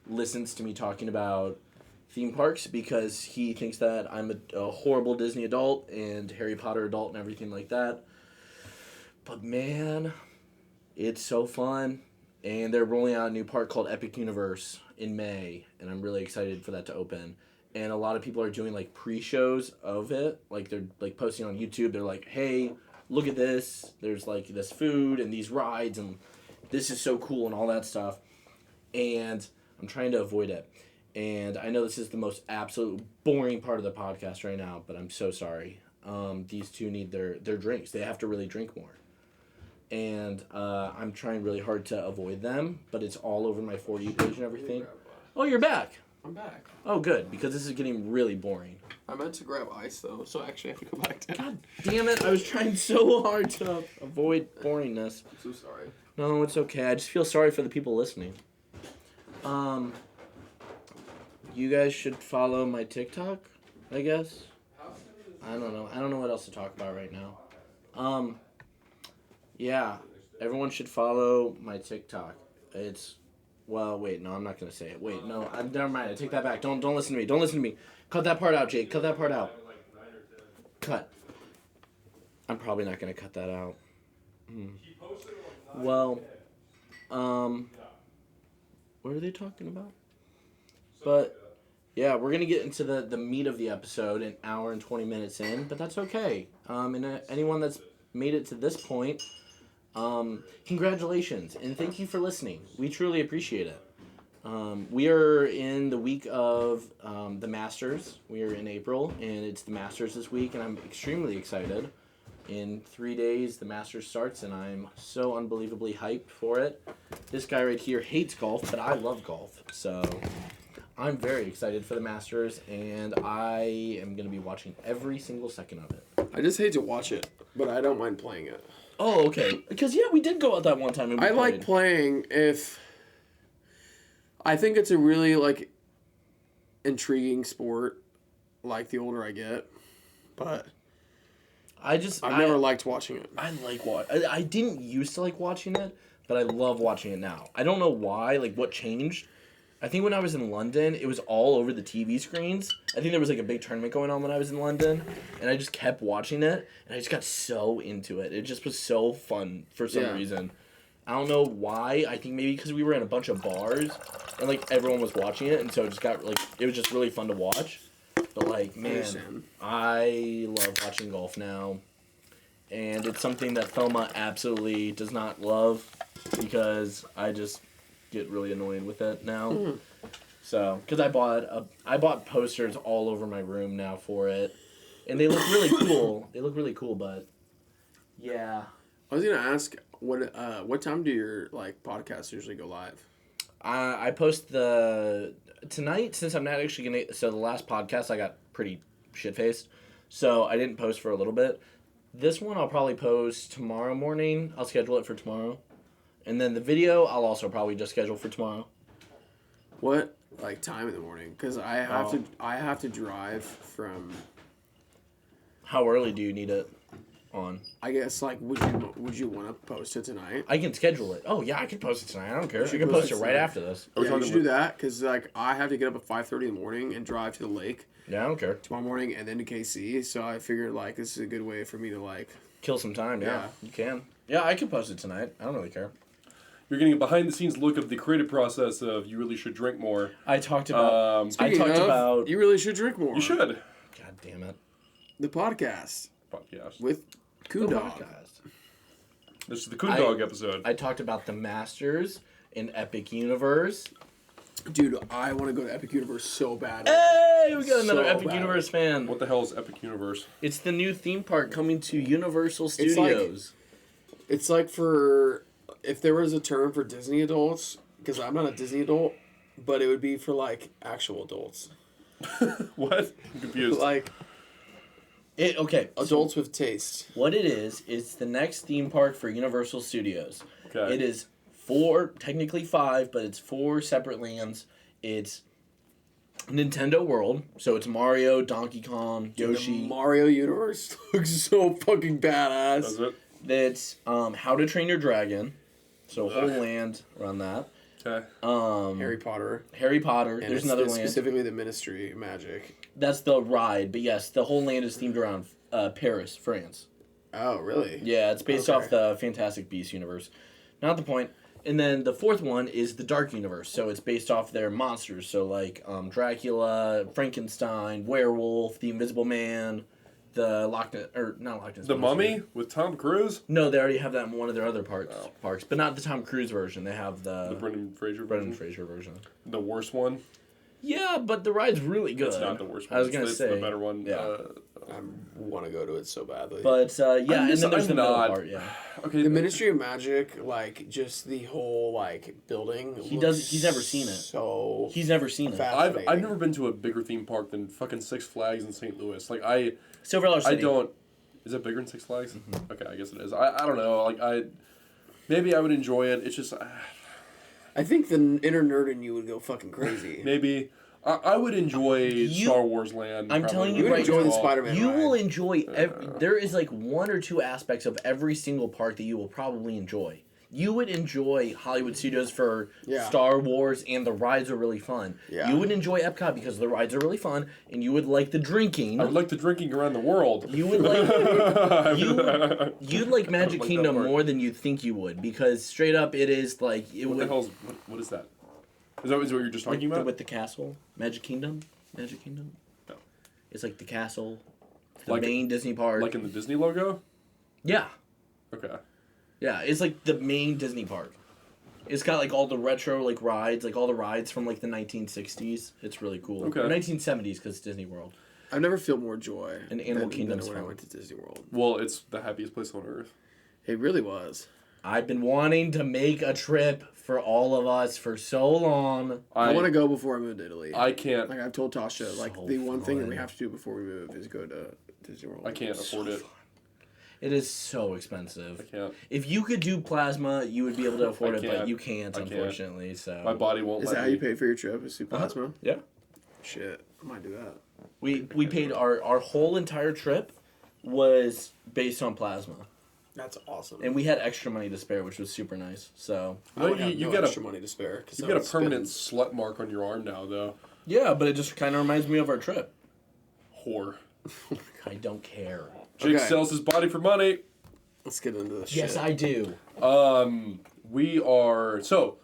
listens to me talking about theme parks, because he thinks that I'm a horrible Disney adult and Harry Potter adult and everything like that. But man, it's so fun. And they're rolling out a new park called Epic Universe in May, and I'm really excited for that to open. And a lot of people are doing like pre-shows of it. Like they're like posting on YouTube. They're like, hey, look at this. There's like this food and these rides and this is so cool and all that stuff. And I'm trying to avoid it. And I know this is the most absolute boring part of the podcast right now, but I'm so sorry. These two need their drinks. They have to really drink more. And I'm trying really hard to avoid them, but it's all over my For You page and everything. Oh, you're back. I'm back. Oh, good, because this is getting really boring. I meant to grab ice though, so I actually have to go back down. God damn it, I was trying so hard to avoid boringness. I'm so sorry. No, it's okay. I just feel sorry for the people listening. You guys should follow my TikTok, I guess. I don't know. I don't know what else to talk about right now. Yeah, everyone should follow my TikTok. It's, well, wait, no, I'm not gonna say it. Wait, no, never mind. I take that back. Don't listen to me. Don't listen to me. Cut that part out, Jake. Cut that part out. Cut. I'm probably not gonna cut that out. Well, what are they talking about? But Yeah, we're going to get into the meat of the episode an hour and 20 minutes in, but that's okay. Anyone that's made it to this point, congratulations, and thank you for listening. We truly appreciate it. We are in the week of the Masters. We are in April, and it's the Masters this week, and I'm extremely excited. In 3 days, the Masters starts, and I'm so unbelievably hyped for it. This guy right here hates golf, but I love golf, so I'm very excited for the Masters, and I am going to be watching every single second of it. I just hate to watch it, but I don't mind playing it. Oh, okay. Because, yeah, we did go out that one time and we played. like playing if... I think it's a really, like, intriguing sport, like, the older I get, but... I've never liked watching it. I like watching. I didn't used to like watching it, but I love watching it now. I don't know why. Like what changed? I think when I was in London, it was all over the TV screens. I think there was like a big tournament going on when I was in London, and I just kept watching it, and I just got so into it. It just was so fun for some reason. I don't know why. I think maybe because we were in a bunch of bars, and like everyone was watching it, and so it just got like it was just really fun to watch. But, like, man, I love watching golf now. And it's something that Thelma absolutely does not love because I just get really annoyed with it now. Mm. So, because I bought posters all over my room now for it. And they look really cool. But, yeah. I was going to ask, what time do your, like, podcasts usually go live? I post tonight, since I'm not actually going to... So, the last podcast, I got pretty shit-faced. So, I didn't post for a little bit. This one, I'll probably post tomorrow morning. I'll schedule it for tomorrow. And then the video, I'll also probably just schedule for tomorrow. What, like, time in the morning? Because I have to drive from... How early do you need it on? I guess, like, would you want to post it tonight? I can schedule it. Oh, yeah, I can post it tonight. I don't care. I can post it right after this. Yeah, we should do that, because, like, I have to get up at 5:30 in the morning and drive to the lake. Yeah, I don't care. Tomorrow morning and then to KC, so I figured, like, this is a good way for me to, like... Kill some time, yeah. You can. Yeah, I can post it tonight. I don't really care. You're getting a behind-the-scenes look of the creative process of you really should drink more. I talked about... You really should drink more. You should. God damn it. The podcast. With Coon Dog. This is the Coon Dog episode. I talked about the Masters in Epic Universe. Dude, I want to go to Epic Universe so bad. Hey, we got another Epic Universe fan. What the hell is Epic Universe? It's the new theme park coming to Universal Studios. It's like for... If there was a term for Disney adults, because I'm not a Disney adult, but it would be for, like, actual adults. What? I'm confused. Like... Okay. Adults with taste. What it is the next theme park for Universal Studios. Okay. It is technically 5, but it's 4 separate lands. It's Nintendo World, so it's Mario, Donkey Kong, Yoshi. The Mario universe looks so fucking badass. Does it? It's How to Train Your Dragon, so whole land around that. Okay. Harry Potter. And there's another land. Specifically the Ministry of Magic. That's the ride, but yes, the whole land is themed around Paris, France. Oh, really? Yeah, it's based off the Fantastic Beasts universe. Not the point. And then the 4th one is the Dark Universe, so it's based off their monsters, so like Dracula, Frankenstein, Werewolf, the Invisible Man, the The Mummy with Tom Cruise? No, they already have that in one of their other parks, but not the Tom Cruise version. They have the Brendan Fraser version. The worst one? Yeah, but the ride's really good. It's not the worst one. I was going to say. It's the better one. Yeah. I want to go to it so badly. But, and then there's the middle part, yeah. Okay. The Ministry of Magic, like, just the whole, like, building. He's never seen it. So he's never seen it. I've never been to a bigger theme park than fucking Six Flags in St. Louis. Like, Silver Dollar City. Is it bigger than Six Flags? Mm-hmm. Okay, I guess it is. I don't know. Like, maybe I would enjoy it. It's just... I think the inner nerd in you would go fucking crazy. Maybe... I would enjoy Star Wars Land. I'm telling you right now. You would enjoy the Spider-Man You ride. will enjoy... there is like 1 or 2 aspects of every single park that you will probably enjoy. You would enjoy Hollywood Studios for Star Wars, and the rides are really fun. Yeah. You would enjoy Epcot because the rides are really fun, and you would like the drinking. I would like the drinking around the world. You would like... you'd like Magic Kingdom more than you think you would, because straight up it is like... What the hell's... What is that? Is that what you're just talking about? With the castle? Magic Kingdom? Magic Kingdom? No. It's like the castle, the Like- main Disney park. Like in the Disney logo? Yeah. Okay. Yeah, it's like the main Disney park. It's got like all the retro like rides, like all the rides from like the 1960s. It's really cool. Okay. Or 1970s because it's Disney World. I've never felt more joy And Animal than Kingdom's when I fun. went to Disney World. Well, it's the happiest place on earth. It really was. I've been wanting to make a trip for all of us for so long. I want to go before I move to Italy. I can't. Like I've told Tasha, like So the one thing that fun. we have to do before we move is go to Disney World. I can't afford it. It is so I expensive. can't. If you could do plasma, you would be able to afford I it, but can't. you can't, I can't. unfortunately. So My body won't Is let that how me. you pay for your trip? Is through plasma? yeah, Shit, I might do that. we paid our whole entire trip was based on plasma, That's awesome. and we had extra money to spare, which was super nice. So I would You- have you no get a- extra money to spare. You got a permanent slut mark on your arm now, though. yeah, but it just kind of reminds me of our trip. Whore. I don't care. Jake Okay. sells his body for money. Let's get into this. Yes, shit. I do. We are so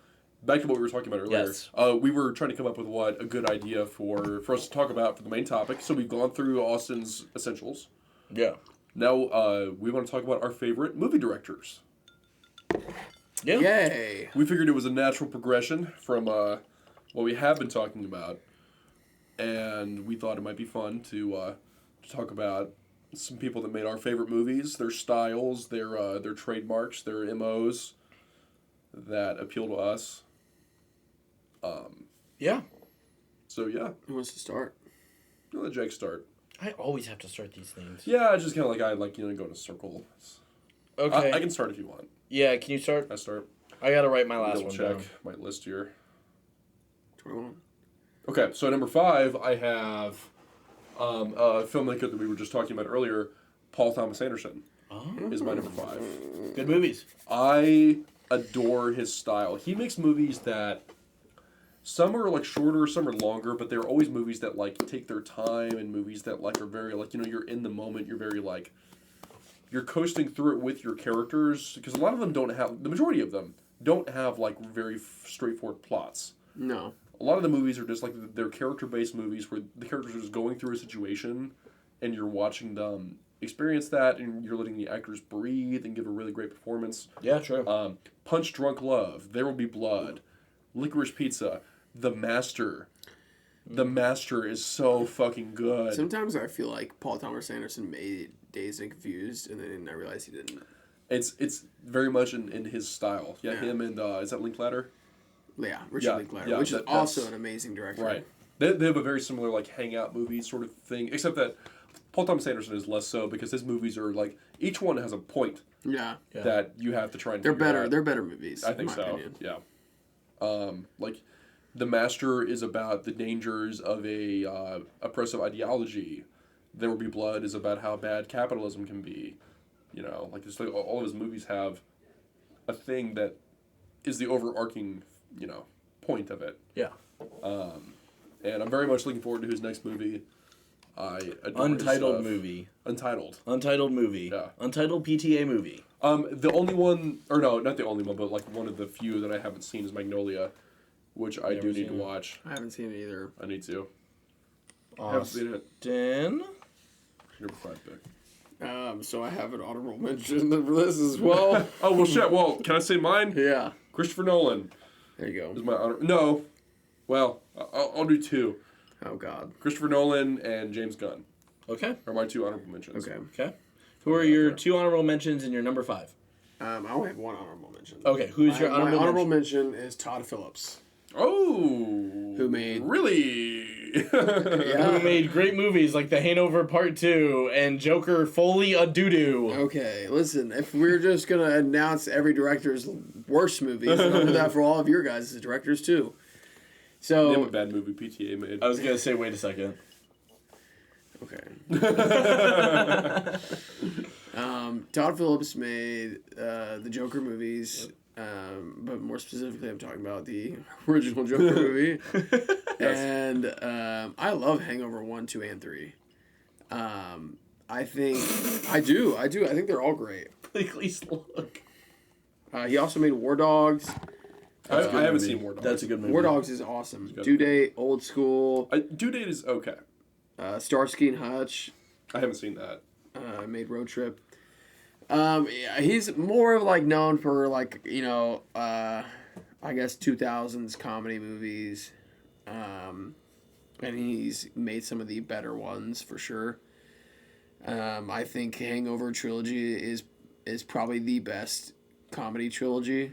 back to what we were talking about earlier. Yes. We were trying to come up with what a good idea for us to talk about for the main topic. So we've gone through Austin's essentials. Yeah. Now we want to talk about our favorite movie directors. Yeah. Yay! We figured it was a natural progression from what we have been talking about, and we thought it might be fun to talk about some people that made our favorite movies, their styles, their trademarks, their MOs that appeal to us. Yeah. So yeah, Who wants to start? I'll let Jake start. I always have to start these things. Yeah, I just kind of I go in a circle. Okay. I can start if you want. Yeah, can you start? I start. I gotta write my last Double one check down. my list here. 21. Okay, so number 5, I have a filmmaker that we were just talking about earlier, Paul Thomas Anderson, Oh. is my number 5. Good movies. I adore his style. He makes movies that some are like shorter, some are longer, but they're always movies that like take their time and movies that like are very like you're in the moment. You're very like you're coasting through it with your characters because a lot of them don't have the majority of them don't have like very straightforward plots. No. A lot of the movies are just like they're character-based movies where the characters are just going through a situation and you're watching them experience that and you're letting the actors breathe and give a really great performance. Yeah, true. Punch Drunk Love, There Will Be Blood, Licorice Pizza, The Master. The Master is so fucking good. Sometimes I feel like Paul Thomas Anderson made Dazed and Confused, and then I realized he didn't. It's very much in his style. Yeah, Yeah. him and is that Linklater? Yeah, Richard Yeah, Linklater, yeah, which is that's- also an amazing director. Right. They have a very similar like hangout movie sort of thing, except that Paul Thomas Anderson is less so because his movies are like each one has a point Yeah. Yeah. that you have to try and They're figure better. out. They're better movies. I think in my so. Opinion. Yeah. Like, The Master is about the dangers of a oppressive ideology. There Will Be Blood is about how bad capitalism can be. You know, like just like all of his movies have a thing that is the overarching, point of it. Yeah. And I'm very much looking forward to his next movie. I adore his Untitled stuff. movie. Untitled movie. Yeah. Untitled PTA movie. The only one, or no, not the only one, but like one of the few that I haven't seen is Magnolia, which I Never do need seen to it. watch. I haven't seen it either. I need to. I haven't seen it. Austin. Number 5 pick. So I have an honorable mention for this as well. Oh, well, shit. Well, can I say mine? Yeah. Christopher Nolan There you is go. my honor. No. Well, I'll do 2. Oh God. Christopher Nolan and James Gunn Okay. are my 2 honorable mentions. Okay. Okay. Who are your 2 honorable mentions and your number 5? I only have one honorable mention. Okay. Who's your my honorable honorable mention? mention is Todd Phillips. Oh. Who made- Really? Who made great movies like The Hangover Part 2 and Joker Foley a Doo-Doo. Okay, listen, if we're just going to announce every director's worst movies, then I'll do that for all of your guys as directors too. Name a So, bad movie PTA made. I was going to say, wait a second. okay. Todd Phillips made the Joker movies, but more specifically, I'm talking about the original Joker movie. And I love Hangover 1, 2, and 3. I do. I think they're all great. Please look. He also made War Dogs. I haven't movie. seen War Dogs. That's a good movie. War Dogs is awesome. good. Due Date, Old School, Due Date is okay. Starsky and Hutch, I haven't seen that. made Road Trip. Yeah, he's more of like known for like I guess 2000s comedy movies, and he's made some of the better ones for sure. I think Hangover trilogy is probably the best comedy trilogy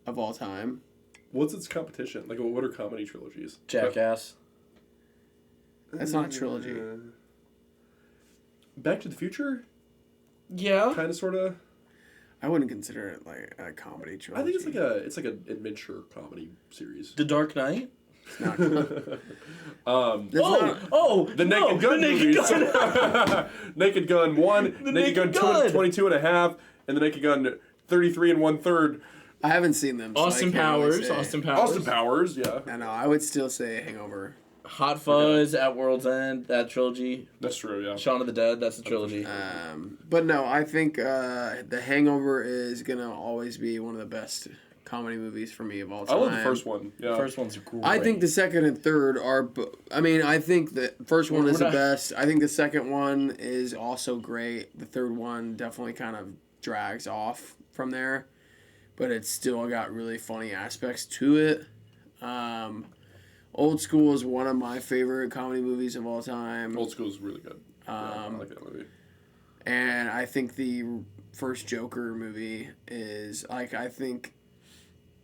of all time. What's its competition? Like, what are comedy trilogies? Jackass. That's not a trilogy. Back to the Future? Yeah. Kind of, sort of. I wouldn't consider it like a comedy trilogy. I think it's like an adventure comedy series. The Dark Knight. It's not. The The Naked Gun movies. Naked Gun 1, The Naked Gun 22 and a half, and the Naked Gun 33 and 1/3. I haven't seen them. So Austin Powers. Austin Powers, yeah. I know. I would still say Hangover. Hot Fuzz, At World's End, that trilogy. That's true, yeah. Shaun of the Dead, that's the trilogy. But no, I think The Hangover is gonna always be one of the best comedy movies for me of all time. I love the first one, yeah. The first one's great. I think the second and third are. I think the first one is the best. I think the second one is also great. The third one definitely kind of drags off from there, but it's still got really funny aspects to it. Old School is one of my favorite comedy movies of all time. Old School is really good. I like that movie. And I think the first Joker movie is, like, I think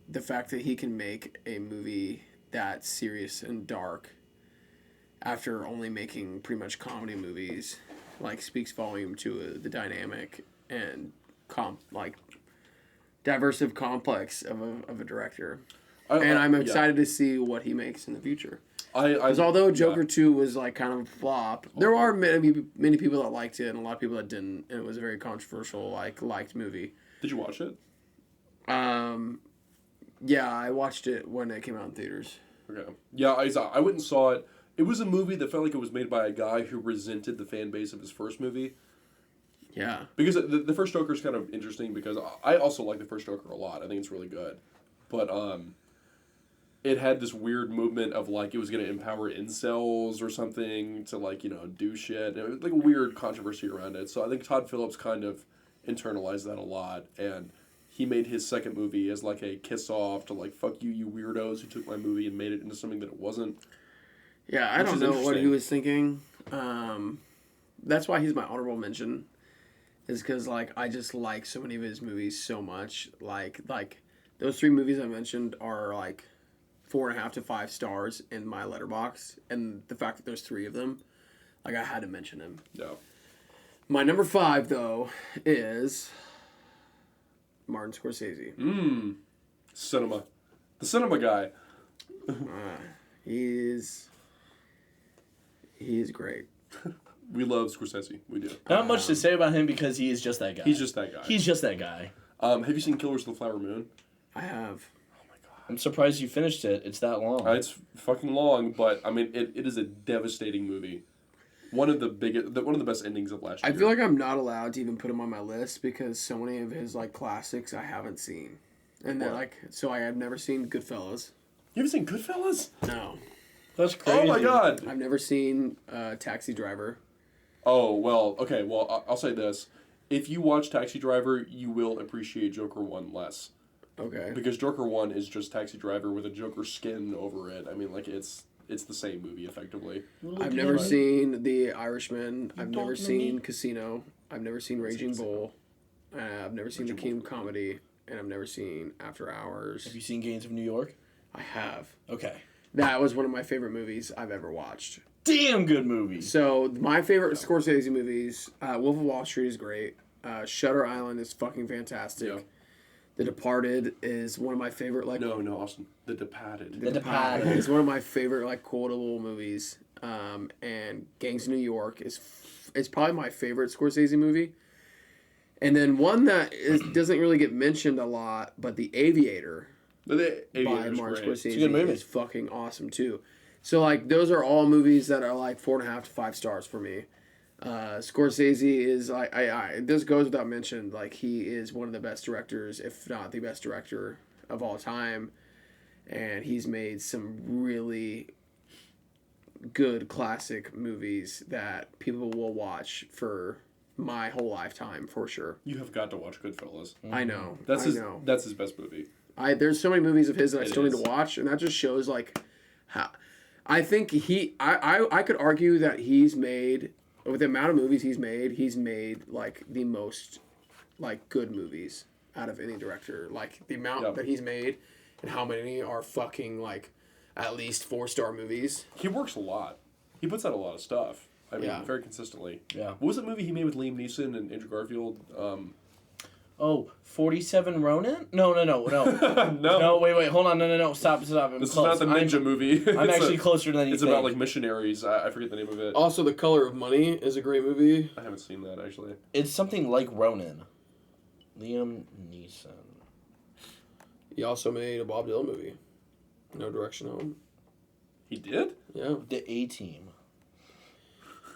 the fact that he can make a movie that serious and dark after only making pretty much comedy movies, like, speaks volume to the dynamic and diversive complex of a director. And I'm excited to see what he makes in the future. Because although Joker 2 was like kind of a flop, there are many people that liked it and a lot of people that didn't, and it was a very controversial liked movie. Did you watch it? Yeah, I watched it when it came out in theaters. Okay. Yeah, I went and saw it. It was a movie that felt like it was made by a guy who resented the fan base of his first movie. Yeah. Because the first Joker is kind of interesting because I also like the first Joker a lot. I think it's really good. But it had this weird movement of like it was going to empower incels or something to like, do shit. It was like a weird controversy around it. So I think Todd Phillips kind of internalized that a lot, and he made his second movie as like a kiss off to like, fuck you, you weirdos who took my movie and made it into something that it wasn't. Yeah, I don't know what he was thinking. That's why he's my honorable mention. Is because like I just like so many of his movies so much. Like those 3 movies I mentioned are like 4.5 to 5 stars in my letterbox, and the fact that there's 3 of them, like I had to mention him. Yeah. My number 5 though is Martin Scorsese. Cinema. The cinema guy. He is great. We love Scorsese. We do. Not much to say about him because he is just that guy. He's just that guy. He's just that guy. Have you seen Killers of the Flower Moon? I have. Oh my god. I'm surprised you finished it. It's that long. It's fucking long, but I mean, it is a devastating movie. One of the best endings of last year. I feel like I'm not allowed to even put him on my list because so many of his like classics I haven't seen, and they're like, so I have never seen Goodfellas. You haven't seen Goodfellas? No. That's crazy. Oh my god. I've never seen Taxi Driver. Oh well, okay. Well, I'll say this: if you watch Taxi Driver, you will appreciate Joker 1 less. Okay. Because Joker 1 is just Taxi Driver with a Joker skin over it. I mean, like it's the same movie effectively. I've never seen The Irishman. I've never seen Casino. I've never seen Raging Bull. I've never seen The King of Comedy, and I've never seen After Hours. Have you seen Gangs of New York? I have. Okay. That was one of my favorite movies I've ever watched. Damn good movie. So my favorite Scorsese movies, Wolf of Wall Street is great. Shutter Island is fucking fantastic. Yeah. The Departed is one of my favorite No, Austin. The Departed. The Departed. is one of my favorite like quotable movies. And Gangs of New York is probably my favorite Scorsese movie. And then one that doesn't really get mentioned a lot, but The Aviator. The By Aviator's Martin great. Scorsese It's a good movie. is fucking awesome too. So like those are all movies that are like 4.5 to 5 stars for me. Scorsese is this goes without mention, like he is one of the best directors, if not the best director of all time. and he's made some really good classic movies that people will watch for my whole lifetime for sure. You have got to watch Goodfellas. I know. That's I his. know. That's his best movie. There's so many movies of his that I It still is. need to watch, and that just shows like how I think I could argue that he's made, with the amount of movies he's made like the most like good movies out of any director. Like the amount that he's made and how many are fucking like at least 4-star movies. He works a lot. He puts out a lot of stuff. I mean, Yeah. very consistently. Yeah. What was that movie he made with Liam Neeson and Andrew Garfield? Oh, 47 Ronin? No. No. No, wait, hold on, no, stop. I'm This close. is not the ninja movie. I'm It's actually closer than you It's think. about like missionaries. I forget the name of it. Also, The Color of Money is a great movie. I haven't seen that actually. It's something like Ronin. Liam Neeson. He also made a Bob Dylan movie, No Direction Home. He did? Yeah, The A-Team.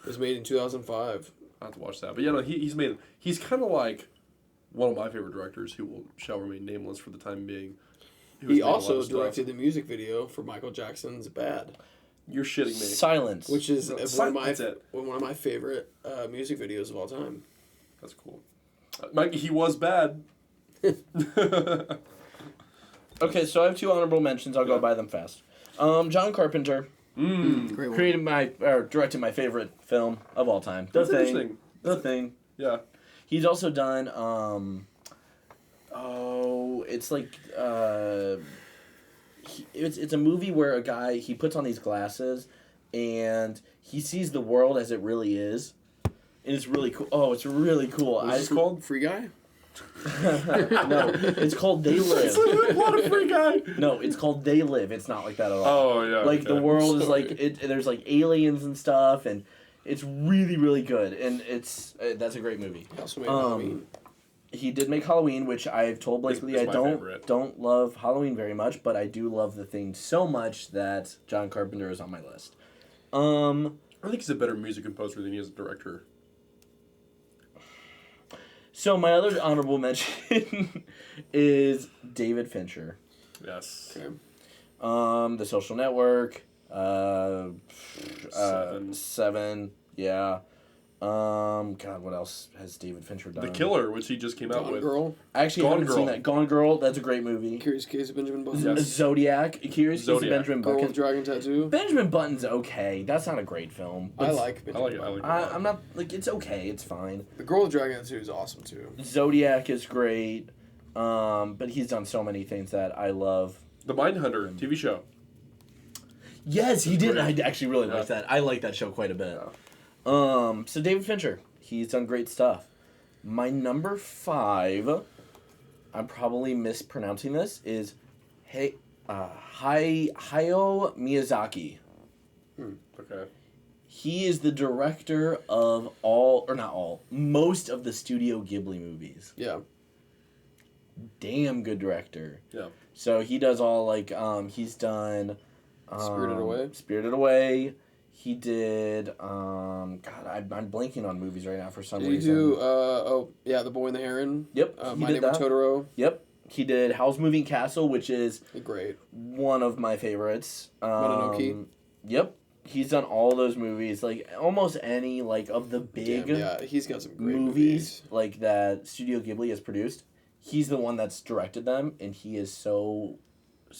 it was made in 2005. I have to watch that. But yeah, no, he's kind of like one of my favorite directors who shall remain nameless for the time being. He also directed the music video for Michael Jackson's Bad, You're shitting me. Silence. which is That's it. one of my favorite music videos of all time. That's cool. Mike, he was bad. Okay, so I have 2 honorable mentions. I'll go by them fast. John Carpenter Great one. directed my favorite film of all time. That's interesting. The Thing. Yeah. He's also done, it's like, it's a movie where a guy, he puts on these glasses and he sees the world as it really is. And it's really cool. Oh, it's really cool. What's it called? Free Guy? No, it's called They Live. A lot of free guy. No, it's called They Live. It's not like that at all. Oh yeah. Like okay. the world is Sorry. like there's like aliens and stuff, and it's really really good, and it's that's a great movie. He also made Halloween. He did make Halloween, which I've told Blakely It's I my don't favorite. don't love Halloween very much, but I do love The Thing so much that John Carpenter is on my list. I think he's a better music composer than he is a director. So my other honorable mention is David Fincher. Yes. Okay. The Social Network. Seven. Seven. Yeah. God, what else has David Fincher done? The Killer, which he just came out Gone with. Girl. I actually Gone haven't Girl. seen that. Gone Girl. That's a great movie. Curious Case of Benjamin Button. Yes. Zodiac. Curious Case of Zodiac. Benjamin Girl Button. with Dragon Tattoo. Benjamin Button's okay. That's not a great film. I but like I Benjamin like it. Button. I'm not like it's okay. It's fine. The Girl with Dragon Tattoo is awesome too. Zodiac is great. But he's done so many things that I love. The Mindhunter TV show. Yes, he did. Great. I actually really like Yeah. that. I like that show quite a bit. So David Fincher, he's done great stuff. My number 5, I'm probably mispronouncing this, is Hayao Miyazaki. Okay. He is the director of most of the Studio Ghibli movies. Yeah. Damn good director. Yeah. So he does all like he's done Spirited Away. Spirited Away. He did God, I'm blanking on movies right now for some Did he reason. do The Boy and the Heron? Yep, he My did Neighbor that. Totoro. Yep. He did Howl's Moving Castle, which is Great. one of my favorites. Mononoke. Yep. He's done all those movies, like almost any like of the big Damn, yeah, he's got some great movies like that Studio Ghibli has produced. He's the one that's directed them, and he is so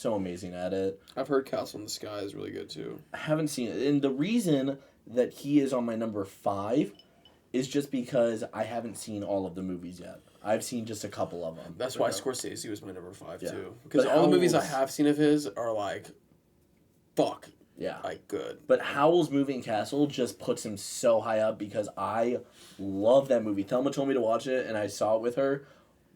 amazing at it. I've heard Castle in the Sky is really good too. I haven't seen it, and the reason that he is on my number 5 is just because I haven't seen all of the movies yet. I've seen just a couple of them. That's why Scorsese was my number 5 Yeah. too. Because But all the movies I Howl's- have seen of his are like, fuck, Yeah. like good. But Howl's Moving Castle just puts him so high up because I love that movie. Thelma told me to watch it, and I saw it with her.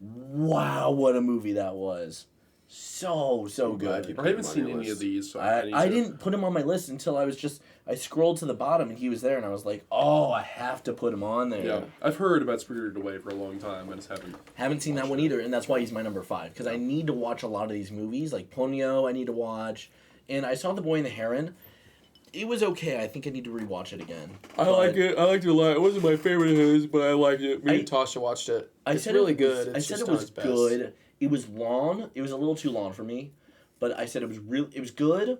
Wow, what a movie that was. So glad good. you I haven't Put him on seen your any list. of these, so I didn't put him on my list until I scrolled to the bottom and he was there and I was like, oh, I have to put him on there. Yeah, I've heard about Spirited Away for a long time. I just haven't. Haven't seen that one either, and that's why he's my number 5. Because I need to watch a lot of these movies, like Ponyo, I need to watch. And I saw The Boy and the Heron. It was okay. I think I need to rewatch it again. I like it. I liked it a lot. It wasn't my favorite of his, but I liked it. Me and Tasha watched it. It's really good. I said it was good. It was long. It was a little too long for me. but I said it was good,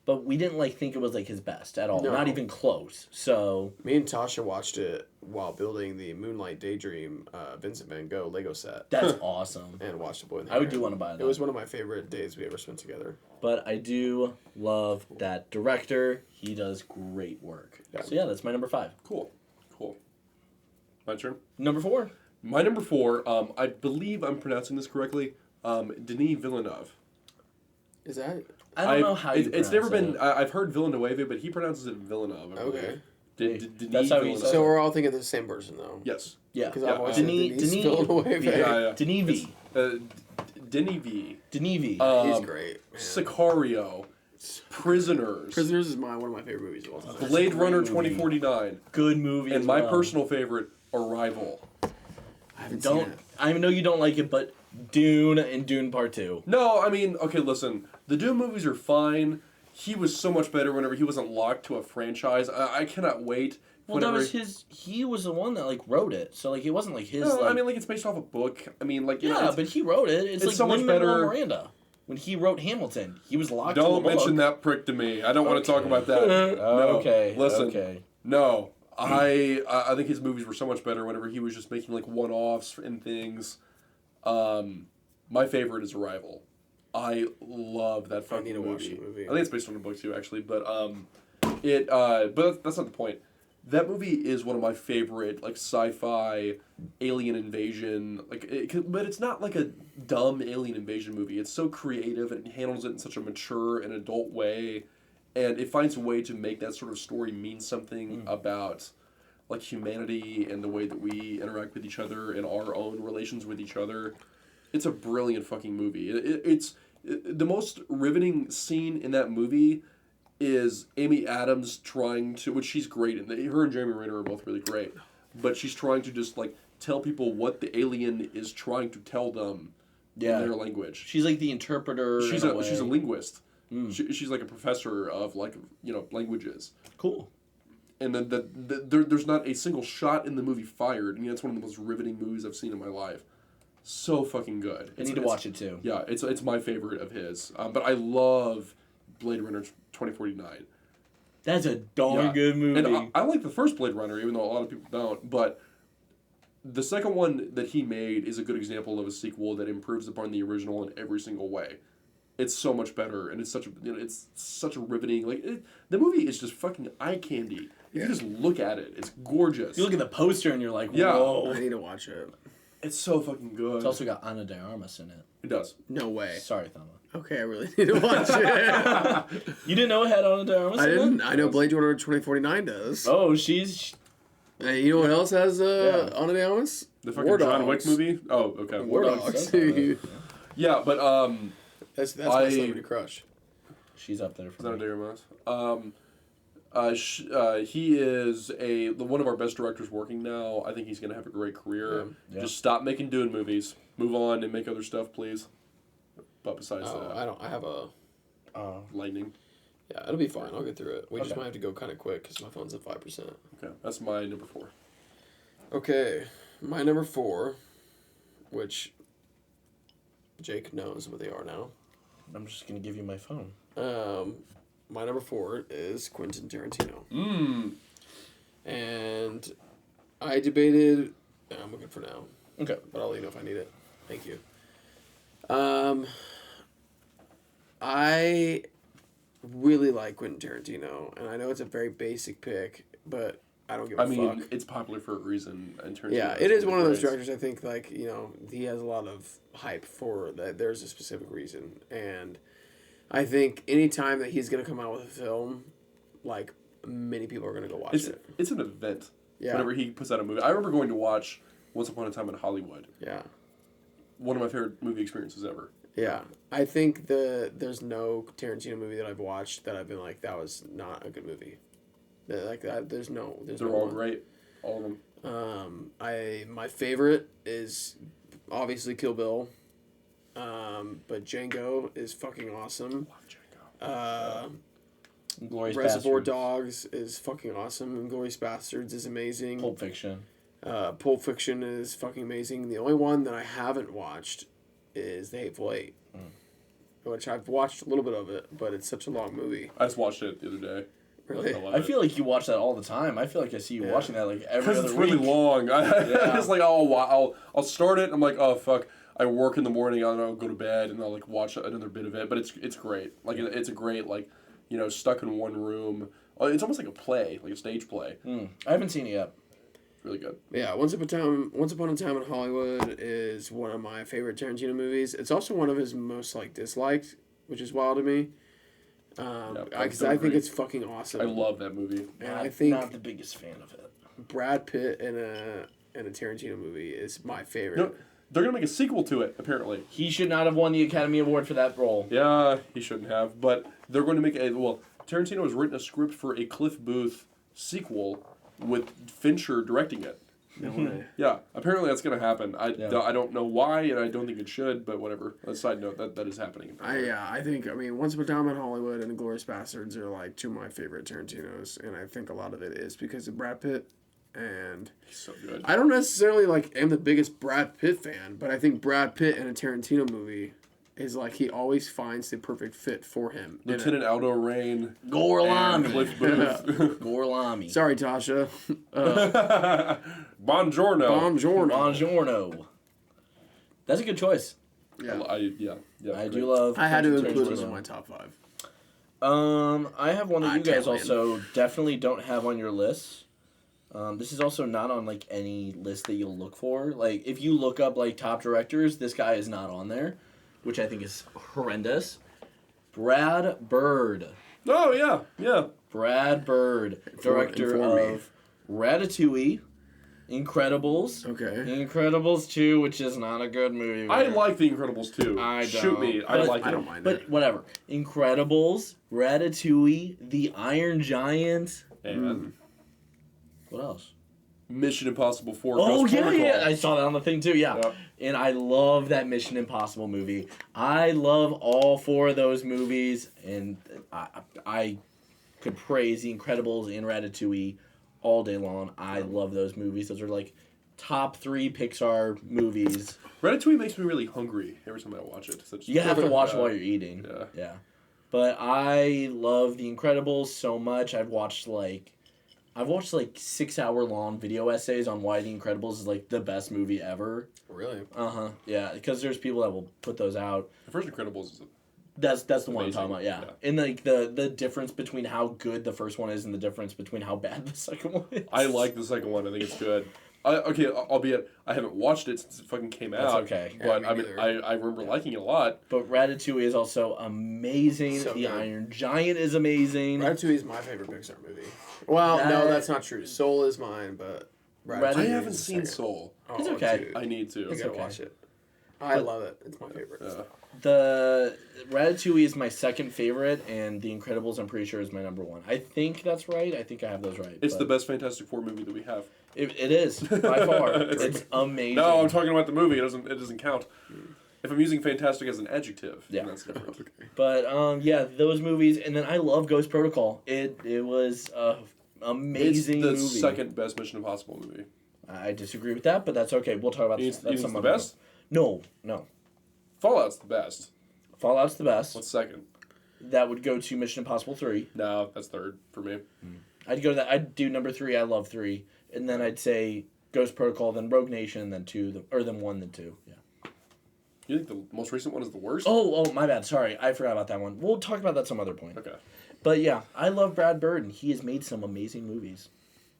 but we didn't like think it was like his best at all. No. Not even close. So Me and Tasha watched it while building the Moonlight Daydream Vincent Van Gogh Lego set. that's awesome. And watched it Boy in the I Heron. do want to buy that. It was one of my favorite days we ever spent together. But I do love that director. He does great work. Yeah. So yeah, that's my number 5. Cool. My turn. Number 4. My number 4. I believe I'm pronouncing this correctly. Denis Villeneuve. Is that I don't know how you It's never pronounce been. it. I've heard Villeneuve, but he pronounces it Villeneuve. I okay? believe. Denis That's how he Villeneuve. says So we're all thinking of the same person though. Yes. Yeah. Because Yeah, I've always Denis- said Denis Denis- Villeneuve. Yeah. Denis V. Denis V. Denis V. He's great. Man. Sicario. Prisoners. Prisoners is one of my favorite movies of all time. Blade a great Runner movie. 2049. Good movie. And as my well. personal favorite, Arrival. I haven't seen Don't. it. I know you don't like it, but Dune and Dune Part 2. No, I mean, okay, listen. The Doom movies are fine. He was so much better whenever he wasn't locked to a franchise. I cannot wait. Well, that was his. He was the one that like wrote it, so like it wasn't like his. No, like, I mean, like, it's based off a book. I mean, like, you know, yeah, it's- but he wrote it. It's like so much Lin-Manuel better- Miranda when he wrote Hamilton. He was locked. don't to the mention book. that prick to me. I don't want to talk about that. Oh, okay. Listen. Okay. No, I think his movies were so much better whenever he was just making like one-offs and things. My favorite is Arrival. I love that fucking need to movie. watch the movie. I think it's based on a book too, actually. But but that's not the point. That movie is one of my favorite like sci-fi alien invasion but it's not like a dumb alien invasion movie. It's so creative and it handles it in such a mature and adult way, and it finds a way to make that sort of story mean something about like humanity and the way that we interact with each other and our own relations with each other. It's a brilliant fucking movie. It's the most riveting scene in that movie is Amy Adams trying to, which she's great in. Her and Jeremy Renner are both really great, but she's trying to just like tell people what the alien is trying to tell them in their language. She's like the interpreter. She's in a way. she's a linguist. She's like a professor of like languages. Cool. And there's not a single shot in the movie fired. And that's one of the most riveting movies I've seen in my life. So fucking good. I need to watch it too. Yeah, it's my favorite of his. But I love Blade Runner 2049. That's a darn good movie. And I like the first Blade Runner, even though a lot of people don't. But the second one that he made is a good example of a sequel that improves upon the original in every single way. It's so much better, and it's such a riveting the movie is just fucking eye candy. If you just look at it, it's gorgeous. you look at the poster and you're like, Yeah. whoa. I need to watch it. It's so fucking good. It's also got Ana de Armas in it. It does. No way. Sorry, Thama. Okay, I really need to watch it. You didn't know it had Ana de Armas I in didn't. it? I know Blade Runner 2049 does. Oh, she's... Hey, you know what else has Yeah. Ana de Armas? The fucking War John Wick Dogs. movie. Oh, okay. War Dogs Dogs. does Yeah, but That's my I- celebrity crush. She's up there for Not a me. Dario he is one of our best directors working now. I think he's gonna have a great career. Yeah. Just stop making Dune movies. Move on and make other stuff, please. But besides Oh, that, I have a. lightning. Yeah, it'll be fine. I'll get through it. We just Okay. might have to go kind of quick because my phone's at 5%. Okay, that's my number 4. Okay, my number 4, which Jake knows what they are now. I'm just going to give you my phone. My number 4 is Quentin Tarantino. And I debated. I'm looking for now, Okay. but I'll let you know if I need it. Thank you. I really like Quentin Tarantino, and I know it's a very basic pick, but I don't give a I mean, fuck. it's popular for a reason. In terms Yeah, of it is one of those grades. directors. I think he has a lot of hype for that. There's a specific reason, and I think anytime that he's gonna come out with a film, like many people are gonna go watch it. It's an event. Yeah. Whenever he puts out a movie, I remember going to watch Once Upon a Time in Hollywood. Yeah, One of my favorite movie experiences ever. yeah. I think there's no Tarantino movie that I've watched that I've been like that was not a good movie. There's no. They're all great, all of them. My favorite is obviously Kill Bill. But Django is fucking awesome. Glorious Reservoir Bastards. Dogs is fucking awesome. Glorious Bastards is amazing. Pulp Fiction. Pulp Fiction is fucking amazing. The only one that I haven't watched is The Hateful Eight. which I've watched a little bit of it, but it's such a long movie. I just watched it the other day. Really? I feel like you watch that all the time. I feel like I see you watching that like every other it's week. really long. It's like I'll start it. And I'm like, oh fuck. I work in the morning. I'll go to bed and I'll like watch another bit of it. But it's great. Like it's a great like stuck in one room. It's almost like a play, like a stage play. I haven't seen it yet. Really good. Yeah, Once Upon a Time in Hollywood is one of my favorite Tarantino movies. It's also one of his most like disliked, which is wild to me. Because I think it's fucking awesome. I love that movie. And I think Not the biggest fan of it. Brad Pitt in a Tarantino movie is my favorite. No, they're gonna make a sequel to it. Apparently. He should not have won the Academy Award for that role. Yeah, he shouldn't have. But they're going to make Tarantino has written a script for a Cliff Booth sequel with Fincher directing it. No way. Yeah, apparently that's going to happen. I don't know why, and I don't think it should, but whatever. A side note, that is happening. I think Once Upon a Time in Hollywood and Inglourious Bastards are like two of my favorite Tarantinos, and I think a lot of it is because of Brad Pitt. And He's so good. I don't necessarily am the biggest Brad Pitt fan, but I think Brad Pitt in a Tarantino movie is like he always finds the perfect fit for him. Lieutenant Aldo Rain. Gorlami. Cliff Booth. Gorlami. Sorry, Tasha. Buongiorno. Buongiorno. That's a good choice. Yeah. I do love. I had to Quentin include him Tarantino. in my top 5. I have one that you guys Italian. also definitely don't have on your list. This is also not on like any list that you'll look for. Like if you look up like top directors, this guy is not on there, which I think is horrendous. Brad Bird. Oh, yeah. Brad Bird, director inform me. of Ratatouille, Incredibles. Okay. Incredibles 2, which is not a good movie. I like The Incredibles too. I don't. Shoot me. I But- like it. I don't mind But it. whatever. Incredibles, Ratatouille, The Iron Giant. And What else? Mission Impossible 4 Oh, Ghost yeah, Protocol. yeah. I saw that on the thing, too, yeah. Yep. And I love that Mission Impossible movie. I love all 4 of those movies, and I could praise The Incredibles and Ratatouille all day long. I love those movies. Those are, like, top 3 Pixar movies. Ratatouille makes me really hungry every time I watch it. You have to watch it while you're eating. Yeah. But I love The Incredibles so much. I've watched like 6-hour long video essays on why The Incredibles is like the best movie ever. Really? Yeah, because there's people that will put those out. The first Incredibles is That's the one I'm amazing. talking about. Yeah. And like the difference between how good the first one is and the difference between how bad the second one is. I like the second one. I think it's good. Albeit I haven't watched it since it fucking came That's out. okay. But me I mean, neither. I remember liking it a lot. But Ratatouille is also amazing. So the good. Iron Giant is amazing. Ratatouille is my favorite Pixar movie. Well, no, That- that's not true. Soul is mine, but Ratatouille I is haven't the seen second. Soul. Oh, It's okay. dude. I need to. You gotta okay. watch it. I love it. It's my favorite. Yeah. The Ratatouille is my second favorite, and The Incredibles, I'm pretty sure, is my number 1. I think that's right. I think I have those right. It's but the best Fantastic Four movie that we have. It is by far. It's amazing. No, I'm talking about the movie. It doesn't count. If I'm using fantastic as an adjective, then Yeah. that's different. But yeah, those movies, and then I love Ghost Protocol. It was a amazing It's the movie. second best Mission Impossible movie. I disagree with that, but that's okay. We'll talk about You that think it's some the other best? time. No. Fallout's the best. Fallout's the best. What's second? That would go to Mission Impossible 3. No, that's third for me. I'd go to that. I'd do number 3. I love 3, and then I'd say Ghost Protocol, then Rogue Nation, then 2, or then 1, then 2. Yeah. You think the most recent one is the worst? Oh, my bad. Sorry, I forgot about that one. We'll talk about that some other point. Okay. But yeah, I love Brad Bird, and he has made some amazing movies.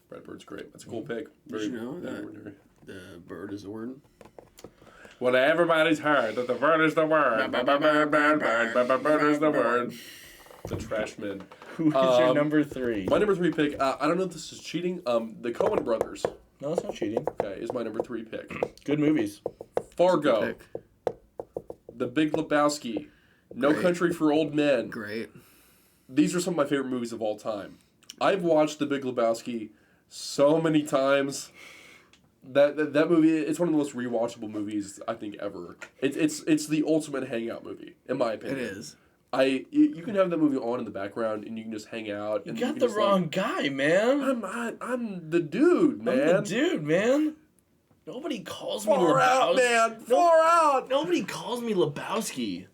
Brad Bird's great. That's a cool pick. Did you know very that? ordinary. The bird is the word. Well, everybody's heard that the bird is the word. Bird is the word. The Trashmen. Who is your number 3? My number 3 pick, I don't know if this is cheating. The Coen Brothers, No, that's not cheating. okay, is my number 3 pick. Good movies. Fargo, Pick. The Big Lebowski, No Great. Country for Old Men. Great. These are some of my favorite movies of all time. I've watched The Big Lebowski so many times. That movie, it's one of the most rewatchable movies I think ever. It's the ultimate hangout movie, in my opinion. It is. You can have that movie on in the background and you can just hang out. You And got can the just, wrong like, guy, man. I'm the dude, man. I'm the dude, man. Nobody calls me Far out, Lebowski. man. No- Far out. Nobody calls me Lebowski.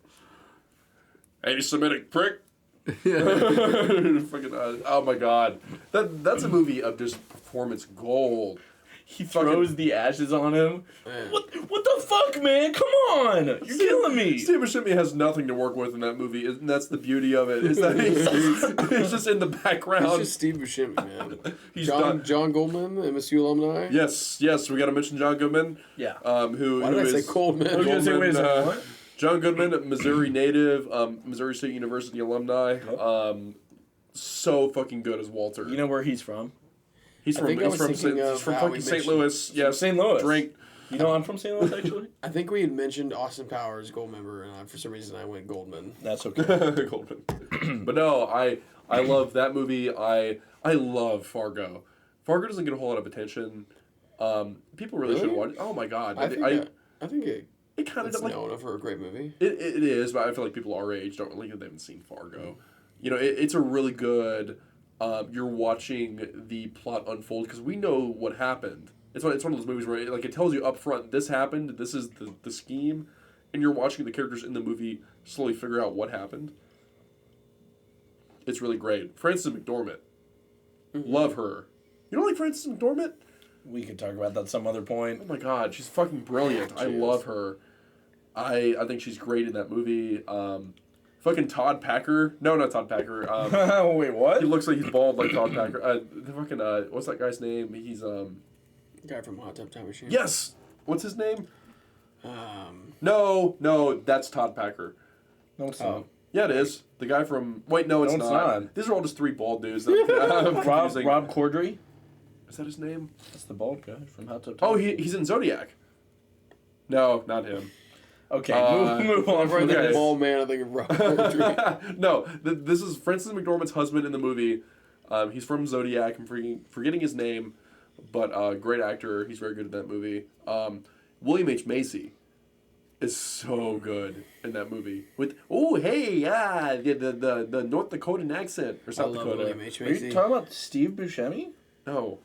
Anti-Semitic prick. Fucking, oh my god, that's a movie of just performance gold. He throws the ashes on him. Man. What the fuck, man? Come on! You're killing me! Steve Buscemi has nothing to work with in that movie, and that's the beauty of it. Is that he's just in the background. He's just Steve Buscemi, man. He's John Goldman, MSU alumni. Yes, we got to mention John Goodman. Yeah. Who? Why did I say Goldman? I was gonna say, wait a second, what? John Goodman, Missouri native, Missouri State University alumni. So fucking good as Walter. You know where he's from? He's from fucking St. Louis. Yeah, St. Louis. Drink. You know I'm from St. Louis, actually? I think we had mentioned Austin Powers, gold member, and for some reason I went Goldman. That's okay. Goldman. But no, I love that movie. I love Fargo. Fargo doesn't get a whole lot of attention. People really should watch it. Oh my god. I think it kind of it's known for a great movie. It is, but I feel like people our age don't really, they haven't seen Fargo. You know, it's a really good. You're watching the plot unfold because we know what happened. It's one of those movies where it tells you up front, this happened, this is the scheme, and you're watching the characters in the movie slowly figure out what happened. It's really great. Frances McDormand. Mm-hmm. Love her. You don't like Frances McDormand? We could talk about that some other point. Oh my god, she's fucking brilliant. I love her. I think she's great in that movie. Fucking Todd Packer. No, not Todd Packer. Wait, what? He looks like he's bald like Todd Packer. The fucking what's that guy's name? He's The guy from Hot Tub Time Machine. Yes. What's his name? No, that's Todd Packer. No, it's not. Yeah, it is. The guy from. Wait, no, it's not. These are all just three bald dudes. Rob Corddry. Is that his name? That's the bald guy from Hot Tub Time. Oh, he's in Zodiac. No, not him. Okay, move on from this. Bald man, I think of Rob Corddry. No, this is Frances McDormand's husband in the movie. He's from Zodiac. I'm forgetting his name, but great actor. He's very good in that movie. William H. Macy is so good in that movie. With the North Dakotan accent or South Dakota. William H. Are Macy. you talking about Steve Buscemi? No.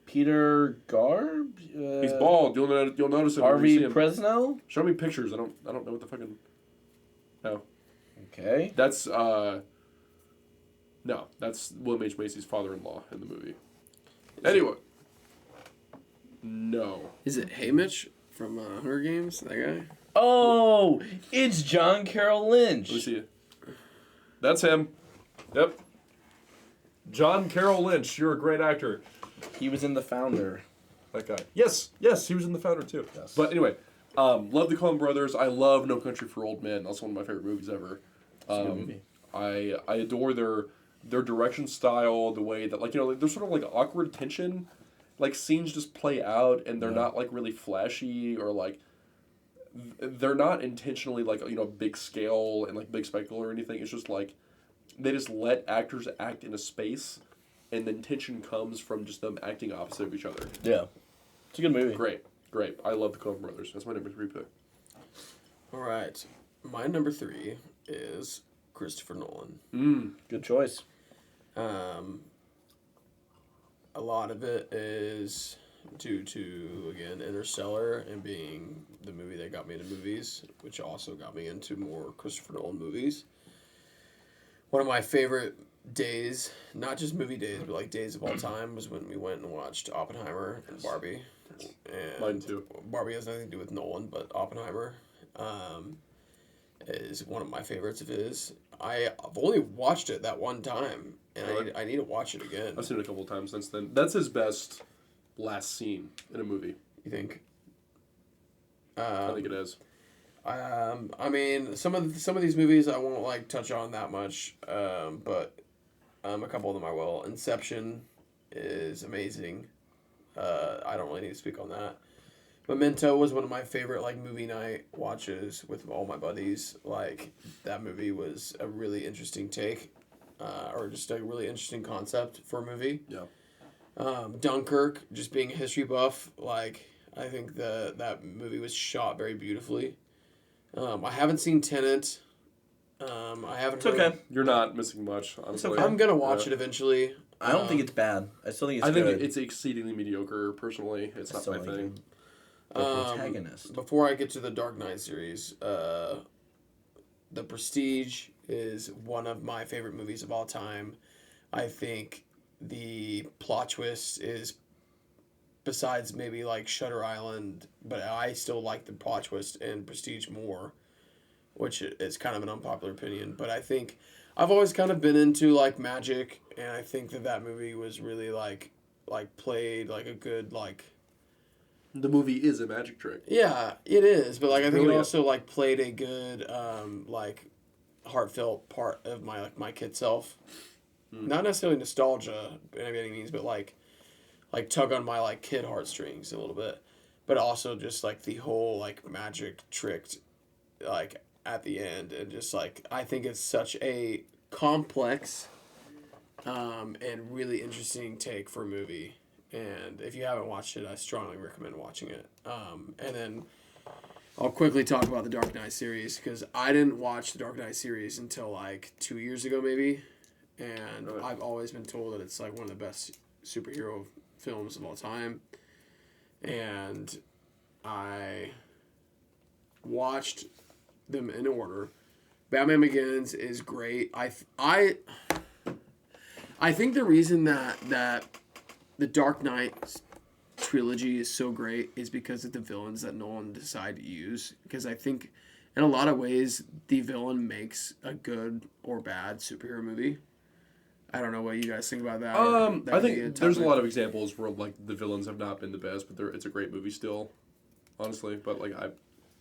Peter Garb? He's bald. You'll notice it. Harvey Presnell? Show me pictures. I don't know what the fucking. No. Okay. That's No, that's William H. Macy's father-in-law in the movie. Anyway. No. Is it Haymitch from Hunger Games? That guy? Oh, it's John Carroll Lynch. Let me see it. That's him. Yep. John Carroll Lynch. You're a great actor. He was in The Founder. That guy. Yes, he was in The Founder too. Yes. But anyway, love the Coen Brothers. I love No Country for Old Men. That's one of my favorite movies ever. It's a good movie. I adore their direction style, the way that there's sort of like awkward tension, like scenes just play out and they're not like really flashy or like they're not intentionally like big scale and like big spectacle or anything. It's just like they just let actors act in a space. And then tension comes from just them acting opposite of each other. Yeah. It's a good movie. Great. I love the Coen Brothers. That's my number 3 pick. All right. My number 3 is Christopher Nolan. Good choice. A lot of it is due to, again, Interstellar and being the movie that got me into movies, which also got me into more Christopher Nolan movies. One of my favorite days, not just movie days, but like days of all time, was when we went and watched Oppenheimer and Barbie. And mine too. Barbie has nothing to do with Nolan, but Oppenheimer is one of my favorites of his. I've only watched it that one time, and I need to watch it again. I've seen it a couple of times since then. That's his best last scene in a movie. You think? I think it is. I mean, some of these movies I won't like touch on that much, but a couple of them I will. Inception is amazing. I don't really need to speak on that. Memento was one of my favorite movie night watches with all my buddies. Like, that movie was a really interesting take, or just a really interesting concept for a movie. Yeah. Dunkirk, just being a history buff, I think that movie was shot very beautifully. I haven't seen Tenet. I haven't. It's okay. You're not missing much, honestly. Okay. I'm gonna watch it eventually. I don't think it's bad. I still think it's good. I think it's exceedingly mediocre, personally. It's not my thing. The protagonist. Before I get to the Dark Knight series, The Prestige is one of my favorite movies of all time. I think the plot twist is, besides maybe like Shutter Island, but I still like the plot twist in Prestige more, which is kind of an unpopular opinion. But I think I've always kind of been into like magic, and I think that movie was really like played like a good like. The movie is a magic trick. Yeah, it is, but like I think it Brilliant. also like played a good like heartfelt part of my kid self. Not necessarily nostalgia by any means, but like tug on my like kid heartstrings a little bit, but also just like the whole like magic tricked like at the end, and just like I think it's such a complex and really interesting take for a movie. And if you haven't watched it, I strongly recommend watching it. And then I'll quickly talk about the Dark Knight series, because I didn't watch the Dark Knight series until like 2 years ago maybe, and Really? I've always been told that it's like one of the best superhero films of all time. And I watched them in order. Batman Begins is great. I think the reason that the Dark Knight trilogy is so great is because of the villains that Nolan decided to use. Because I think, in a lot of ways, the villain makes a good or bad superhero movie. I don't know what you guys think about that. I think there's a lot of examples where like the villains have not been the best, but it's a great movie still, honestly. But like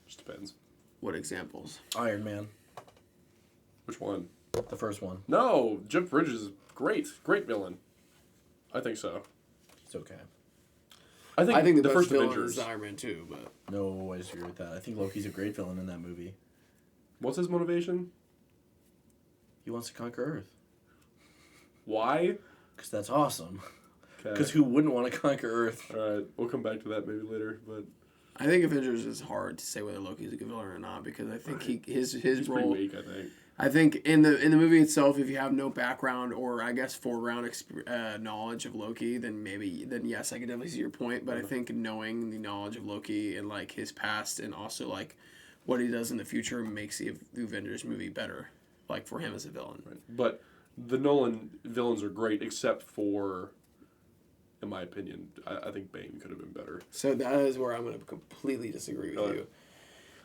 just depends. What examples? Iron Man, Which one? the first one. No, Jeff Bridges is great villain. I think so. It's okay. I think the the best first villain Avengers. is Iron Man 2, but No, I disagree with that. I think Loki's a great villain in that movie. What's his motivation? He wants to conquer Earth. Why? Because that's awesome. Okay. Because who wouldn't want to conquer Earth? All right, we'll come back to that maybe later, but I think Avengers is hard to say whether Loki's a good villain or not, because I think his he's role. pretty weak. I think. I think in the movie itself, if you have no background or I guess foreground knowledge of Loki, then yes, I can definitely see your point. But I think knowing the knowledge of Loki and like his past and also like what he does in the future makes the Avengers movie better, like for him as a villain. Right. But the Nolan villains are great, except for, in my opinion, I think Bane could have been better. So that is where I'm going to completely disagree with Go you. ahead.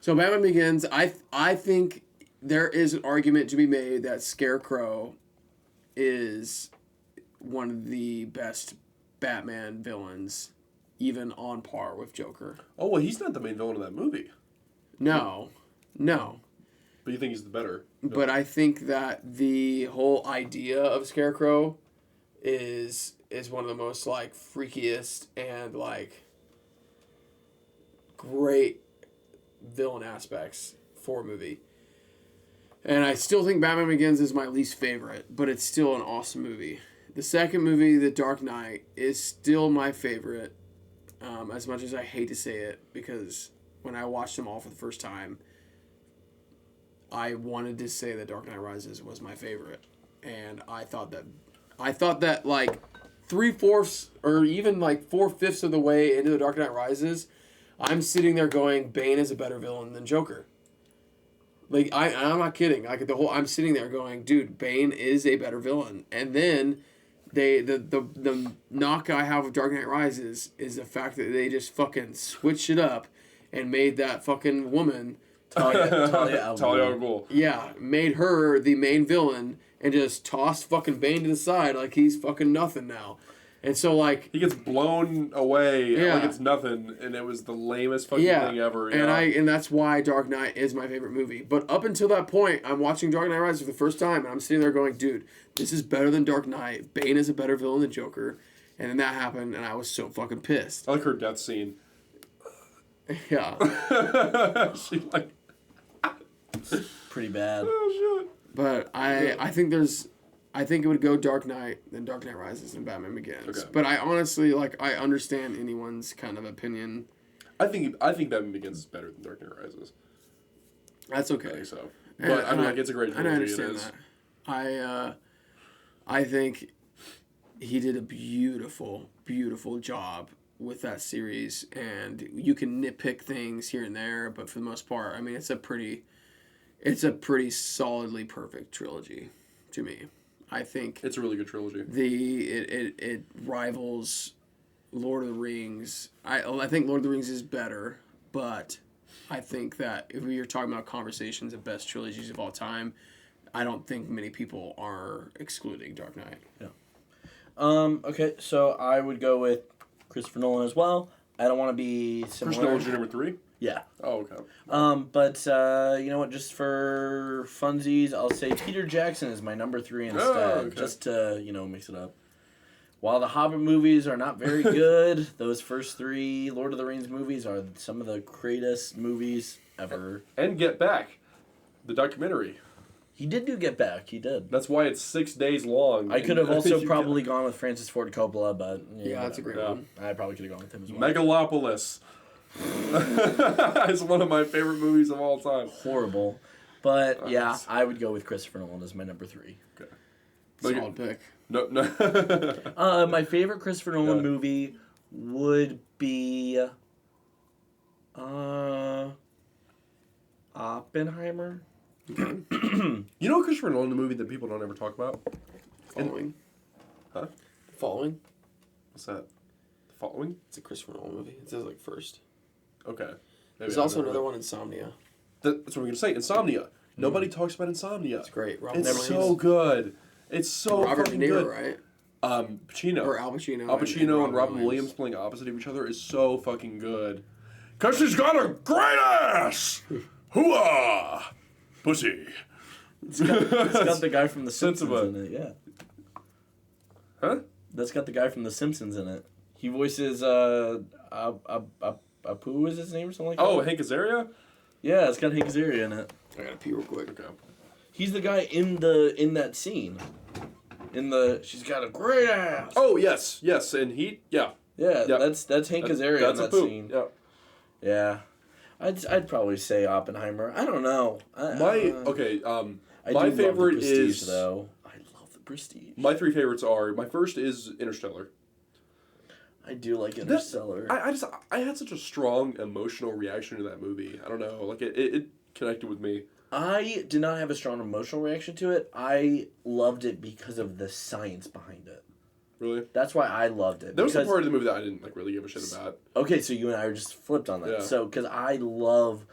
So Batman Begins, I think there is an argument to be made that Scarecrow is one of the best Batman villains, even on par with Joker. Oh well, he's not the main villain of that movie. No. But you think he's the better? But I think that the whole idea of Scarecrow is one of the most like freakiest and like great villain aspects for a movie. And I still think Batman Begins is my least favorite, but it's still an awesome movie. The second movie, The Dark Knight, is still my favorite, as much as I hate to say it, because when I watched them all for the first time, I wanted to say that Dark Knight Rises was my favorite. And I thought that like 3/4 or even like 4/5 of the way into The Dark Knight Rises, I'm sitting there going, Bane is a better villain than Joker. Like I'm not kidding. Like I'm sitting there going, dude, Bane is a better villain. And then the knock I have with Dark Knight Rises is the fact that they just fucking switched it up and made that fucking woman Talia al Ghul. Yeah, made her the main villain and just tossed fucking Bane to the side like he's fucking nothing now. And so, like... He gets blown away Yeah. like it's nothing, and it was the lamest fucking thing ever. And Yeah. and that's why Dark Knight is my favorite movie. But up until that point, I'm watching Dark Knight Rises for the first time, and I'm sitting there going, dude, this is better than Dark Knight. Bane is a better villain than Joker. And then that happened, and I was so fucking pissed. I like her death scene. Yeah. She like, Pretty bad. oh shit. But I think it would go Dark Knight, then Dark Knight Rises, and Batman Begins. Okay. But I honestly, like, I understand anyone's kind of opinion. I think Batman Begins is better than Dark Knight Rises. That's I okay. think so. But I mean, like, it's a great And I trilogy. understand that. I think he did a beautiful, beautiful job with that series, and you can nitpick things here and there, but for the most part, I mean, it's a pretty It's a pretty solidly perfect trilogy to me. I think It's a really good trilogy. it rivals Lord of the Rings. I think Lord of the Rings is better, but I think that if we are talking about conversations of best trilogies of all time, I don't think many people are excluding Dark Knight. Okay, so I would go with Christopher Nolan as well. I don't want to be similar. Christopher Nolan's your number 3? Yeah. Oh, okay. But you know what? Just for funsies, I'll say Peter Jackson is my number 3 instead, okay. just to mix it up. While the Hobbit movies are not very good, those first 3 Lord of the Rings movies are some of the greatest movies ever. And Get Back, the documentary. He did do Get Back. He did. That's why it's 6 days long. I could have also probably gone with Francis Ford Coppola, but Yeah, that's a great one. I probably could have gone with him as well. Megalopolis. It's one of my favorite movies of all time. Horrible. But yeah, I would go with Christopher Nolan as my number 3. Okay. Solid pick. No. My favorite Christopher Nolan movie would be Oppenheimer. You know a Christopher Nolan movie that people don't ever talk about? Following. Huh? Following. What's that? The Following? It's a Christopher Nolan movie. It says like first. Okay. Maybe There's also another one, Insomnia. That's what I'm going to say. Insomnia. Nobody talks about Insomnia. It's great. It's so good. It's so Robert fucking De Niro, good. right? Pacino. Or Al Pacino. Al Pacino and Robin Williams playing opposite of each other is so fucking good. Cause she's got a great ass! Hooah! Pussy. It's got the guy from The Simpsons Sensible. in it, yeah. Huh? That's got the guy from The Simpsons in it. He voices Apu is his name or something like that? Oh, Hank Azaria? Yeah, it's got Hank Azaria in it. I gotta pee real quick. Okay. He's the guy in that scene. She's got a great ass. Oh, yes, and he, yeah. Yeah, Yep. that's Hank Azaria That's in a that poop. scene. Yeah. Yeah. I'd probably say Oppenheimer. I don't know. My I do favorite love the Prestige, is though. I love the Prestige. My 3 favorites are, my first is Interstellar. I do like Interstellar. I had such a strong emotional reaction to that movie. I don't know, like it connected with me. I did not have a strong emotional reaction to it. I loved it because of the science behind it. Really? That's why I loved it. There was a part of the movie that I didn't really give a shit about. Okay, so you and I are just flipped on that. Yeah. So, because I love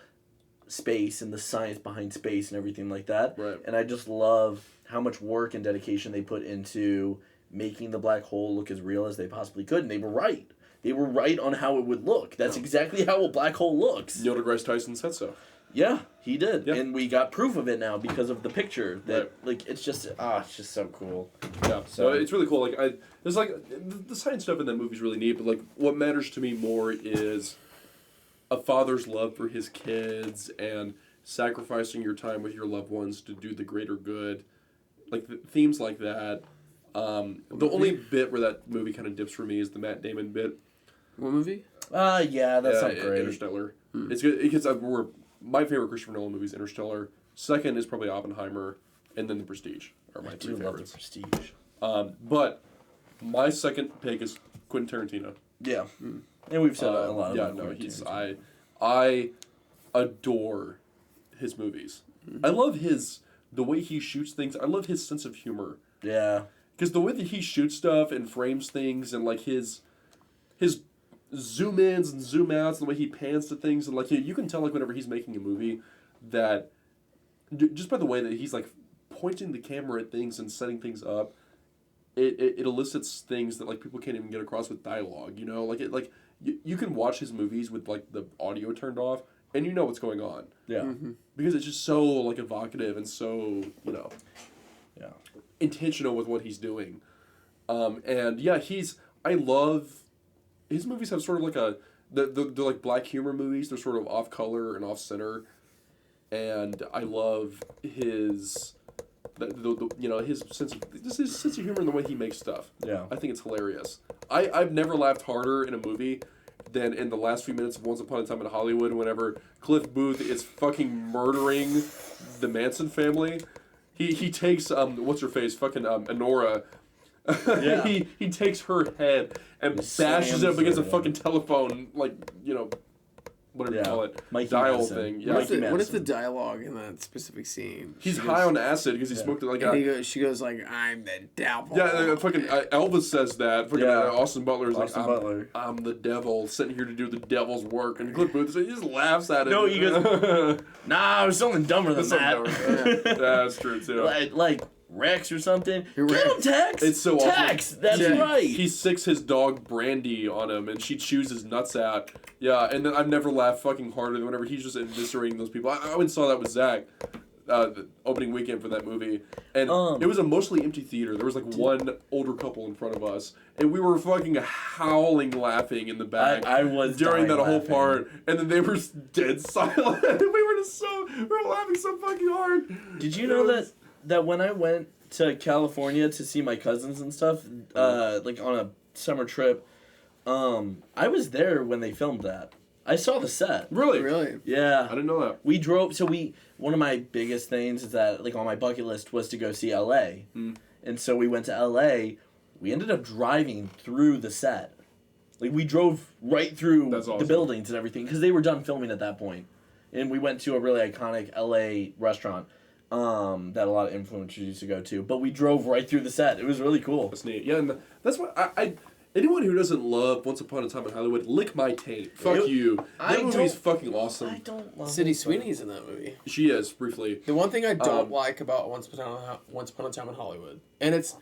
space and the science behind space and everything like that. Right. And I just love how much work and dedication they put into making the black hole look as real as they possibly could. And they were right. They were right on how it would look. That's exactly how a black hole looks. Neil deGrasse Tyson said so. Yeah, he did. Yeah. And we got proof of it now because of the picture. That Right. it's just so cool. Yeah, so it's really cool. Like there's like the science stuff in that movie is really neat. But like what matters to me more is a father's love for his kids and sacrificing your time with your loved ones to do the greater good. Like themes like that. The only bit where that movie kind of dips for me is the Matt Damon bit. What movie? Yeah, that's not great. Interstellar. It's good because my favorite Christopher Nolan movie is Interstellar. Second is probably Oppenheimer, and then The Prestige are my 3 I do love the favorites. Prestige. But my second pick is Quentin Tarantino. Yeah, and we've said a lot. Yeah, about no, Quentin he's Tarantino. I adore his movies. I love the way he shoots things. I love his sense of humor. Yeah, Because the way that he shoots stuff and frames things and like his zoom ins and zoom outs and the way he pans to things and like you can tell like whenever he's making a movie that just by the way that he's like pointing the camera at things and setting things up, it elicits things that like people can't even get across with dialogue. You know, you can watch his movies with like the audio turned off and you know what's going on. yeah, Because it's just so like evocative and so yeah. intentional with what he's doing. And yeah, I love his movies have sort of like they're like black humor movies. They're sort of off color and off center, and I love his his sense of humor and the way he makes stuff. Yeah. I think it's hilarious. I've never laughed harder in a movie than in the last few minutes of Once Upon a Time in Hollywood whenever Cliff Booth is fucking murdering the Manson family. He takes what's her face fucking Honora. Yeah. he takes her head and bashes it up against a fucking telephone, like whatever you call it, Mikey dial Madison. thing. Yeah. Mikey What is the Madison. dialogue in that specific scene? He's She high goes- on acid because he smoked it like a. She goes like, "I'm the devil." Yeah, fucking Elvis says that. Fucking Austin Butler is Austin like, Butler. I'm the devil, sitting here to do the devil's work. And Cliff Booth, he just laughs at it. No, he goes, nah, it was something dumber than that. Yeah, that's true too. like Rex or something. You're Get right. him, Tex. It's so Tex. awesome. That's Yeah. right. He sicks his dog Brandy on him, and she chews his nuts out. Yeah, and then I've never laughed fucking harder than whenever he's just eviscerating those people. I went and saw that with Zach, the opening weekend for that movie, and it was a mostly empty theater. There was like one older couple in front of us, and we were fucking howling laughing in the back. I was during that dying whole laughing. part, and then they were dead silent. We were laughing so fucking hard. Did you know that when I went to California to see my cousins and stuff, like on a summer trip, I was there when they filmed that. I saw the set. Really? Really? Yeah. I didn't know that. We drove, one of my biggest things is that, like, on my bucket list was to go see LA. And so we went to LA. We ended up driving through the set. Like, we drove right through That's awesome. the buildings and everything because they were done filming at that point. And we went to a really iconic LA restaurant that a lot of influencers used to go to. But we drove right through the set. It was really cool. That's neat. Yeah, and that's what I anyone who doesn't love Once Upon a Time in Hollywood, lick my tape. Fuck you. That movie's fucking awesome. I don't love Sydney it. Sweeney's in that movie. She is, briefly. The one thing I don't like about Once Upon a Time in Hollywood, and it's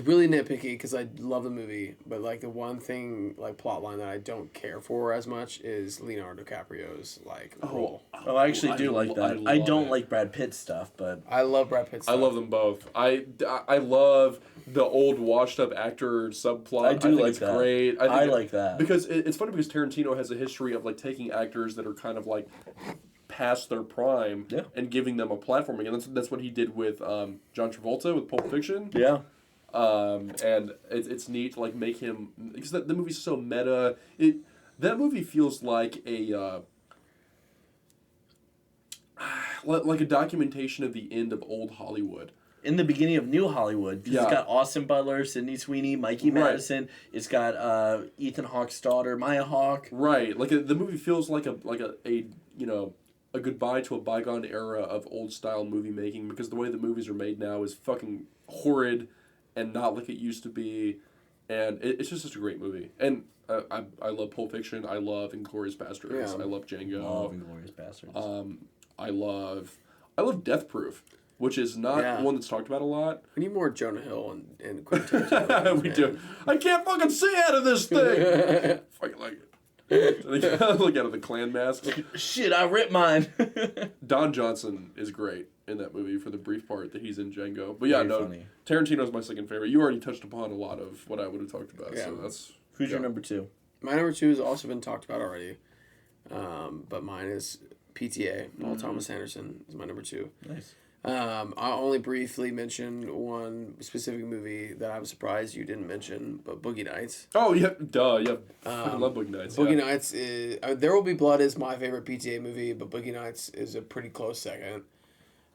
really nitpicky because I love the movie, but like the one thing, like plot line that I don't care for as much is Leonardo DiCaprio's like role. Oh, I actually do like that. I love don't it. like Brad Pitt stuff, but I love Brad Pitt. I love them both. I love the old washed up actor subplot. I do think like it's that. great. I like that. Because it's funny because Tarantino has a history of like taking actors that are kind of like past their prime and giving them a platform. And that's what he did with John Travolta with Pulp Fiction. yeah. And it's neat to like make him because the movie's so meta. That movie feels like a like a documentation of the end of old Hollywood. In the beginning of New Hollywood, because Yeah. it's got Austin Butler, Sydney Sweeney, Mikey Right. Madison. It's got Ethan Hawke's daughter, Maya Hawke. Right, like the movie feels like a you know a goodbye to a bygone era of old style movie making because the way the movies are made now is fucking horrid and not like it used to be, and it's just such a great movie. And I love Pulp Fiction. I love Inglourious Basterds. Yeah. I love Django. Love Inglourious Bastards. I love Death Proof, which is not one that's talked about a lot. We need more Jonah Hill and Quentin Tarantino. We do. I can't fucking see out of this thing. Fucking like it. Look out of the clan mask. Shit, I ripped mine. Don Johnson is great in that movie for the brief part that he's in Django. But yeah, Very funny. Tarantino's my second favorite. You already touched upon a lot of what I would have talked about. Yeah. So that's Who's your number two? My number two has also been talked about already, but mine is PTA. Paul Thomas Anderson is my number two. Nice. I'll only briefly mention one specific movie that I'm surprised you didn't mention, but Boogie Nights. Oh yeah, duh, yeah. I love Boogie Nights. Boogie yeah. Nights is There Will Be Blood is my favorite PTA movie, but Boogie Nights is a pretty close second.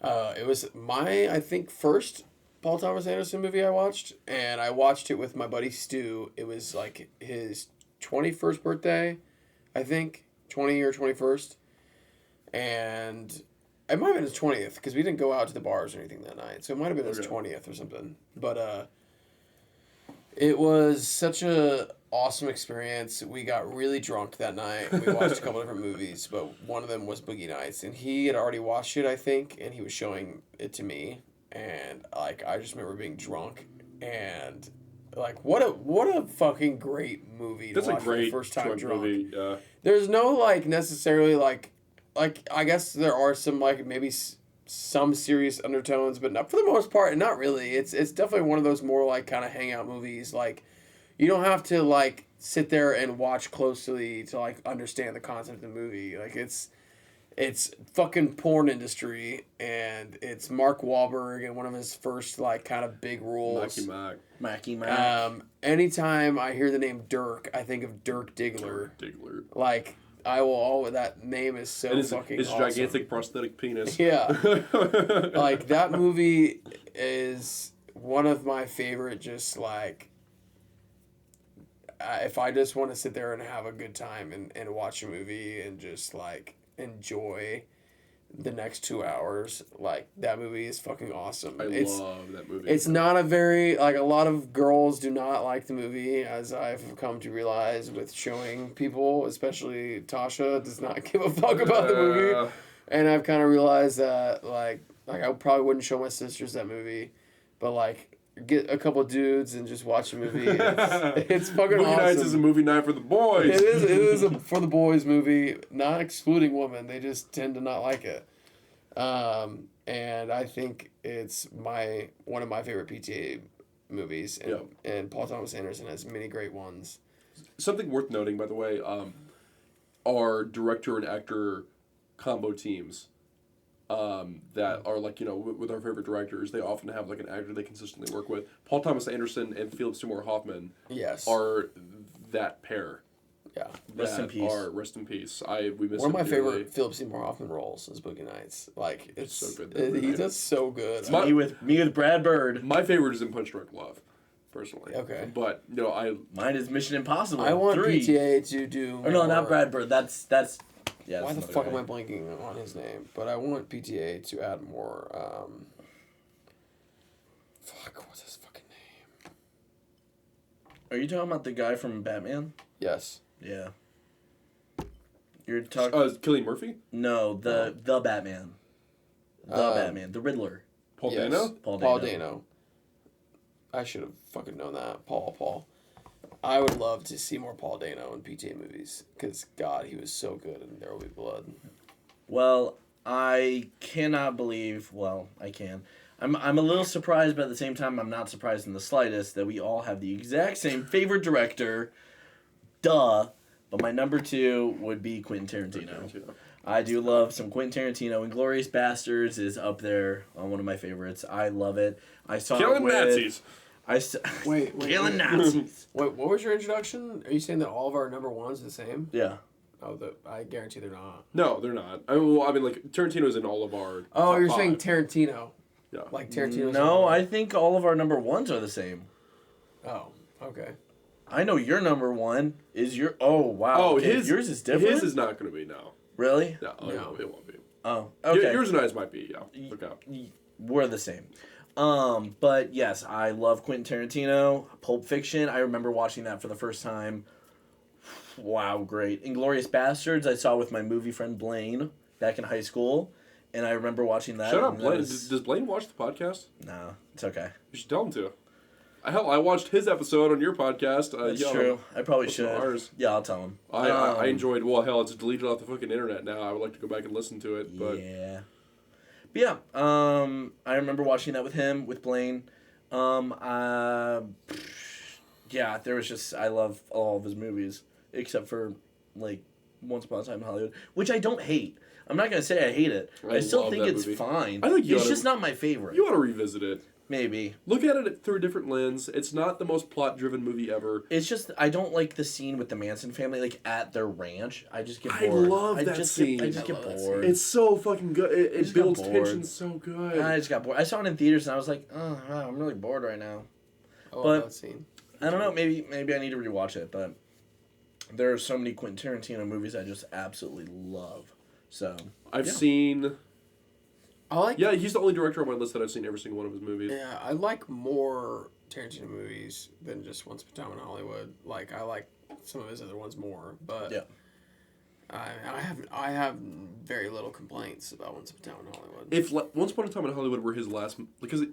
It was my first Paul Thomas Anderson movie I watched, and I watched it with my buddy Stu. It was like his 21st birthday, I think, 20 or 21st, and it might have been his 20th because we didn't go out to the bars or anything that night, so it might have been his 20th or something. But it was such a awesome experience. We got really drunk that night. We watched a couple different movies, but one of them was Boogie Nights, and he had already watched it, I think, and he was showing it to me, and like I just remember being drunk and like what a fucking great movie to That's a watch for the great first time drunk. movie. Yeah. There's no like necessarily like I guess there are some like maybe some serious undertones, but not for the most part. Not really. It's definitely one of those more like kind of hangout movies. Like you don't have to like sit there and watch closely to like understand the concept of the movie. Like it's fucking porn industry, and it's Mark Wahlberg and one of his first like kind of big roles. Mackie Mac. Anytime I hear the name Dirk, I think of Dirk Diggler. Like I will always, that name is so and fucking his awesome. gigantic prosthetic penis. Yeah. Like that movie is one of my favorite just like if I just want to sit there and have a good time and watch a movie and just like enjoy the next 2 hours, like that movie is fucking awesome. I love that movie. It's not a very like a lot of girls do not like the movie, as I've come to realize with showing people, especially Tasha does not give a fuck about the movie, and I've kind of realized that like I probably wouldn't show my sisters that movie, but like get a couple dudes and just watch a movie. It's fucking Movie awesome. nights is a movie night for the boys. It is a for the boys movie, not excluding women. They just tend to not like it. And I think it's one of my favorite PTA movies. And Paul Thomas Anderson has many great ones. Something worth noting, by the way, our director and actor combo teams that are like, with our favorite directors, they often have like an actor they consistently work with. Paul Thomas Anderson and Philip Seymour Hoffman are that pair. Yeah. Rest in peace. Rest in peace. We miss One of my him dearly. favorite Philip Seymour Hoffman roles is Boogie Nights. Like, it's so good. He does so good. Me with Brad Bird. My favorite is in Punch Drunk Love, personally. Okay. But, Mine is Mission Impossible. I want 3. PTA to do Or no, more. not Brad Bird. That's yeah. Why that's the another fuck guy. am I blanking on his name? But I want PTA to add more. What's his fucking name? Are you talking about the guy from Batman? Yes. Yeah. You're talking. Cillian Murphy? No, the Batman. The Batman, the Riddler. Paul Yes. Dano? Paul Dano. I should have fucking known that. Paul. I would love to see more Paul Dano in PTA movies because God, he was so good in There Will Be Blood. Well, I cannot believe. Well, I can. I'm a little surprised, but at the same time, I'm not surprised in the slightest that we all have the exact same favorite director. Duh. But my number 2 would be Quentin Tarantino. I do love some Quentin Tarantino. Inglourious Bastards is up there on one of my favorites. I love it. I saw Killing it with... Nazis. Wait. Killing Nazis. Wait, what was your introduction? Are you saying that all of our number 1's the same? Yeah. Oh, I guarantee they're not. No, they're not. I mean, like, Tarantino's in all of our Oh, top you're 5. saying Tarantino. Yeah. Like Tarantino's No, number I think all of our number 1s are the same. one. Oh, okay. I know your number 1 is your... Oh, wow. Oh, okay. Yours is different? His is not going to be, no. Really? No, No. It won't be. Oh, okay. Yours and I's might be, yeah. Look out. We're the same. But yes, I love Quentin Tarantino. Pulp Fiction, I remember watching that for the first time. Wow, great. Inglourious Bastards, I saw with my movie friend Blaine back in high school, and I remember watching that. Shut up, and Blaine. was- Does Blaine watch the podcast? No, it's okay. You should tell him to. Hell, I watched his episode on your podcast. That's true. I probably listen should. to ours. Yeah, I'll tell him. I enjoyed. Well, hell, it's deleted off the fucking internet now. I would like to go back and listen to it, but Yeah. But yeah, I remember watching that with him, with Blaine. Yeah, there was just, I love all of his movies, except for, like, Once Upon a Time in Hollywood, which I don't hate. I'm not going to say I hate it. I still love think that it's movie. fine. I think you it's oughta- just not my favorite. you ought to revisit it. Maybe. Look at it through a different lens. It's not the most plot-driven movie ever. It's just, I don't like the scene with the Manson family, like, at their ranch. I just get I bored. love that scene. I just get love that bored. It's so fucking good. It just got builds bored. tension so good. I just got bored. I saw it in theaters and I was like, oh, wow, I'm really bored right now. I love But- that scene. I don't know. Maybe I need to rewatch it, but there are so many Quentin Tarantino movies I just absolutely love. So I've yeah. seen... I like. Yeah, he's the only director on my list that I've seen every single one of his movies. Yeah, I like more Tarantino movies than just Once Upon a Time in Hollywood. Like I like some of his other ones more, but Yeah. I have very little complaints about Once Upon a Time in Hollywood. If Once Upon a Time in Hollywood were his last... Because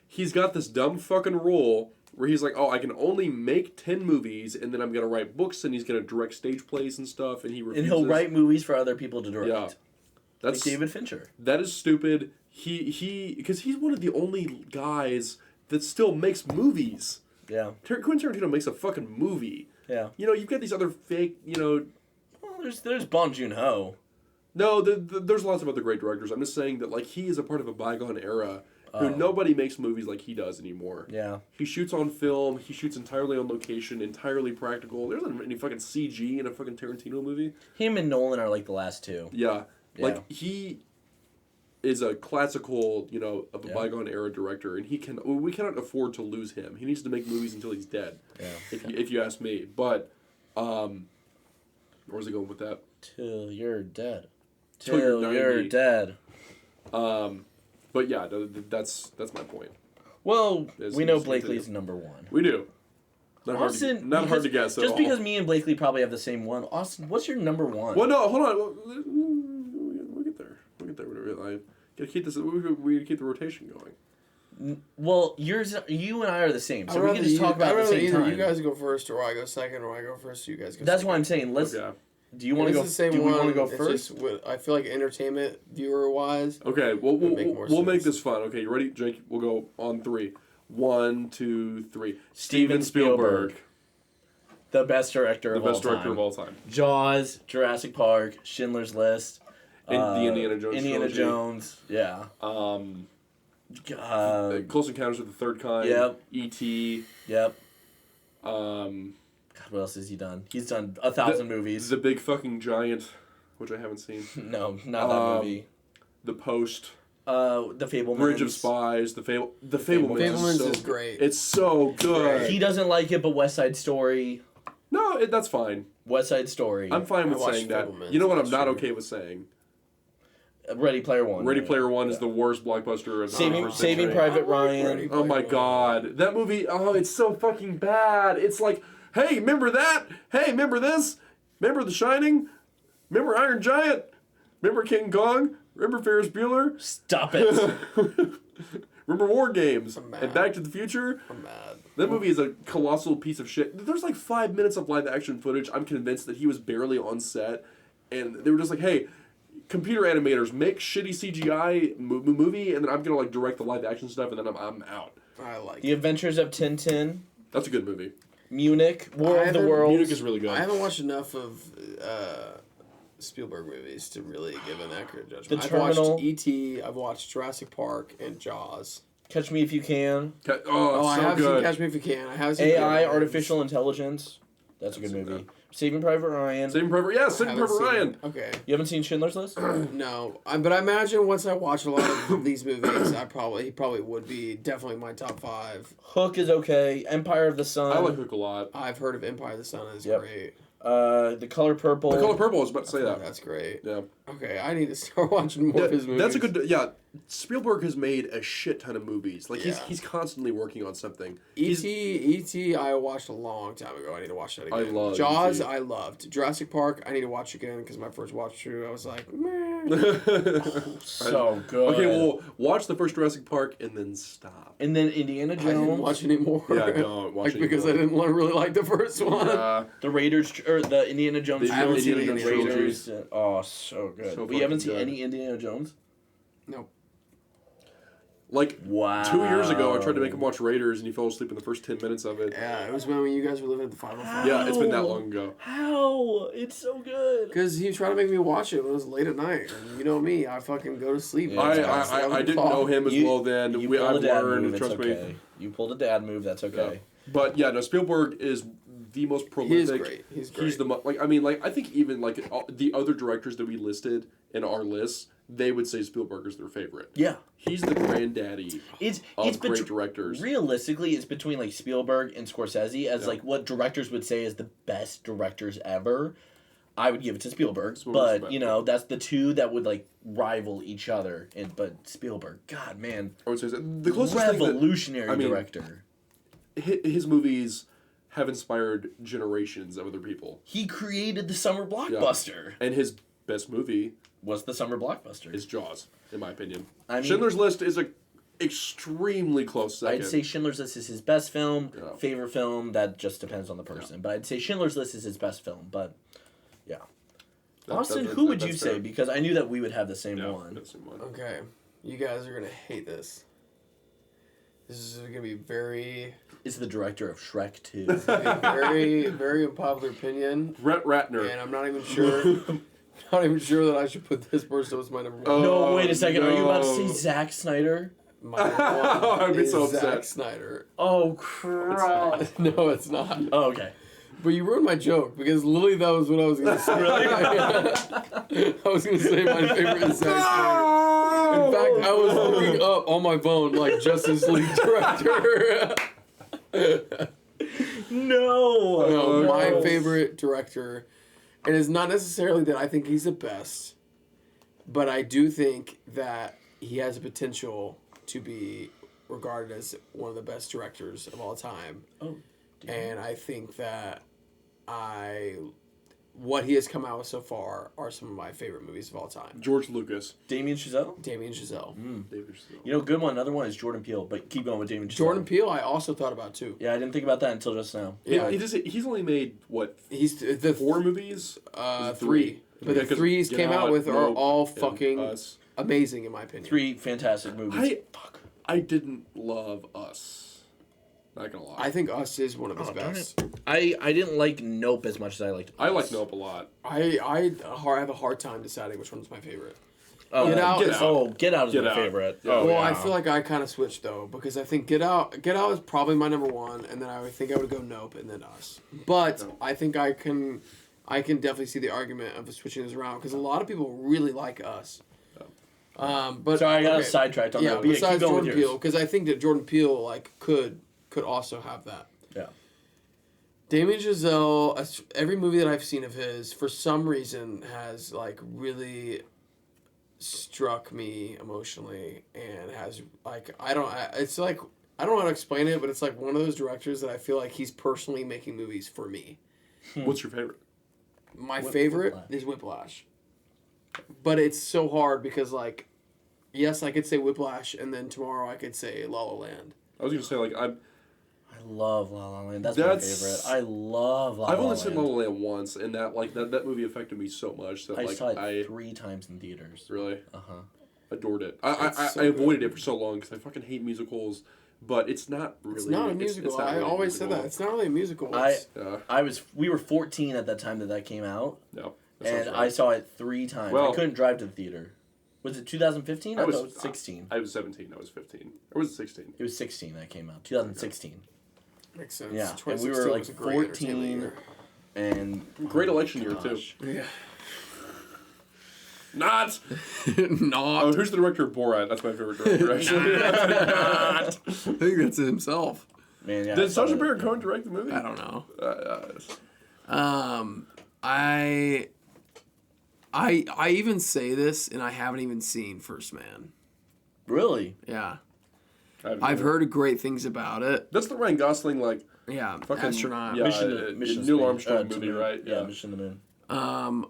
he's got this dumb fucking rule where he's like, oh, I can only make 10 movies, and then I'm going to write books, and he's going to direct stage plays and stuff, and he refuses. And he'll write movies for other people to direct. Yeah. Like That's David Fincher. That is stupid. Because he's one of the only guys that still makes movies. Yeah. Quentin Tarantino makes a fucking movie. Yeah. You've got these other fake, Well, there's Bong Joon-ho. No, there's lots of other great directors. I'm just saying that, like, he is a part of a bygone era who Oh. nobody makes movies like he does anymore. Yeah. He shoots on film. He shoots entirely on location, entirely practical. There isn't any fucking CG in a fucking Tarantino movie. Him and Nolan are like the last two. Yeah. Yeah. Like, he is a classical, of a Yeah. bygone era director, and we cannot afford to lose him. He needs to make movies until he's dead. Yeah. If you ask me, but where's it going with that? Till you're dead. Till you're Till you're 90. dead. But yeah, that's my point. Well, Yes, we know yes, Blakely's number one. We do. Austin, Not hard to guess at Just all. because me and Blakely probably have the same one. Austin, what's your number one? Well, no, hold on. We'll get there. I gotta keep this. We gotta keep the rotation going. Well, you and I are the same, so we can just talk I'd about it at the rather same either time. you guys go first, or I go second, or I go first, or you guys go That's second. why I'm saying. Let's. Okay. Do you want to go? The same do one. we want to go It's first? just I feel like entertainment viewer wise. Okay. Well, make more we'll make sense. this fun. Okay, you ready, Jake? We'll go on 3. 1, 2, 3. Steven Spielberg. The best director of all time. of all time. Jaws, Jurassic Park, Schindler's List. The Indiana Jones Indiana trilogy. Jones. Yeah. Close Encounters of the Third Kind. Yep. E.T. Yep. Um, God, what else has he done? He's done 1,000 movies. The Big Fucking Giant, which I haven't seen. No, not that movie. The Post. The Fablemans. Bridge of Spies. The Fablemans. Fablemans is great. It's so good. He doesn't like it, but West Side Story. No, that's fine. West Side Story. I'm fine with watched saying that. Fablemans You know what I'm last not year. okay with saying? Ready Player One. Ready Player One is the worst blockbuster of the Saving 21st century. Private I like Ryan. Ready Oh my Player One. god. That movie, it's so fucking bad. It's like, hey, remember that? Hey, remember this? Remember The Shining? Remember Iron Giant? Remember King Kong? Remember Ferris Bueller? Stop it. Remember War Games? I'm mad. And Back to the Future? I'm mad. That movie is a colossal piece of shit. There's like 5 minutes of live action footage. I'm convinced that he was barely on set. And they were just like, hey, computer animators, make shitty CGI movie, and then I'm going to like direct the live action stuff, and then I'm out. I like The Adventures of Tintin. That's a good movie. Munich. War I of the haven't- Worlds. Munich is really good. I haven't watched enough of Spielberg movies to really give an accurate judgment. The I've Terminal. watched E.T., I've watched Jurassic Park, and Jaws. Catch Me If You Can. Oh, it's I so have good. seen Catch Me If You Can. I have seen AI, Fablemans. Artificial Intelligence. That's a good That's so movie. good. Saving Private Ryan. Saving Private, yeah, Saving Haven't Private seen Ryan. it. Okay. You haven't seen Schindler's List? No, but I imagine once I watch a lot of these movies, he probably would be definitely my top 5. Hook is okay. Empire of the Sun. I like Hook a lot. I've heard of Empire of the Sun is Yep. great. The Color Purple. The Color Purple, I was about to say that. That's great. Yeah. Okay, I need to start watching more of his movies. That's a good. Yeah, Spielberg has made a shit ton of movies. Like Yeah. he's constantly working on something. E.T. I watched a long time ago. I need to watch that again. I love Jaws. E.T.. I loved Jurassic Park. I need to watch again because my first watch through, I was like, meh. So good. Okay, well, watch the first Jurassic Park and then stop. And then Indiana I didn't Jones. watch anymore. Yeah, don't watch like, because I anymore. didn't really like the first one. The Raiders, or the Indiana Jones The haven't seen trilogy. Indiana Jones Raiders. Oh, so good. So We haven't fucking seen good. any Indiana Jones? No. Like Wow. 2 years ago, I tried to make him watch Raiders, and he fell asleep in the first 10 minutes of it. Yeah, it was when you guys were living at the 505. Yeah, it's been that Ow. long ago. How? It's so good. Because he tried to make me watch it when it was late at night. And you know me, I fucking go to sleep. Yeah, I, it's I didn't know him as well then. You I've pulled a dad learned, move, it's trust okay. me. You pulled a dad move, that's okay. But yeah, no, Spielberg is the most prolific. He is great. He's great. He's the I think even like the other directors that we listed in our list, they would say Spielberg is their favorite. Yeah. He's the granddaddy It's of great between directors. realistically, it's between like Spielberg and Scorsese as Yeah. like what directors would say is the best directors ever. I would give it to Spielberg, Spielberg's but better. you know that's the two that would like rival each other. And but Spielberg, God man, I would say that. The closest thing that revolutionary I mean, director. his movies have inspired generations of other people. He created the summer blockbuster. And his best movie Was the summer blockbuster? is Jaws, in my opinion. I mean- Schindler's List is a extremely close second. I'd say Schindler's List is his best film. Yeah. Favorite film, that just depends on the person. But I'd say Schindler's List is his best film. But yeah, Austin, who would you that's say? fair. Because I knew that we would have the same Yeah, one. that's the one. Okay. You guys are going to hate this. This is going to be very, Is the director of Shrek 2. very, very unpopular opinion. Brett Ratner. And I'm not even sure. Not even sure that I should put this person as my number one. Oh. No, wait a second. Are you about to say no. Zack Snyder? My number one I'd be is so Zack upset. Snyder. Oh crap! No, it's not. Oh, okay. But you ruined my joke because literally that was what I was gonna say. I was gonna say my favorite is Zack Snyder. In fact, I was looking up on my phone like Justice League director. No. My favorite director, and it's not necessarily that I think he's the best, but I do think that he has a potential to be regarded as one of the best directors of all time. Oh. And I think that what he has come out with so far are some of my favorite movies of all time. George Lucas. Damien Chazelle? Damien Chazelle. David Chazelle. You know, good one. Another one is Jordan Peele, but keep going with Damien Chazelle. Jordan Peele, I also thought about too. Yeah, I didn't think about that until just now. Yeah, He's only made, what, he's the 4 movies? three. But the 3 he's Get came out Out, with are Nope, all and fucking Us. amazing in my opinion. 3 fantastic movies. I didn't love Us. Not gonna lie. I think Us is one of his darn best. I didn't like Nope as much as I liked. I like Us. Nope a lot. I have a hard time deciding which one's my favorite. Oh, Get Out is- Get Out is Get my Out. favorite. Yeah. Oh, Well, yeah. I feel like I kind of switched though because I think Get Out is probably my number 1, and then I would think I would go Nope and then Us. But No. I think I can definitely see the argument of switching this around because a lot of people really like Us. But Sorry, I got okay. sidetracked on Yeah, that. But yeah, besides keep going Jordan with Peele, yours. because I think that Jordan Peele could also have that. Yeah. Damien Chazelle, every movie that I've seen of his, for some reason, has like really struck me emotionally, and has like it's like I don't know how to explain it, but it's like one of those directors that I feel like he's personally making movies for me. What's your favorite? My favorite is Whiplash, but it's so hard because like, yes, I could say Whiplash, and then tomorrow I could say La La Land. I was gonna say like I love La La Land. That's my favorite. I love La La Land. I've only seen La La Land once, and that movie affected me so much that I like saw it 3 times in theaters. really Uh-huh. adored it. It's so I avoided it for so long because I fucking hate musicals, but it's not really. It's not a musical. It's not I really a always said musical. that. It's not really a musical. Yeah. We were 14 at that time that came out, No. that sounds and right. I saw it 3 times. Well- I couldn't drive to the theater. Was it 2015? I thought it was 16. I was 17. I was 15. Or was it 16? It was 16 that came out. 2016. Makes sense. Yeah, and we 2016 were like was a great entertainment 14, and Great election year too. year. Not. Yeah. Not. Oh, who's the director of Borat? That's my favorite director. Actually. I think that's himself. man, yeah. I Did saw Sacha that. Baron Cohen direct the movie? I don't know. Uh, I even say this, and I haven't even seen First Man. Really? Yeah, haven't I've either. heard great things about it. That's the Ryan Gosling Yeah, fucking astronaut. Yeah, Mission Neil to the Moon. Armstrong To movie, the moon. right? Yeah, Mission to the Moon.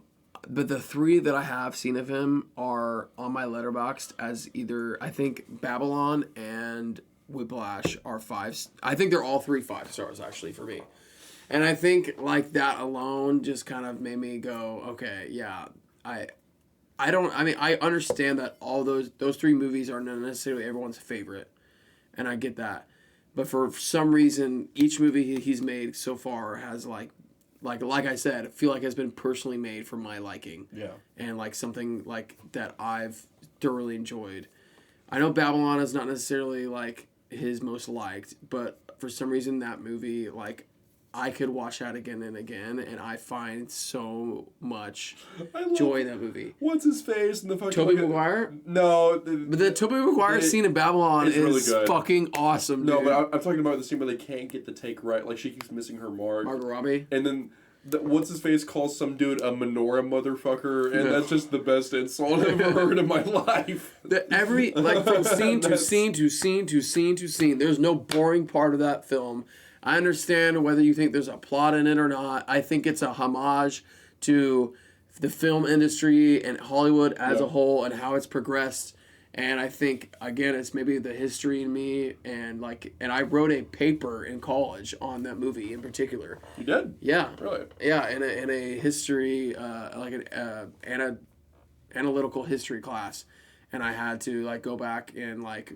But the 3 that I have seen of him are on my letterboxd as either I think Babylon and Whiplash are 5. I think they're all 3 5 stars actually for me, and I think like that alone just kind of made me go, okay, yeah, I understand that all those 3 movies are not necessarily everyone's favorite, and I get that, but for some reason each movie he's made so far has like I said, I feel like has been personally made for my liking. Yeah. And like something like that I've thoroughly enjoyed. I know Babylon is not necessarily like his most liked, but for some reason that movie, like I could watch that again and again, and I find so much joy in that movie. What's his face and the fucking Tobey Maguire? No, But the Tobey Maguire scene in Babylon it's is really good. fucking awesome, no, dude. but I'm talking about the scene where they can't get the take right. Like she keeps missing her mark, Margot Robbie. and then what's his face calls some dude a menorah motherfucker, and that's just the best insult I've ever heard in my life. Every like from scene to That's- scene to scene to scene to scene. There's no boring part of that film. I understand whether you think there's a plot in it or not. I think it's a homage to the film industry and Hollywood as a whole and how it's progressed. And I think again, it's maybe the history in me and I wrote a paper in college on that movie in particular. You did? Yeah. Really? Yeah, in a history, like an analytical history class, and I had to like go back and like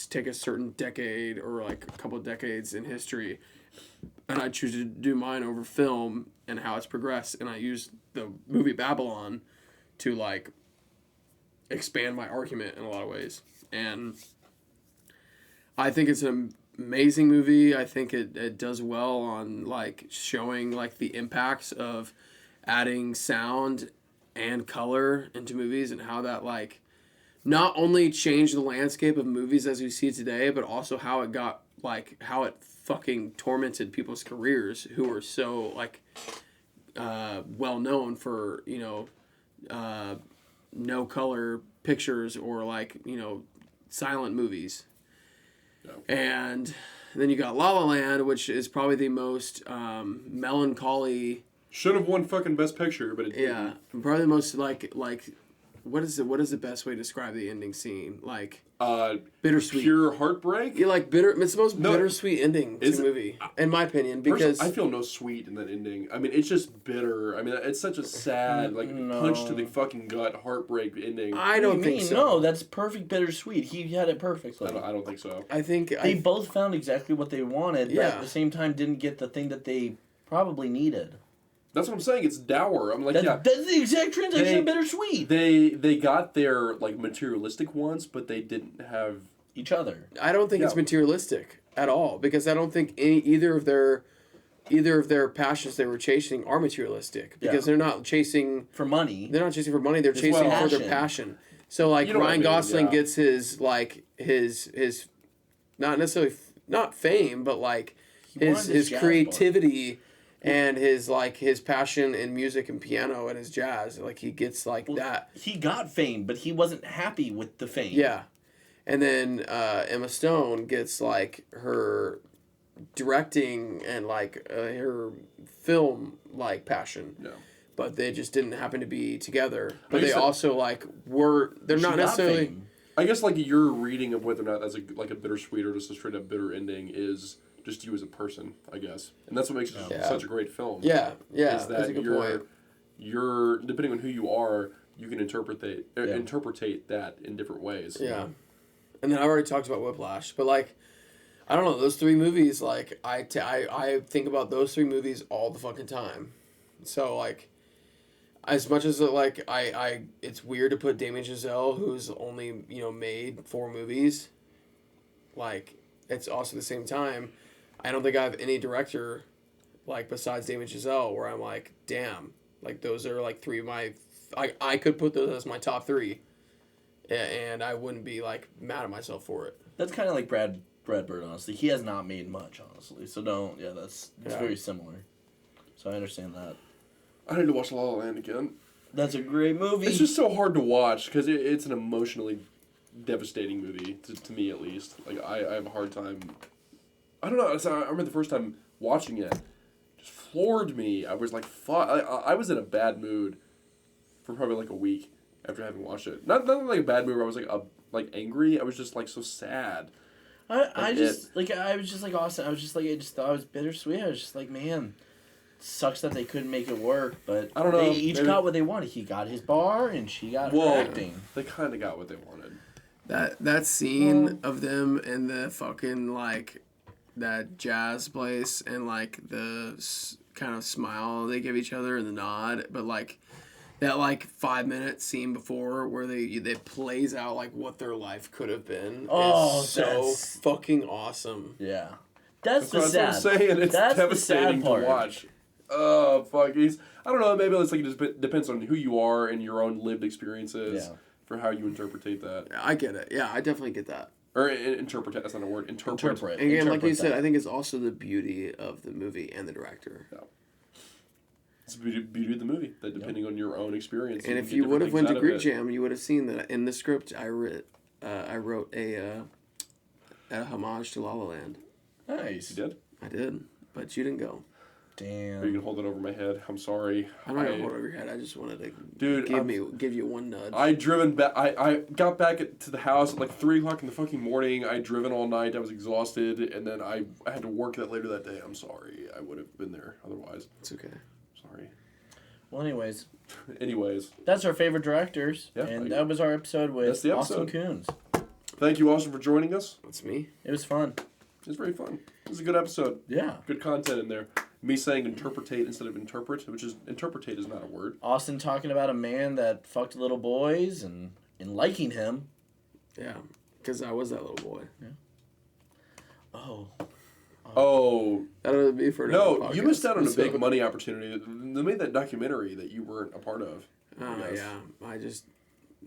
take a certain decade or like a couple of decades in history, and I choose to do mine over film and how it's progressed, and I used the movie Babylon to like expand my argument in a lot of ways, and I think it's amazing movie. I think it does well on like showing like the impacts of adding sound and color into movies and how that like not only changed the landscape of movies as we see it today, but also how it got like how it fucking tormented people's careers who were so like well known for no color pictures or like silent movies. Yeah. And then you got La La Land, which is probably the most melancholy. Should have won fucking Best Picture, but it didn't. Yeah, probably the most like what is the best way to describe the ending scene? Like bittersweet, pure heartbreak. You like bitter. It's the most bittersweet ending to the movie, in my opinion. Because I feel no sweet in that ending. I mean, it's just bitter. I mean, it's such a sad, like punch to the fucking gut, heartbreak ending. I don't think so. No, that's perfect bittersweet. He had it perfectly. I don't think so. I think they both found exactly what they wanted, but at the same time didn't get the thing that they probably needed. That's what I'm saying. It's dour. I'm like, that's the exact translation of bittersweet. They got their like materialistic wants, but they didn't have each other. I don't think it's materialistic at all because I don't think either of their passions they were chasing are materialistic because they're not chasing for money. They're not chasing for money. They're chasing for their passion. So like Ryan Gosling gets his not necessarily not fame, but like his creativity. And his passion in music and piano and his jazz, like he gets that. He got fame, but he wasn't happy with the fame. Yeah, and then Emma Stone gets like her directing and like her film passion. Yeah. But they just didn't happen to be together. But they also they're not necessarily. Fame. I guess like your reading of whether or not that's a bittersweet or just a straight up bitter ending is just you as a person, I guess, and that's what makes it such a great film. Yeah, is that that's a good point. You're depending on who you are, you can interpretate that in different ways. Yeah, and then I already talked about Whiplash, but I don't know, those three movies. I think about those three movies all the fucking time. So as much as it's weird to put Damien Chazelle, who's only made 4 movies, it's also at the same time. I don't think I have any director, besides Damien Chazelle, where I'm like, damn, those are 3 of my... I could put those as my top 3, and I wouldn't be, mad at myself for it. That's kind of like Brad Bird, honestly. He has not made much, honestly, so don't... Yeah, it's very similar. So I understand that. I need to watch La La Land again. That's a great movie. It's just so hard to watch, because it's an emotionally devastating movie, to me at least. I have a hard time... I don't know. I remember the first time watching it, just floored me. I was like, fuck. I was in a bad mood for probably a week after having watched it. Not a bad mood where I was angry. I was just so sad. I was just like Austin. I just thought it was bittersweet. I was just like, man, sucks that they couldn't make it work. But I don't know. They each got what they wanted. He got his bar, and she got her acting. They kind of got what they wanted. That scene of them in the fucking that jazz place and the kind of smile they give each other and the nod, but that 5-minute scene before where it plays out what their life could have been. Oh, is so fucking awesome. Yeah, that's what I'm saying. It's devastating to watch. Oh fuck! I don't know. Maybe it just depends on who you are and your own lived experiences for how you interpret that. I get it. Yeah, I definitely get that. Or interpret, that's not a word. Interpret. And again, like you said, I think it's also the beauty of the movie and the director. Yeah. It's the beauty of the movie, that depending on your own experience. And if you would have went to Greek Jam, you would have seen that in the script I wrote a homage to La La Land. Nice. You did? I did, but you didn't go. Damn. Or you can hold it over my head. I'm sorry. I'm not gonna hold it over your head. I just wanted to give you one nudge. I got back to the house at 3 o'clock in the fucking morning. I'd driven all night. I was exhausted, and then I had to work that later that day. I'm sorry. I would have been there otherwise. It's okay. Sorry. Well, anyways. That's our favorite directors, that was our episode with Austin Coons. Thank you, Austin, for joining us. That's me. It was fun. It was very fun. It was a good episode. Yeah. Good content in there. Me saying interpretate instead of interpret, which is interpretate is not a word. Austin talking about a man that fucked little boys and liking him. Yeah, because I was that little boy. Yeah. Oh, That'll be for another no, you podcast. missed out on a big So- money opportunity. They made that documentary that you weren't a part of. Oh Yes. yeah, I just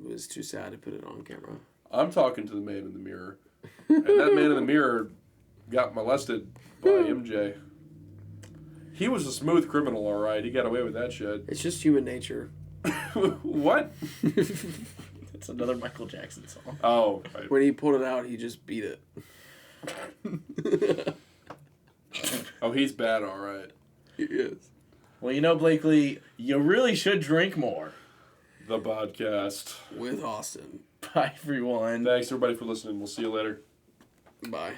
was too sad to put it on camera. I'm talking to the man in the mirror. And that man in the mirror got molested by MJ. He was a smooth criminal, all right. He got away with that shit. It's just human nature. What? It's another Michael Jackson song. Oh. Right. When he pulled it out, he just beat it. Oh, he's bad, all right. He is. Well, you know, Blakely, you really should drink more. The podcast. With Austin. Bye, everyone. Thanks, everybody, for listening. We'll see you later. Bye.